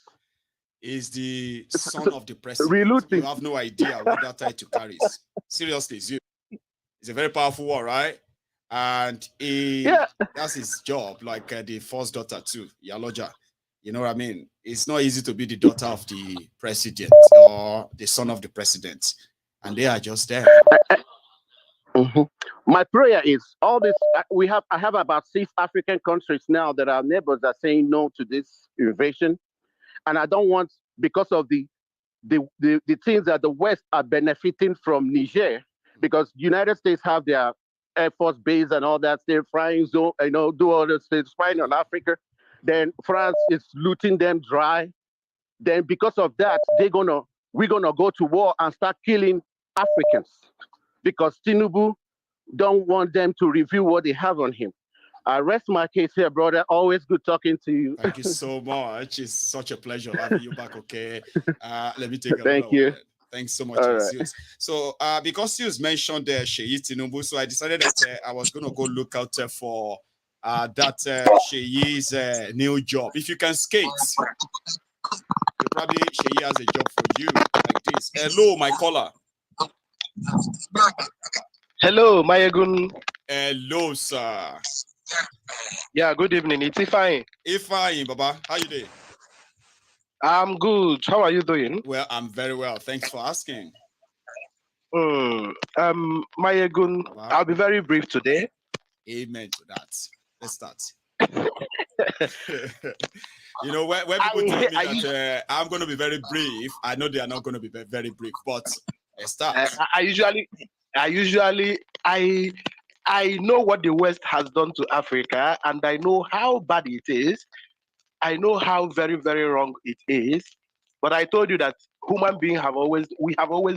Is the son of the president. You have no idea what that title carries. Seriously, it's a very powerful one, right? And that's his job, like the first daughter too, Yaloja. You know what I mean? It's not easy to be the daughter of the president or the son of the president, and they are just there. My prayer is all this. I have about 6 African countries now that our neighbors are saying no to this invasion, and I don't want, because of the things that the West are benefiting from Niger, because United States have their Air Force base and all that, they're flying zone, do all this, they're spying on Africa. Then France is looting them dry. Then because of that, we're gonna go to war and start killing Africans because Tinubu don't want them to review what they have on him. I rest my case here, brother. Always good talking to you. Thank you so much. It's such a pleasure having you back. Okay, let me take a Thank you. Thanks so much. Right. So, because you mentioned Tinubu, so I decided that I was going to go look out for that Sheyi's new job. If you can skate, probably Sheyi has a job for you like this. Hello, my caller. Hello, Maiyegun. Hello, sir. Yeah, good evening. It's Ifeanyi. Ifeanyi, Baba. How you doing? I'm good. How are you doing? Well, I'm very well. Thanks for asking. Maiyegun, wow. I'll be very brief today. Amen to that. Let's start. You know, when people tell me that I'm going to be very brief, I know they are not going to be very brief, but let's start. I know what the West has done to Africa, and I know how bad it is. I know how very, very wrong it is. But I told you that human beings have always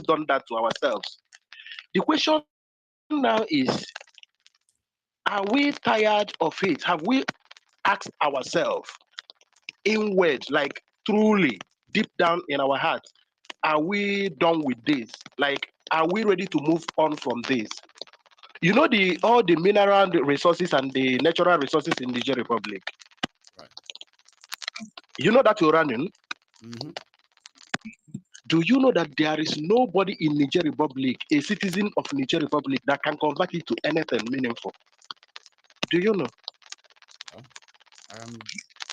done that to ourselves. The question now is, are we tired of it? Have we asked ourselves inward, like truly deep down in our hearts, are we done with this? Like, are we ready to move on from this? You know, all the mineral resources and the natural resources in the Niger Republic. Right. You know that uranium? Mm-hmm. Do you know that there is nobody in Niger Republic, a citizen of Niger Republic, that can convert it to anything meaningful? Do you know? I'm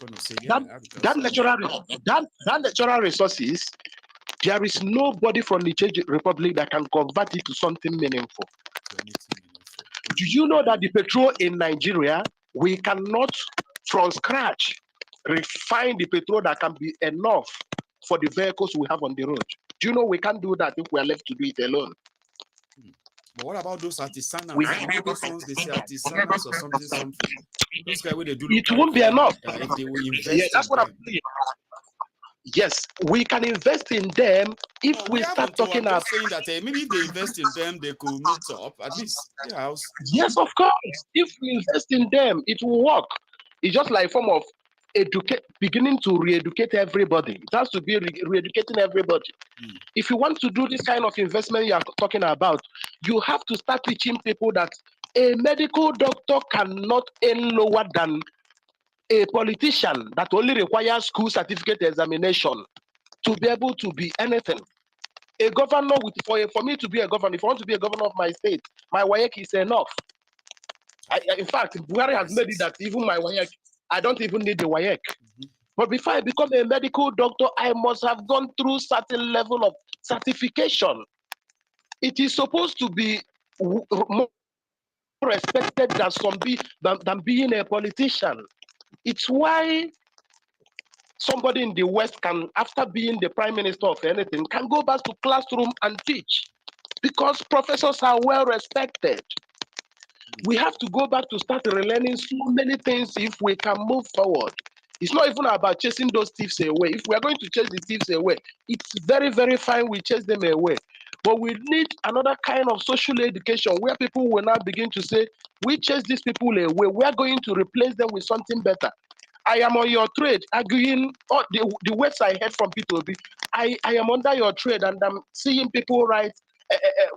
going to say yeah. That natural resources, there is nobody from Niger Republic that can convert it to something meaningful. Do you know that the petrol in Nigeria, we cannot from scratch refine the petrol that can be enough for the vehicles we have on the road? Do you know we can't do that if we are left to do it alone? But what about those artisanals? They say artisanals or something. Those guys they do it won't be enough. if they will invest Yeah, that's what I'm saying. Yes, we can invest in them if we start talking about saying that maybe if they invest in them, they could meet up at least. Yeah. Yes, of course. If we invest in them, it will work. It's just like a form of beginning to re-educate everybody. It has to be re-educating everybody. If you want to do this kind of investment you are talking about, you have to start teaching people that a medical doctor cannot earn lower than a politician that only requires school certificate examination to be able to be anything. A governor, for me to be a governor, if I want to be a governor of my state, my WAEC is enough. In fact, Buhari has made it that even my WAEC, I don't even need the WAEC. But before I become a medical doctor, I must have gone through certain level of certification. It is supposed to be more respected than being a politician. It's why somebody in the West can, after being the prime minister of anything, can go back to classroom and teach, because professors are well respected. We have to go back to start relearning so many things if we can move forward. It's not even about chasing those thieves away. If we are going to chase the thieves away, it's very, very fine we chase them away. But we need another kind of social education where people will now begin to say, we chase these people away. We are going to replace them with something better. I am on your trade, arguing the words I heard from P2B. I am under your trade and I'm seeing people write,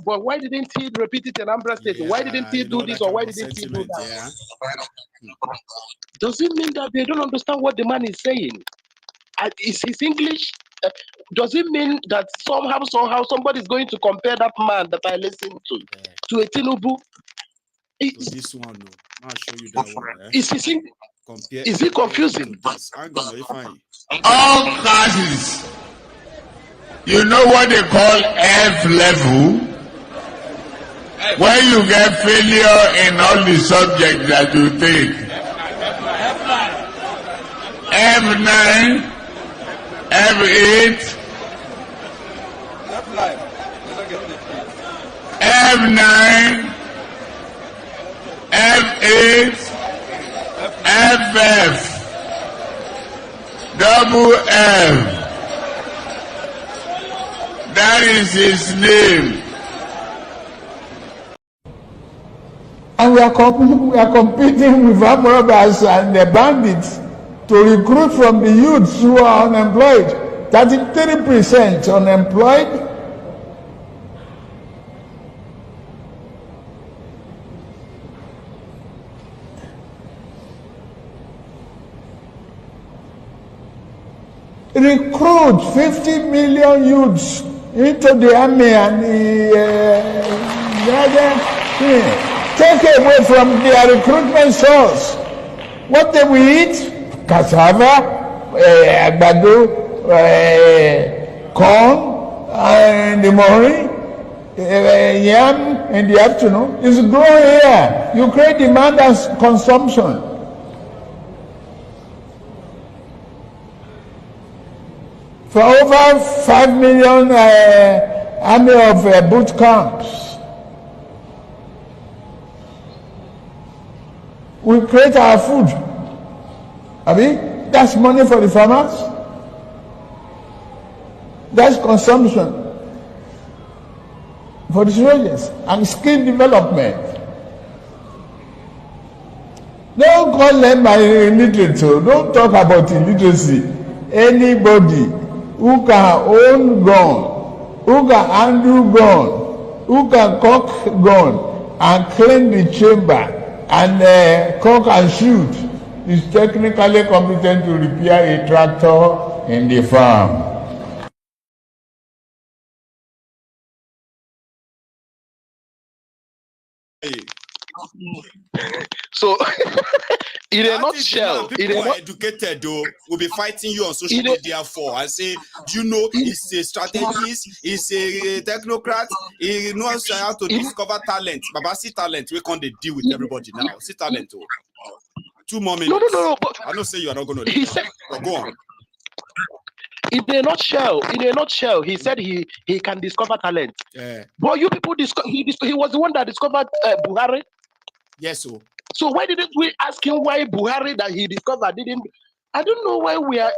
but why didn't he repeat it in Ambra State? Why didn't he do this or why didn't he do that? Does it mean that they don't understand what the man is saying? Is his English? Does it mean that somehow somebody is going to compare that man that I listened to a Tinubu? This one, no. I'll show you that one. Is it confusing? All classes. You know what they call F level? When you get failure in all the subjects that you take. F9, F8, F9, F8, FF, double F. That is his name. And we are competing with armed robbers and the bandits to recruit from the youths who are unemployed. 33% unemployed. Recruit 50 million youths into the army and the other thing. Take away from their recruitment source. What they will eat? Cassava, agbado, corn in the morning, yam in the afternoon. It's growing here. You create demand and consumption. For over 5 million army of boot camps. We create our food. Abi, that's money for the farmers. That's consumption for the soldiers and skill development. Don't call them illiterate. Don't talk about illiteracy. Anybody who can own gun, who can handle gun, who can cock gun and clean the chamber and cock and shoot is technically competent to repair a tractor in the farm. So, in a nutshell, people are educated though will be fighting you on social media for and say, do you know, he's a strategist, he's a technocrat, he knows how to discover talent. Baba, see talent, we can't deal with everybody now. See talent. 2 more minutes. No. But I don't say you are not going to. He said, go on. In a nutshell, he said he can discover talent. Yeah. But you people he was the one that discovered Buhari. Yes, so So why didn't we ask him why Buhari that he discovered didn't? I don't know why we are.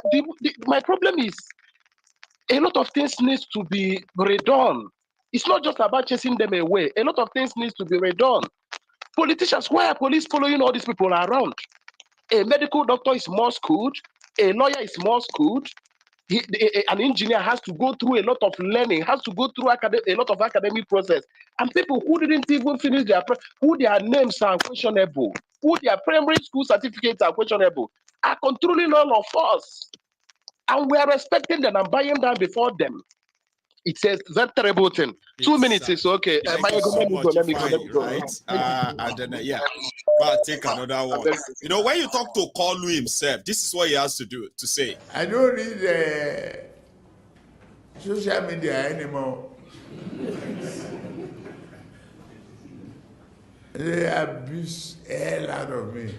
My problem is a lot of things needs to be redone. It's not just about chasing them away. A lot of things needs to be redone. Politicians, why are police following all these people around? A medical doctor is more schooled. A lawyer is more schooled. An engineer has to go through a lot of learning, has to go through a lot of academic process. And people who didn't even finish who their names are questionable, who their primary school certificates are questionable, are controlling all of us. And we are respecting them and buying down before them. It says that terrible thing. 2 minutes is okay. Thank you so much, right? And then, but take another one. You know, when you talk to Kalu himself, this is what he has to do, to say. I don't read social media anymore. They abuse the hell out of me.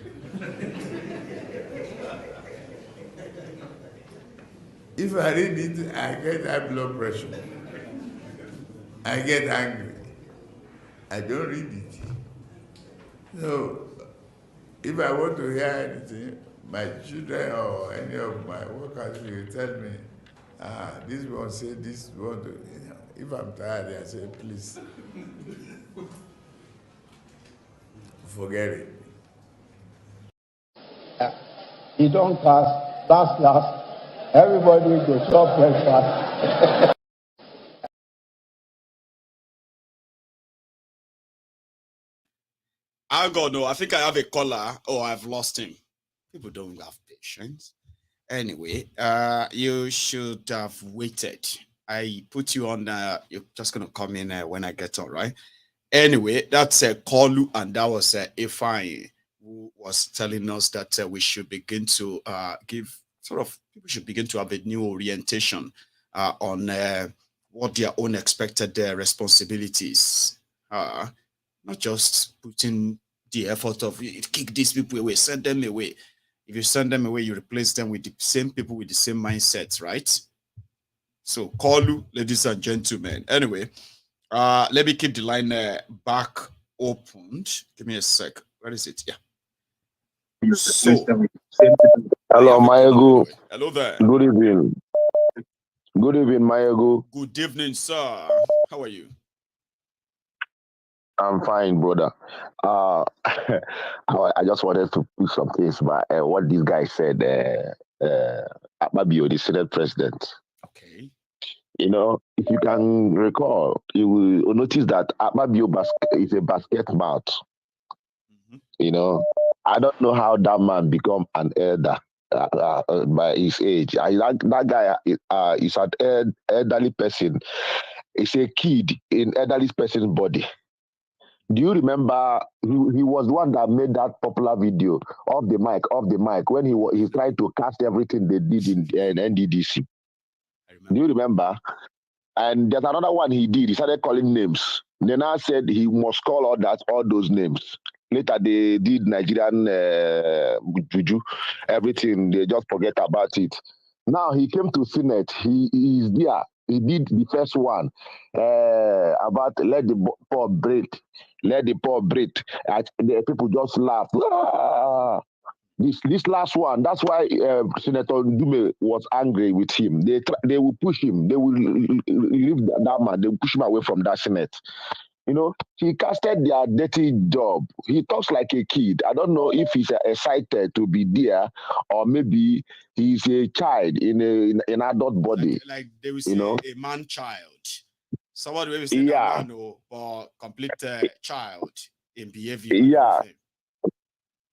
If I read it, I get high blood pressure. I get angry. I don't read it. So, if I want to hear anything, my children or any of my workers will tell me, this one say this one. If I'm tired, I say, please, forget it. You don't cast, last. Everybody go shop breakfast. I don't know. I think I have a caller. Oh, I've lost him. People don't have patience. Anyway, you should have waited. I put you on. You're just gonna come in when I get on, right? Anyway, that's a Kalu, and that was Ifeanyi, who was telling us that we should begin to people should begin to have a new orientation on what their own expected responsibilities are. Not just putting the effort of kick these people away, send them away. If you send them away, you replace them with the same people with the same mindsets, right? So, Kalu, ladies and gentlemen. Anyway, let me keep the line back opened. Give me a sec. Where is it? Yeah. So, hello, Maiyegun. Hello there. Good evening. Good evening, Maiyegun. Good evening, sir. How are you? I'm fine, brother. I just wanted to put some things about what this guy said. Akpabio, the Senate president. Okay. You know, if you can recall, you will notice that Akpabio is a basket mouth. You know, I don't know how that man become an elder by his age. That guy is an elderly person. It's a kid in elderly person's body. Do you remember he was the one that made that popular video off the mic when he tried to cast everything they did in NDDC? Do you remember? And there's another one he did. He started calling names. Then I said he must call all those names. Later they did Nigerian juju, everything. They just forget about it. Now he came to Senate. He is there. He did the first one about let the poor breathe. Let the poor breathe. The people just laugh. Ah! This last one, that's why Senator Dume was angry with him. They will push him. They will leave that man. They will push him away from that Senate. You know, he casted their dirty job. He talks like a kid. I don't know if he's excited to be there or maybe he's a child in an adult body. Like they will say, a man-child. Somebody will say that man or complete child in behavior. Yeah.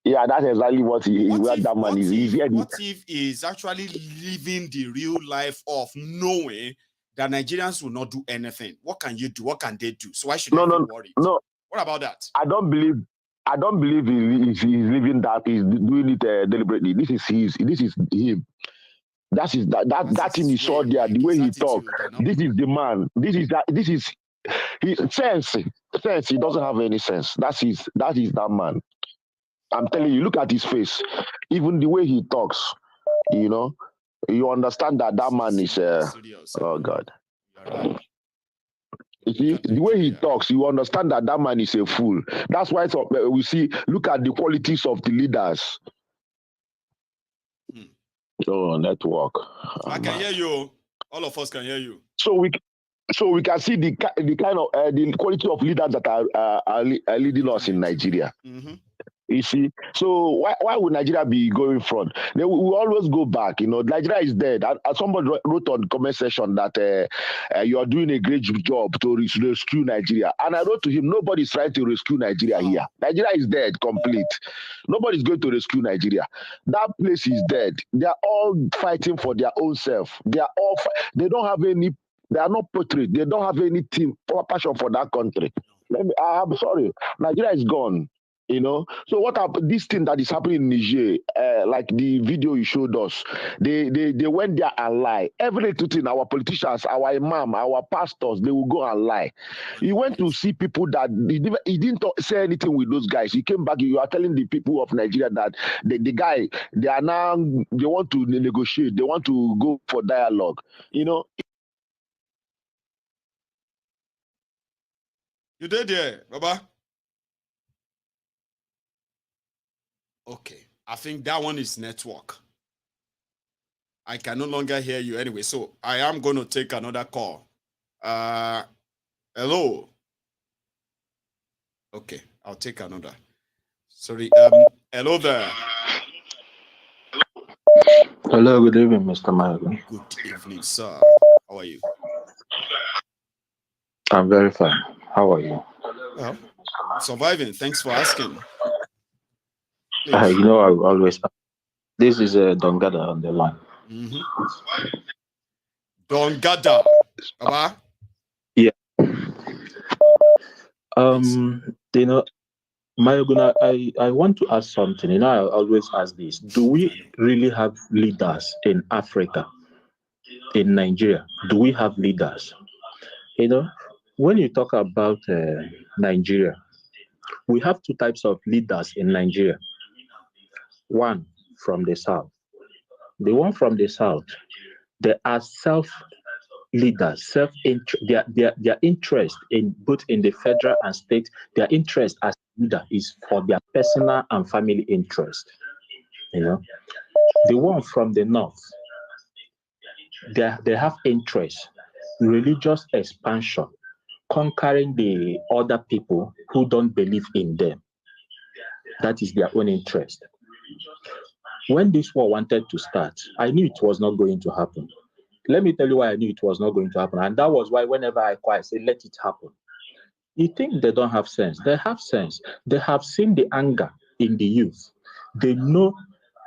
Yeah, that's exactly what that man is. What if he's actually living the real life of knowing that Nigerians will not do anything? What can you do? What can they do? So why should I be worried? No. What about that? I don't believe he's living that. He's doing it deliberately. This is him. That thing he saw there, the way he talk. This is the man. This is his sense. He doesn't have any sense. That is that man. I'm telling you, look at his face. Even the way he talks, you know, you understand that man is oh God. You see, the way he talks, you understand that that man is a fool. That's why we see, look at the qualities of the leaders. Oh, network. I can hear you. All of us can hear you. So we can see the kind of the quality of leaders that are leading us in Nigeria. You see, so why would Nigeria be going front? We always go back. You know, Nigeria is dead. And somebody wrote on the comment section that you are doing a great job to rescue Nigeria. And I wrote to him, nobody's trying to rescue Nigeria here. Nigeria is dead, complete. Nobody's going to rescue Nigeria. That place is dead. They are all fighting for their own self. They are all. They don't have any. They are not portrayed. They don't have any team passion for that country. I'm sorry, Nigeria is gone. You know, so what this thing that is happening in Niger, like the video you showed us, they went there and lie. Every little thing, our politicians, our imam, our pastors, they will go and lie. He went to see people that he didn't say anything with those guys. He came back. You are telling the people of Nigeria that the guy, they want to negotiate. They want to go for dialogue. You know. You did there, Baba. Okay, I think that one is network. I can no longer hear you anyway, so I am going to take another call. Hello. Okay, I'll take another. Sorry. Hello there. Hello, good evening, Mr. Maiyegun. Good evening, sir. How are you? I'm very fine. How are you? Well, surviving. Thanks for asking. You know, I always. This is Dongada on the line. Dongada, Baba. Yeah. You know, Maiyegun, I want to ask something. You know, I always ask this: do we really have leaders in Africa, in Nigeria? Do we have leaders? You know, when you talk about Nigeria, we have two types of leaders in Nigeria. One from the south. The one from the south, they are self-leaders, their interest in both in the federal and state, their interest as leader is for their personal and family interest. You know, the one from the north, they have interest, religious expansion, conquering the other people who don't believe in them. That is their own interest. When this war wanted to start, I knew it was not going to happen. Let me tell you why I knew it was not going to happen. And that was why whenever I cry, I say, let it happen. You think they don't have sense? They have sense. They have seen the anger in the youth. They know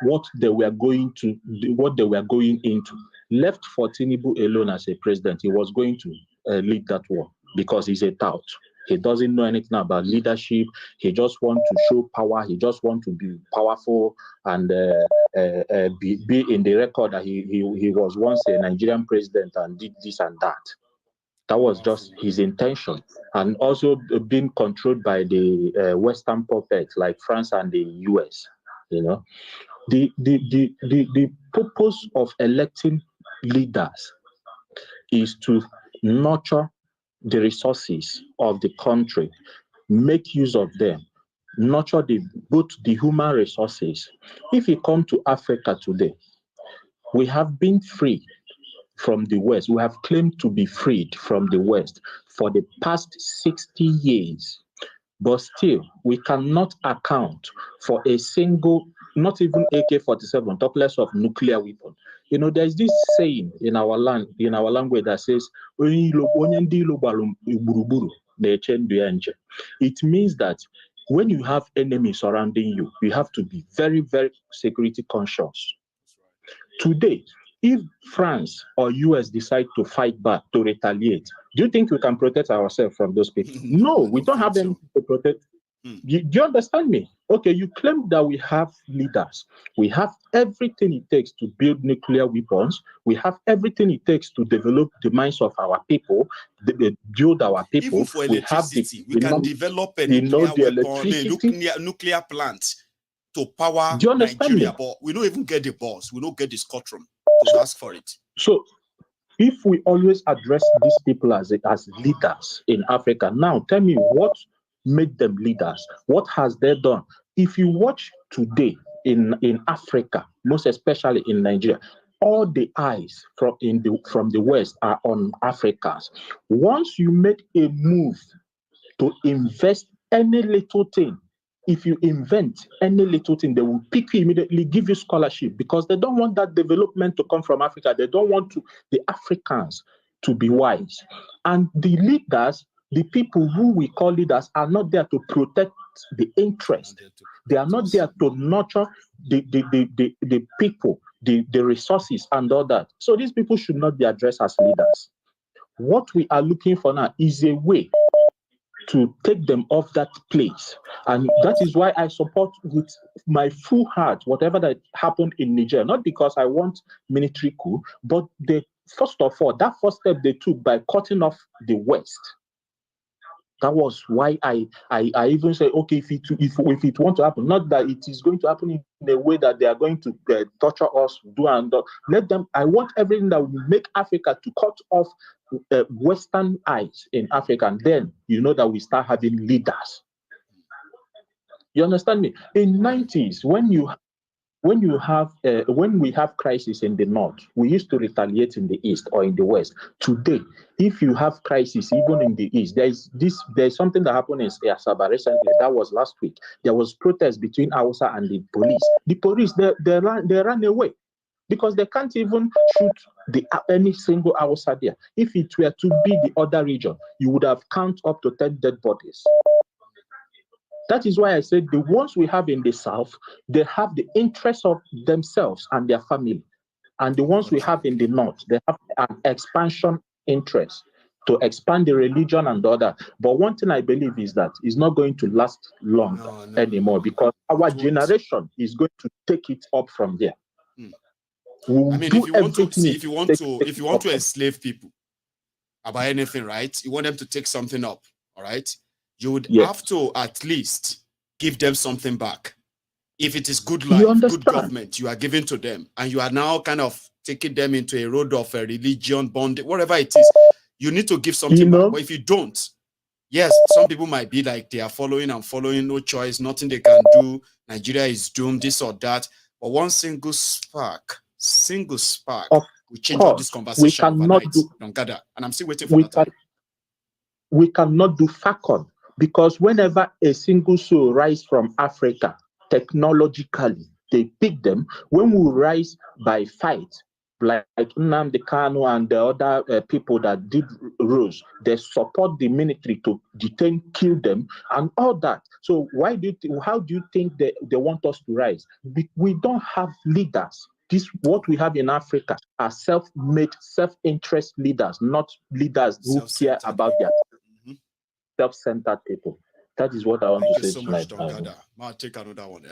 what they were going into. Left for Tinubu alone as a president, he was going to lead that war because he's a tout. He doesn't know anything about leadership. He just wants to show power. He just wants to be powerful and be in the record that he was once a Nigerian president and did this and that. That was just his intention. And also being controlled by the Western puppets like France and the US. You know, the purpose of electing leaders is to nurture the resources of the country, make use of them, nurture both the human resources. If you come to Africa today, we have been free from the West. We have claimed to be freed from the West for the past 60 years. But still, we cannot account for a single, not even AK-47, talk less of nuclear weapon. You know, there's this saying in our language that says, it means that when you have enemies surrounding you, you have to be very, very security conscious. Today, if France or US decide to fight back, to retaliate, do you think we can protect ourselves from those people? No, we don't have anything to protect. Do you understand me? Okay, you claim that we have leaders. We have everything it takes to build nuclear weapons. We have everything it takes to develop the minds of our people, build our people. Even for electricity, we can develop a nuclear plant to power Nigeria, but we don't even get the boss. We don't get the scotrum to ask for it. So if we always address these people as leaders in Africa, now tell me what made them leaders? What has they done? If you watch today in Africa, most especially in Nigeria, all the eyes from the West are on Africans. Once you make a move to invest any little thing, if you invent any little thing, they will pick you immediately, give you scholarship, because they don't want that development to come from Africa. They don't want the Africans to be wise. And the leaders, the people who we call leaders, are not there to protect the interest. They are not there to nurture the people, the resources and all that. So these people should not be addressed as leaders. What we are looking for now is a way to take them off that place. And that is why I support with my full heart whatever that happened in Niger, not because I want military coup, but first of all, that first step they took by cutting off the West. That was why I even say, okay, if it wants to happen, not that it is going to happen in a way that they are going to torture us, do and do. Let them. I want everything that will make Africa to cut off Western eyes in Africa, and then you know that we start having leaders. You understand me? In 90s, when we have crisis in the north, we used to retaliate in the east or in the west. Today, if you have crisis even in the east, there's something that happened in Asaba recently. That was last week. There was protest between Hausa and the police. The police they ran away because they can't even shoot any single Hausa there. If it were to be the other region, you would have counted up to 10 dead bodies. That is why I said the ones we have in the south, they have the interests of themselves and their family. And the ones we have in the north, they have an expansion interest to expand the religion and all that. But one thing I believe is that it's not going to last long anymore, because our generation is going to take it up from there. I mean, if you want to enslave people about anything, right? You want them to take something up, all right? You would have to at least give them something back. If it is good life, good government, you are giving to them, and you are now kind of taking them into a road of a religion, bond, whatever it is, you need to give something back. But if you don't, yes, some people might be like they are following, no choice, nothing they can do. Nigeria is doomed, this or that. But one single spark will change all this conversation overnight. Don't gather. And I'm still waiting for that time. We cannot do Falcon. Because whenever a single soul rises from Africa, technologically, they pick them. When we rise by fight, like Nnamdi Kanu and the other people that did rose, they support the military to detain, kill them, and all that. So how do you think they want us to rise? We don't have leaders. What we have in Africa are self-made, self-interest leaders, not leaders who care about their self-centered people. That is what I want to say so tonight. I'll take another one. You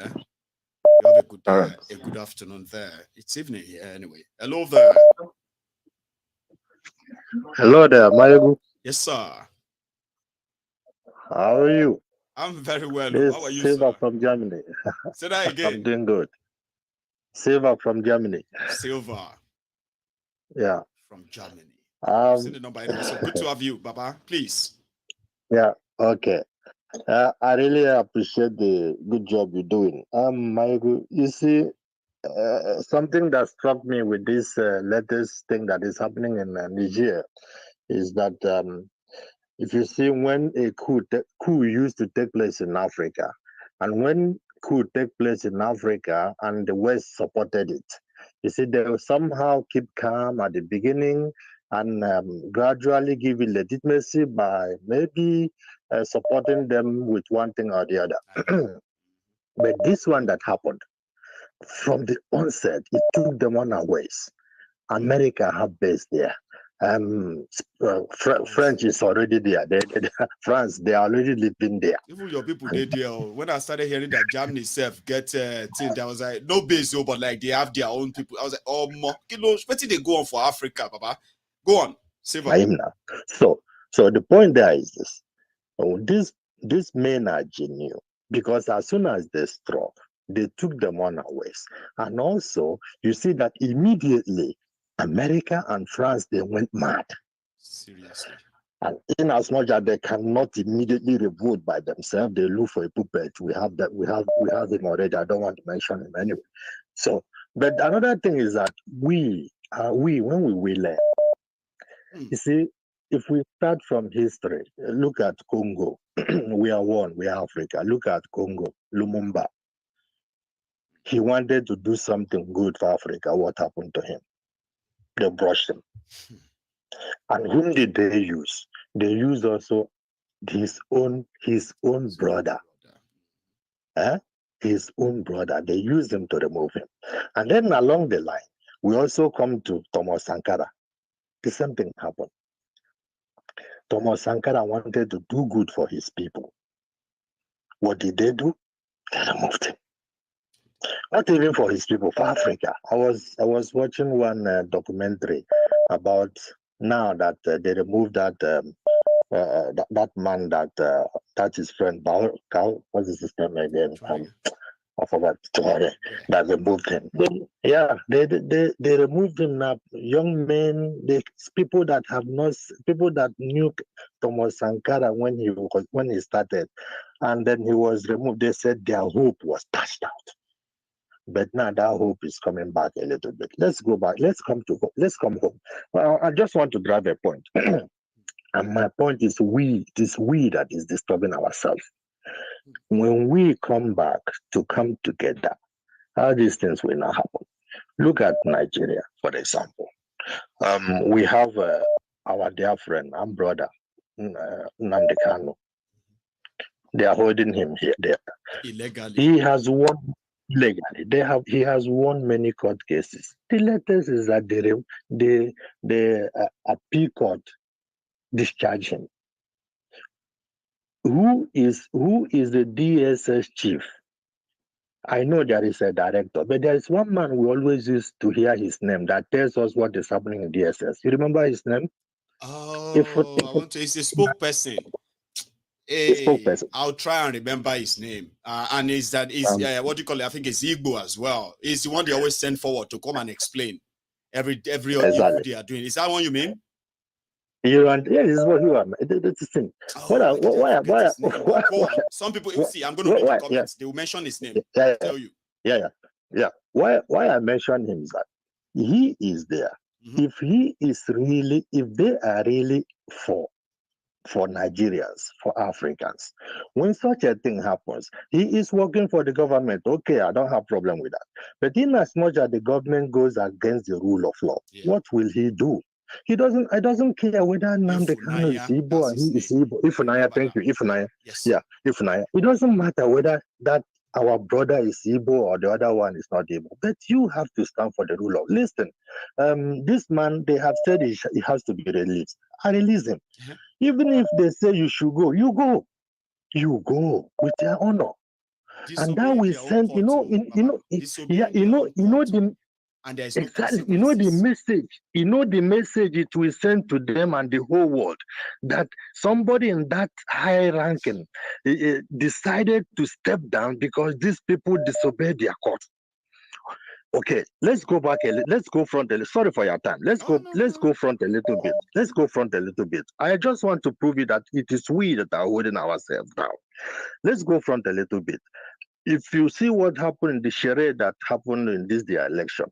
have a good afternoon there. It's evening here anyway. Hello there. Hello there, Maiyegun. Yes, sir. How are you? I'm very well. How are you, Silva sir? from Germany. Say that again. I'm doing good. Silva from Germany. Silva. Yeah. From Germany. I've seen the number anyway. So good to have you, Baba. Please. Yeah, okay. I really appreciate the good job you're doing. Maiyegun, you see, something that struck me with this latest thing that is happening in Niger is that if you see when a coup used to take place in Africa, and when coup take place in Africa and the West supported it, you see, they will somehow keep calm at the beginning and gradually give it legitimacy by maybe supporting them with one thing or the other. But this one that happened, from the onset, it took them unawares. America have base there. French is already there. France, they are already living there. Even your people, they there. When I started hearing that Germany itself get thing, I was like, no base, but like they have their own people. I was like, oh, what did they go on for Africa, Baba? Go on, Silva. So the point there is this: these men are genuine, because as soon as they struck, they took them unawares. And also, you see that immediately America and France, they went mad. Seriously. And in as much as they cannot immediately revolt by themselves, they look for a puppet. We have that. We have him already. I don't want to mention him anyway. So, but another thing is that we when we will learn. You see, if we start from history, look at Congo. We are one. We are Africa. Look at Congo. Lumumba. He wanted to do something good for Africa. What happened to him? They brushed him. And whom did they use? They used also his own brother. His own brother. They used him to remove him. And then along the line, we also come to Thomas Sankara. The same thing happened. Thomas Sankara wanted to do good for his people. What did they do? They removed him. Not even for his people, for Africa. I was watching one documentary about now that they removed that that man that his friend what's his name again? I forgot. That removed him. They removed him now. Young men, people that knew Thomas Sankara when he started, and then he was removed. They said their hope was dashed out. But now that hope is coming back a little bit. Let's go back. Let's come home. Well, I just want to drive a point. And my point is it is we that is disturbing ourselves. When we come back to come together, how these things will not happen. Look at Nigeria, for example. We have our dear friend and brother, Nnamdi Kanu. They are holding him there. Illegally. He has won illegally. He has won many court cases. The latest is that the appeal court discharged him. Who is the DSS chief? I know there is a director, but there is one man we always used to hear his name that tells us what is happening in DSS. You remember his name? Oh, it's a spokesperson. Hey, I'll try and remember his name. And what do you call it? I think it's Igbo as well. It's the one they always send forward to come and explain every exactly. they are doing. Is that one you mean? This is what you are. That's the thing. Why? Some people, you see, I'm going to read the comments. They will mention his name. I'll tell you. Yeah. Why I mention him is that he is there. Mm-hmm. If they are really for Nigerians, for Africans, when such a thing happens, he is working for the government. Okay, I don't have problem with that. But in as much as the government goes against the rule of law, what will he do? He doesn't. I doesn't care whether Nnamdi Kanu is Igbo or he is Igbo. Ifunanya, thank you. Ifunanya. Yes. Yeah, Ifunanya. It doesn't matter whether that our brother is Igbo or the other one is not Igbo. But you have to stand for the rule of. Listen, this man, they have said he has to be released. I release him. Mm-hmm. Even if they say you should go, you go. You go with their honor. And that will send, and there's exactly, the message it will send to them and the whole world that somebody in that high ranking decided to step down because these people disobeyed their court. Okay, let's go back. Let's go front. Sorry for your time. Let's go front a little bit. Let's go front a little bit. I just want to prove you that it is we that are holding ourselves down. Let's go front a little bit. If you see what happened in the charade that happened in this election,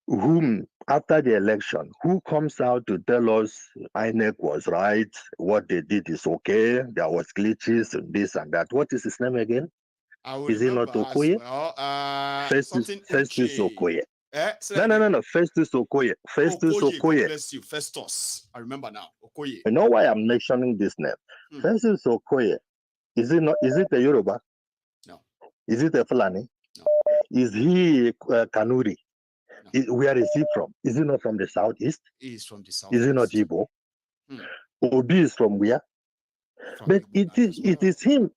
whom after the election, who comes out to tell us INEC was right, what they did is okay, there was glitches and this and that. What is his name again? Is he not Okoye? Festus Okoye. No. Festus Okoye. Festus Okoye. Bless you. Festus. I remember now. Okoye. You know why I'm mentioning this name? Festus Okoye. Is it a Yoruba? No. Is it a Fulani? No. Is he Kanuri? No. Where is he from? Is he not from the southeast? He is from the southeast. Is he not Igbo? Obi is from where? But it is him.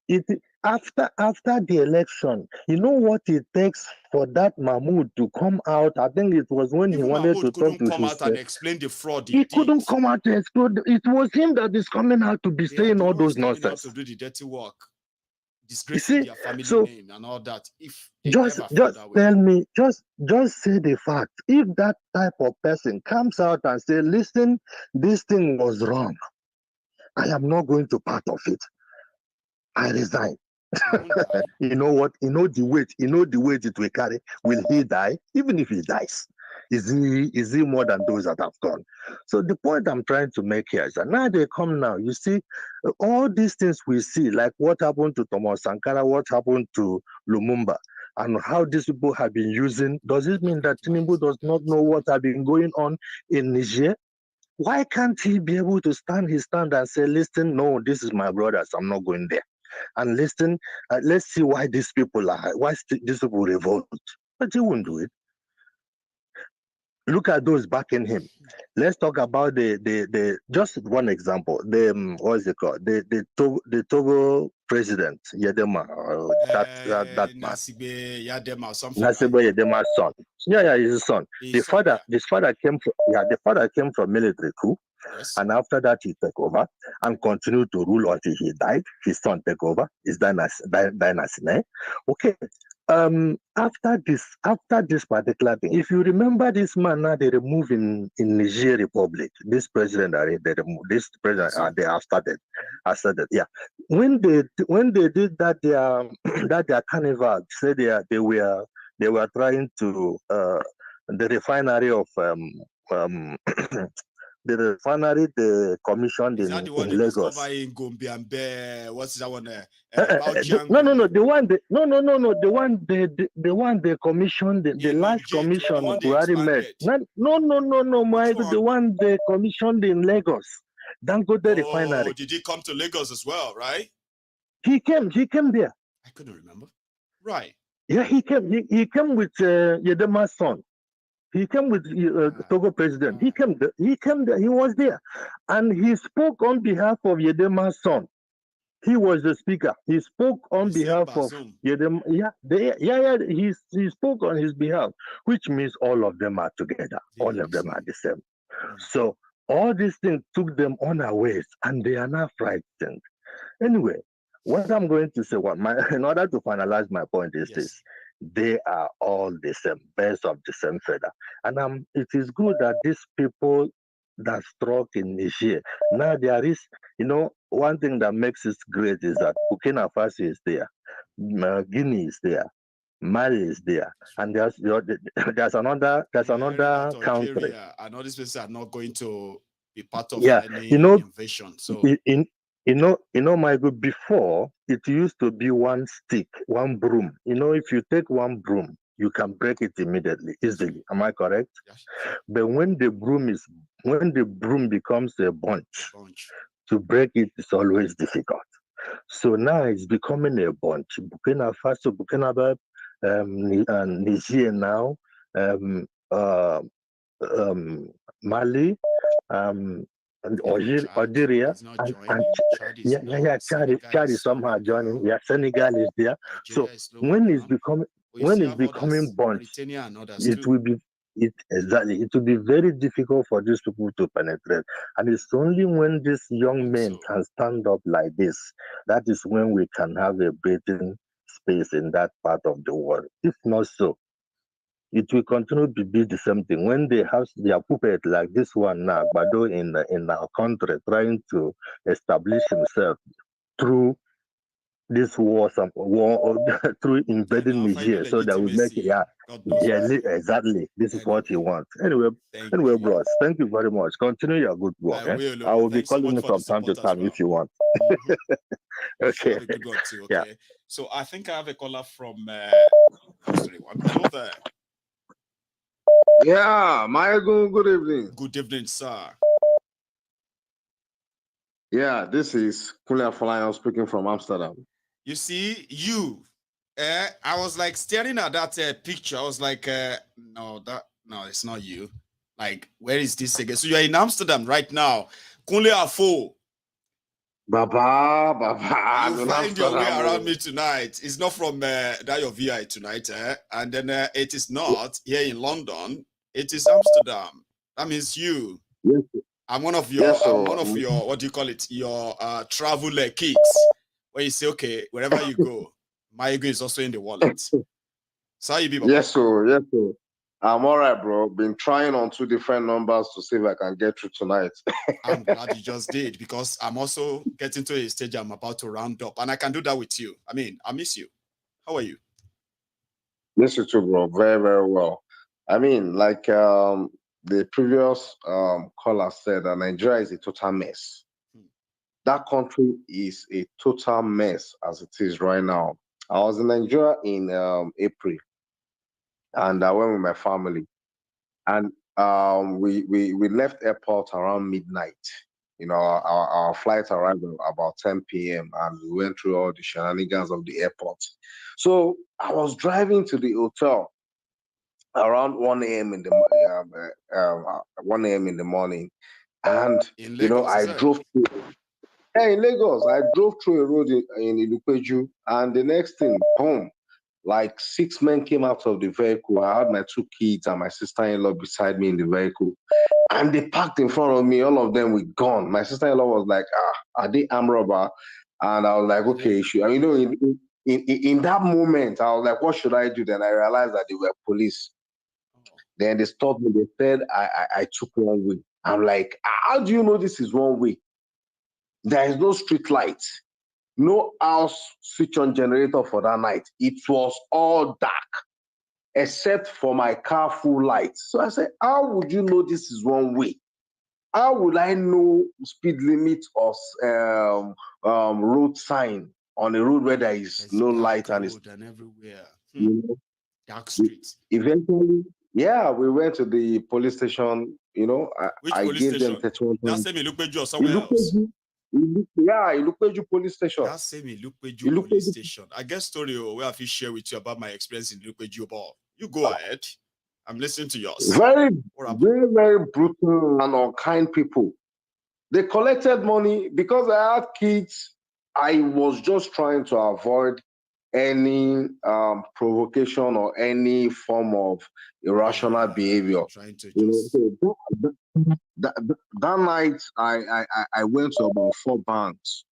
After the election, you know what it takes for that Mahmoud to come out? I think it was when he wanted to talk to come out and explain the fraud. He couldn't come out to explain. It was him that is coming out to be saying all those nonsense. To do the dirty work. disgracing their family name and all that. If just tell me, just say the fact. If that type of person comes out and say, listen, this thing was wrong, I am not going to part of it, I resign. You know what? You know the weight it will carry. Will he die? Even if he dies, is he more than those that have gone? So the point I'm trying to make here is that now they come now. You see, all these things we see, like what happened to Thomas Sankara, what happened to Lumumba, and how these people have been using. Does it mean that Tinubu does not know what has been going on in Niger? Why can't he be able to stand his stand and say, listen, no, this is my brothers, I'm not going there. And listen, let's see why these people revolt. But he won't do it. Look at those backing him. Let's talk about the just one example. What is it called? The Togo president, Yedema, that man. Yadema, something. Nasibe Yedema's son. Yeah, his son. His father came from military coup. Yes. And after that, he took over and continued to rule until he died. His son took over. His dynasty. Okay. After this particular thing, if you remember this man now, they removed in Niger Republic. This president, they removed this president. They have started. Yeah. When they did that, their carnival, say they were trying to the refinery of the refinery they commissioned in Lagos. In Gombe and Bear, what's that one? No. The one they commissioned, the last commission Buhari made. No, Maiyegun, the one they commissioned in Lagos. Dangote refinery. Did he come to Lagos as well, right? He came there. I couldn't remember. Right. Yeah, he came with Yedema's son. He came with Togo president. He came there. He was there, and he spoke on behalf of Yedema's son. He was the speaker. He spoke on behalf of Yedema. He spoke on his behalf, which means all of them are together. All of them are the same. So all these things took them unawares, and they are now frightened. Anyway, what I'm going to say, in order to finalize my point, is this. They are all the same, birds of the same feather. And it is good that these people that struck in Niger, now there is, one thing that makes it great is that Burkina Faso is there, Guinea is there, Mali is there, and there's another country. And all these places are not going to be part of any invasion. So Maiyegun, before it used to be one stick, one broom. If you take one broom, you can break it immediately, easily. Am I correct? Yes. But when the broom becomes a bunch, to break it is always difficult. So now it's becoming a bunch. Burkina Faso, Burkina and Niger now, Mali, and Algeria, Chad is somehow joining. Yeah, Senegal is there. So when it's becoming bunched, it will be very difficult for these people to penetrate. And it's only when these young men can stand up like this, that is when we can have a breathing space in that part of the world. If not so, it will continue to be the same thing. When they have their puppet like this one now, Bado in our country, trying to establish himself through this war through invading Niger, so that we make it. Exactly. This is what he wants. Anyway, bros, thank you very much. Continue your good work. I will be calling you from time to time if you want. Okay. Yeah. So I think I have a caller from. Hello there. Yeah, Maiyegun, good evening. Good evening, sir. Yeah, this is Kulia Falayan speaking from Amsterdam. You see, I was like staring at that picture. I was like, no, it's not you. Like, where is this again? So you're in Amsterdam right now. Kulia Fo. Baba. You find your way around me tonight. It's not from that your VI tonight, and then it is not here in London. It is Amsterdam. That means you. Yes. I'm one of your. What do you call it? Your travel kids. When you say, okay, wherever you go, Maiyegun is also in the wallet. So how you be, Baba? Yes, sir. Yes, sir. I'm all right, bro. Been trying on 2 different numbers to see if I can get through tonight. I'm glad you just did, because I'm also getting to a stage I'm about to round up, and I can do that with you. I mean, I miss you. How are you? Yes, you too, bro. Very, very well. I mean, like the previous caller said, that Nigeria is a total mess. That country is a total mess as it is right now. I was in Nigeria in April, and I went with my family, and we left airport around midnight. You know, our flight arrived about 10 p.m. and we went through all the shenanigans of the airport. So I was driving to the hotel around 1 a.m. in the 1 a.m. in the morning, and in Lagos, you know, I drove through. Yeah, in Lagos, I drove through a road in Ilupeju, and the next thing, boom, like 6 men came out of the vehicle. I had my 2 kids and my sister-in-law beside me in the vehicle, and they parked in front of me. All of them were gone. My sister-in-law was like, are they armed robber? And I was like, okay, you know, in that moment, I was like, what should I do? Then I realized that they were police. Then they stopped me. They said I took one way. I'm like, how do you know this is one way? There is no street light, no house switch on generator for that night. It was all dark, except for my car full light. So I said, how would you know this is one way? How would I know speed limit or road sign on a road where there is no light and it's everywhere? You know, dark streets? Eventually, yeah, we went to the police station. You know, Which I police gave station? them 31. That same Ilupeju or somewhere else? Ilupeju police station. That same Ilupeju police station. I guess story where I share with you about my experience in Ilupeju. But you go ahead. I'm listening to yours. Very, very brutal and unkind people. They collected money because I had kids. I was just trying to avoid any provocation or any form of irrational behavior. That night, I went to about 4 banks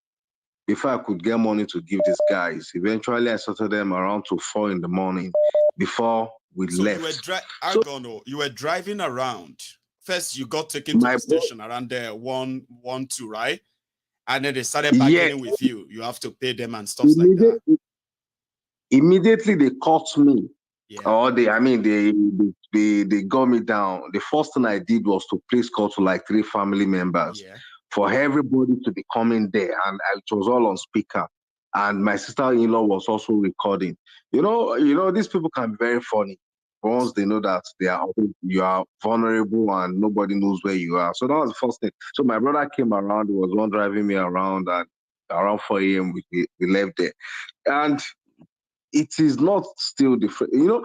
before I could get money to give these guys. Eventually, I sorted them around to 4 in the morning before we left. You were driving around. First, you got taken to the station around there 112, right? And then they started bargaining with you. You have to pay them and stuff like that. Immediately they caught me. Yeah. Or they got me down. The first thing I did was to place call to like 3 family members for everybody to be coming there, and it was all on speaker. And my sister-in-law was also recording. You know, these people can be very funny once they know that you are vulnerable and nobody knows where you are. So that was the first thing. So my brother came around. He was one driving me around, and around 4 a.m. we left there. And it is not still different. You know,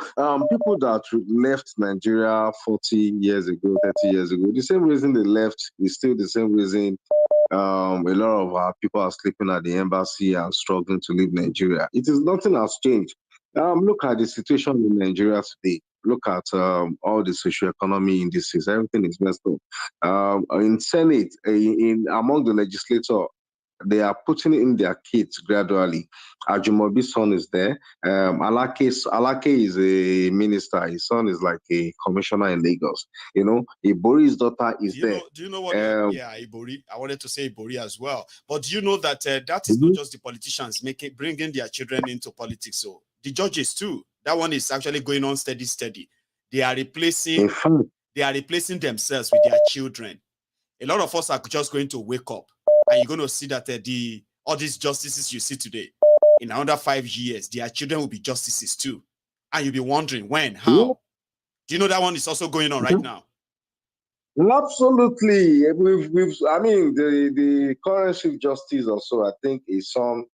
people that left Nigeria 40 years ago, 30 years ago, the same reason they left is still the same reason a lot of our people are sleeping at the embassy and struggling to leave Nigeria. Nothing has changed. Look at the situation in Nigeria today. Look at all the socio-economy indices. Everything is messed up. In Senate, among the legislature, they are putting in their kids gradually. Ajumobi's son is there. Alake is a minister. His son is like a commissioner in Lagos. You know, Ibori's daughter is there. Do you know what? Ibori. I wanted to say Ibori as well. But do you know that that is not just the politicians bringing their children into politics. So the judges too. That one is actually going on steady. They are replacing themselves with their children. A lot of us are just going to wake up. And you're going to see that all these justices you see today, in another 5 years, their children will be justices too. And you'll be wondering when, how. Yeah. Do you know that one is also going on right now? Absolutely. I mean, the current Chief Justice also, I think his son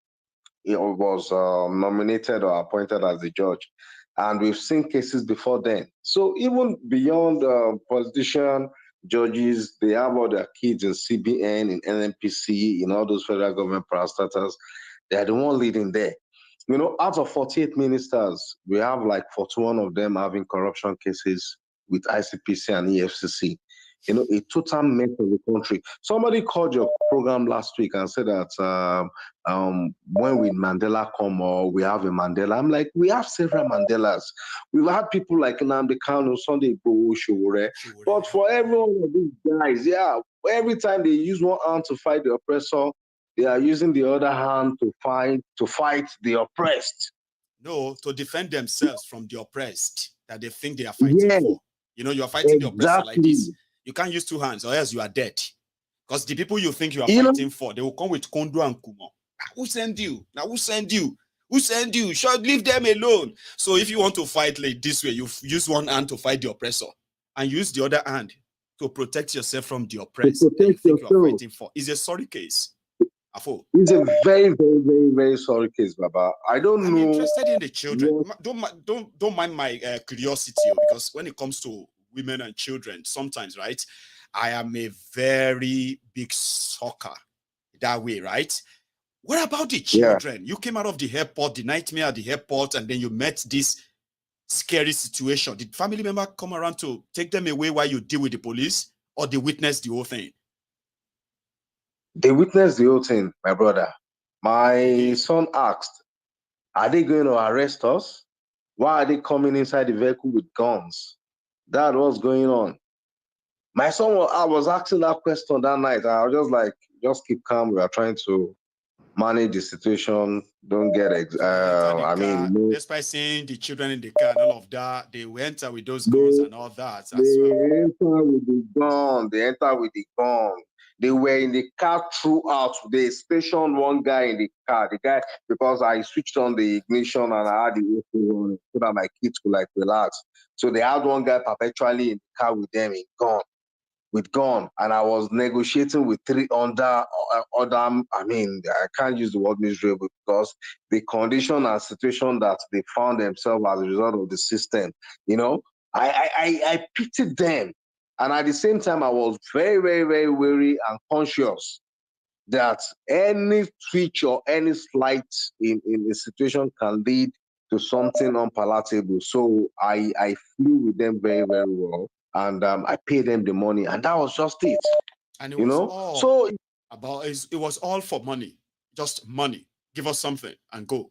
was nominated or appointed as the judge. And we've seen cases before then. So even beyond politician, judges, they have all their kids in CBN, in NNPC, in all those federal government parastatals. They are the one leading there. You know, out of 48 ministers, we have like 41 of them having corruption cases with ICPC and EFCC. a total mess of the country. Somebody called your program last week and said that when will Mandela come or we have a Mandela? I'm like, we have several Mandelas. We've had people like Nnamdi Kanu, Sunday Igboho, Sowore. But for every one of these guys, every time they use one hand to fight the oppressor, they are using the other hand to fight the oppressed. No, to defend themselves from the oppressed that they think they are fighting for. You are fighting the oppressor like this. You can't use two hands or else you are dead. Because the people you think you are fighting for, they will come with Kondo and Kumo. Who sent you? Now who sent you? Who sent you? Should leave them alone. So if you want to fight like this way, you use one hand to fight the oppressor and use the other hand to protect yourself from the oppressed that you think you are fighting for. It's a sorry case. It's a very, very, very, very sorry case, Baba. I'm interested in the children. Don't mind my curiosity, because when it comes to women and children, sometimes, right, I am a very big sucker that way, right? What about the children? You came out of the airport, the nightmare at the airport, and then you met this scary situation. Did family member come around to take them away while you deal with the police, or they witnessed the whole thing? They witnessed the whole thing, my brother. My son asked, are they going to arrest us? Why are they coming inside the vehicle with guns? That was going on. My son, I was asking that question that night. I was just like, just keep calm. We are trying to manage the situation. Don't get despite seeing the children in the car and all of that, they went with those guns and all that. They enter with the gun. They enter with the gun. They were in the car throughout. They stationed one guy in the car. The guy, because I switched on the ignition and I had the AC on so that my kids could relax. So they had one guy perpetually in the car with them with gun. And I was negotiating with three other, I can't use the word miserable because the condition and situation that they found themselves as a result of the system, I pitied them. And at the same time, I was very, very, very wary and conscious that any twitch or any slight in a situation can lead to something unpalatable. So I flew with them very, very well. And I paid them the money. And that was just it. And it was it was all for money. Just money. Give us something and go.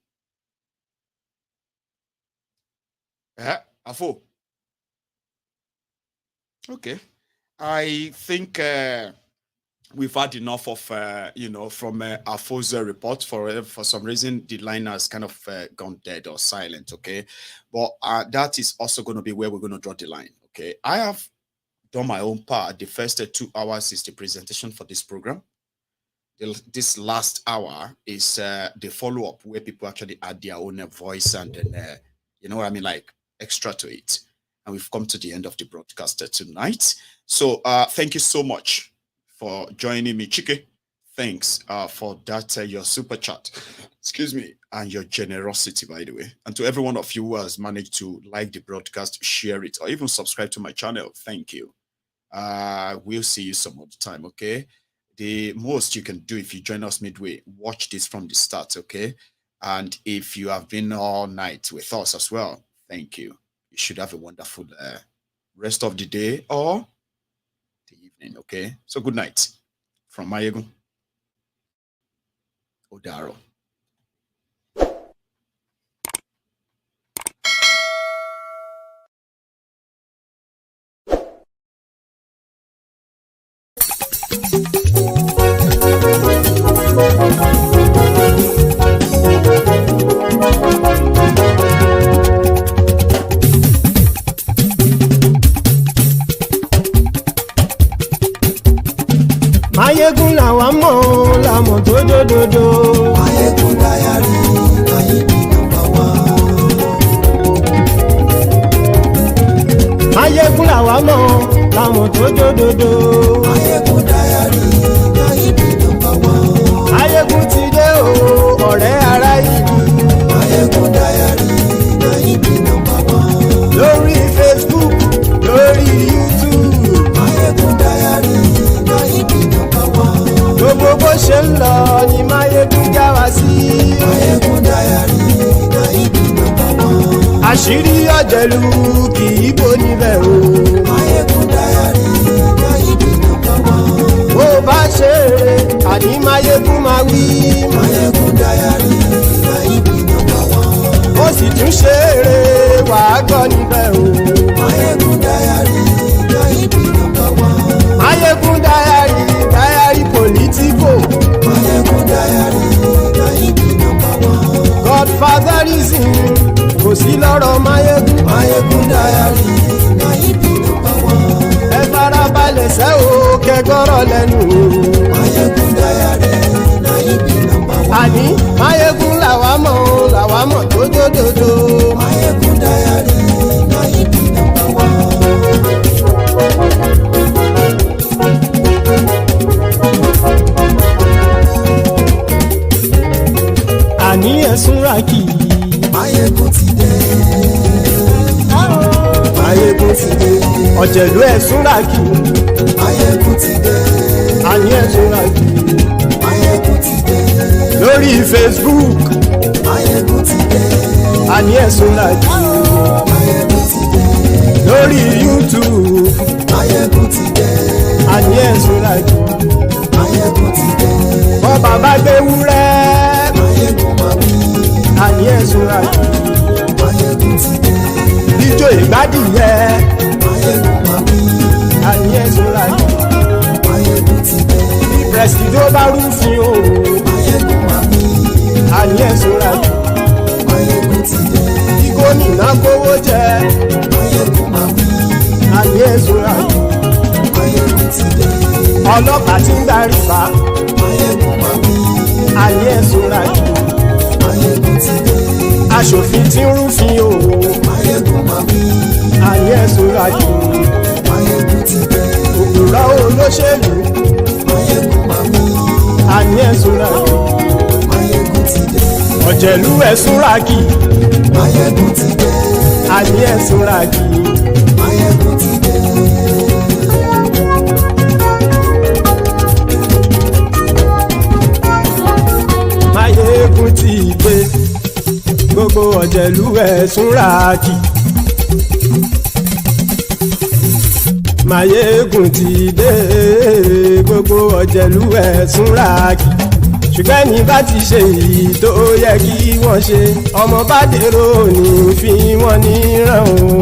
Afo. Okay, I think we've had enough of, from Afo's report. For some reason, the line has kind of gone dead or silent, okay? But that is also going to be where we're going to draw the line, okay? I have done my own part. The first 2 hours is the presentation for this program. This last hour is the follow-up where people actually add their own voice and then, extra to it. And we've come to the end of the broadcast tonight. So thank you so much for joining me, Chike. Thanks for that, your super chat, excuse me, and your generosity, by the way. And to every one of you who has managed to like the broadcast, share it, or even subscribe to my channel, thank you. We'll see you some other time, okay? The most you can do if you join us midway, watch this from the start, okay? And if you have been all night with us as well, thank you. You should have a wonderful rest of the day or the evening, okay? So good night from Maiyegun. Odaro. Maiyegun làwa mọ̀ làmọ̀ tó dòdòdò. MaiyegunDiary Maiyegun number one. Maiyegun làwa mọ̀ làmọ̀ tó dòdòdò. MaiyegunDiary Maiyegun number one. Maiyegun ti dé o ọ̀rẹ́ ará ìlú. MaiyegunDiary Maiyegun number one. Lórí Facebook, lórí YouTube. MaiyegunDiary Maiyegun number one. Gbogbo bó ṣe ń lọ ni Maiyegun já wa sí. MaiyegunDiary Maiyegun number one. Àṣírí ọ̀jẹ̀lú kì í bò níbẹ̀ o. MaiyegunDiary Maiyegun. bá ṣe eré àní Maiyegun máa wí. MaiyegunDiary na ibi number one. ó sì tún ṣe eré wàá gbọ́ níbẹ̀ o. MaiyegunDiary na ibi number one. MaiyegunDiary diary Politico. MaiyegunDiary na ibi number one. Godfatherism kò sí lọ́rọ̀ Maiyegun. MaiyegunDiary na ibi number one. ẹ farabalẹ̀ sẹ́ o kẹgọ́rọ̀ lẹ́nu. MaiyegunDiary na ibi number one. àní Maiyegun làwa mọ̀ tó dòdòdò. MaiyegunDiary na ibi number one. àní ẹ̀sùn ràkì. Maiyegun ti dé. Maiyegun ti dé. ọ̀jẹ̀lú ẹ̀sùn ràkì. Maiyegun ti dé. àní ẹ̀sùn ràkì. Maiyegun ti dé. lórí Facebook. Maiyegun ti dé. àní ẹ̀sùn ràkì. Maiyegun ti dé. lórí YouTube. Maiyegun ti dé. àní ẹ̀sùn ràkì. Maiyegun ti dé. bọ́ bàbá gbé wúrẹ́. Maiyegun máa wí. àní ẹ̀sùn ràkì. Maiyegun ti dé. ijó ìgbádìyẹ. Maiyegun máa wí. àní ẹ̀sùn ràkì. Maiyegun ti dé. Presido bá rúfin o. Maiyegun máa wí. àní ẹ̀sùn ràkì. Maiyegun ti dé. kí gómìnà kówó jẹ. Maiyegun máa wí. àní ẹ̀sùn ràkì. Maiyegun ti dé. ọlọ́pàá tí ń gba rìbá. Maiyegun máa wí. àní ẹ̀sùn ràkì. Maiyegun ti dé. aṣòfin tí ń rúfin o. Maiyegun máa wí. àní ẹ̀sùn ràkì. Maiyegun ti dé. òpùrọ́ olóṣèlú. Maiyegun máa wí. àní ẹ̀sùn ràkì. Maiyegun ti dé. ọ̀jẹ̀lú ẹ̀sùn ràkì. Maiyegun ti dé. àní ẹ̀sùn ràkì. Maiyegun ti dé. Maiyegun ti dé. gbogbo ọ̀jẹ̀lú ẹ̀sùn ràkì. Maiyegun ti dé. gbogbo ọ̀jẹ̀lú ẹ̀sùn ràkì. ṣùgbọ́n ní bá ti ṣe èyí tó yẹ kí wọ́n ṣe ọmọ bá dèrò ní fi wọ́n níran o.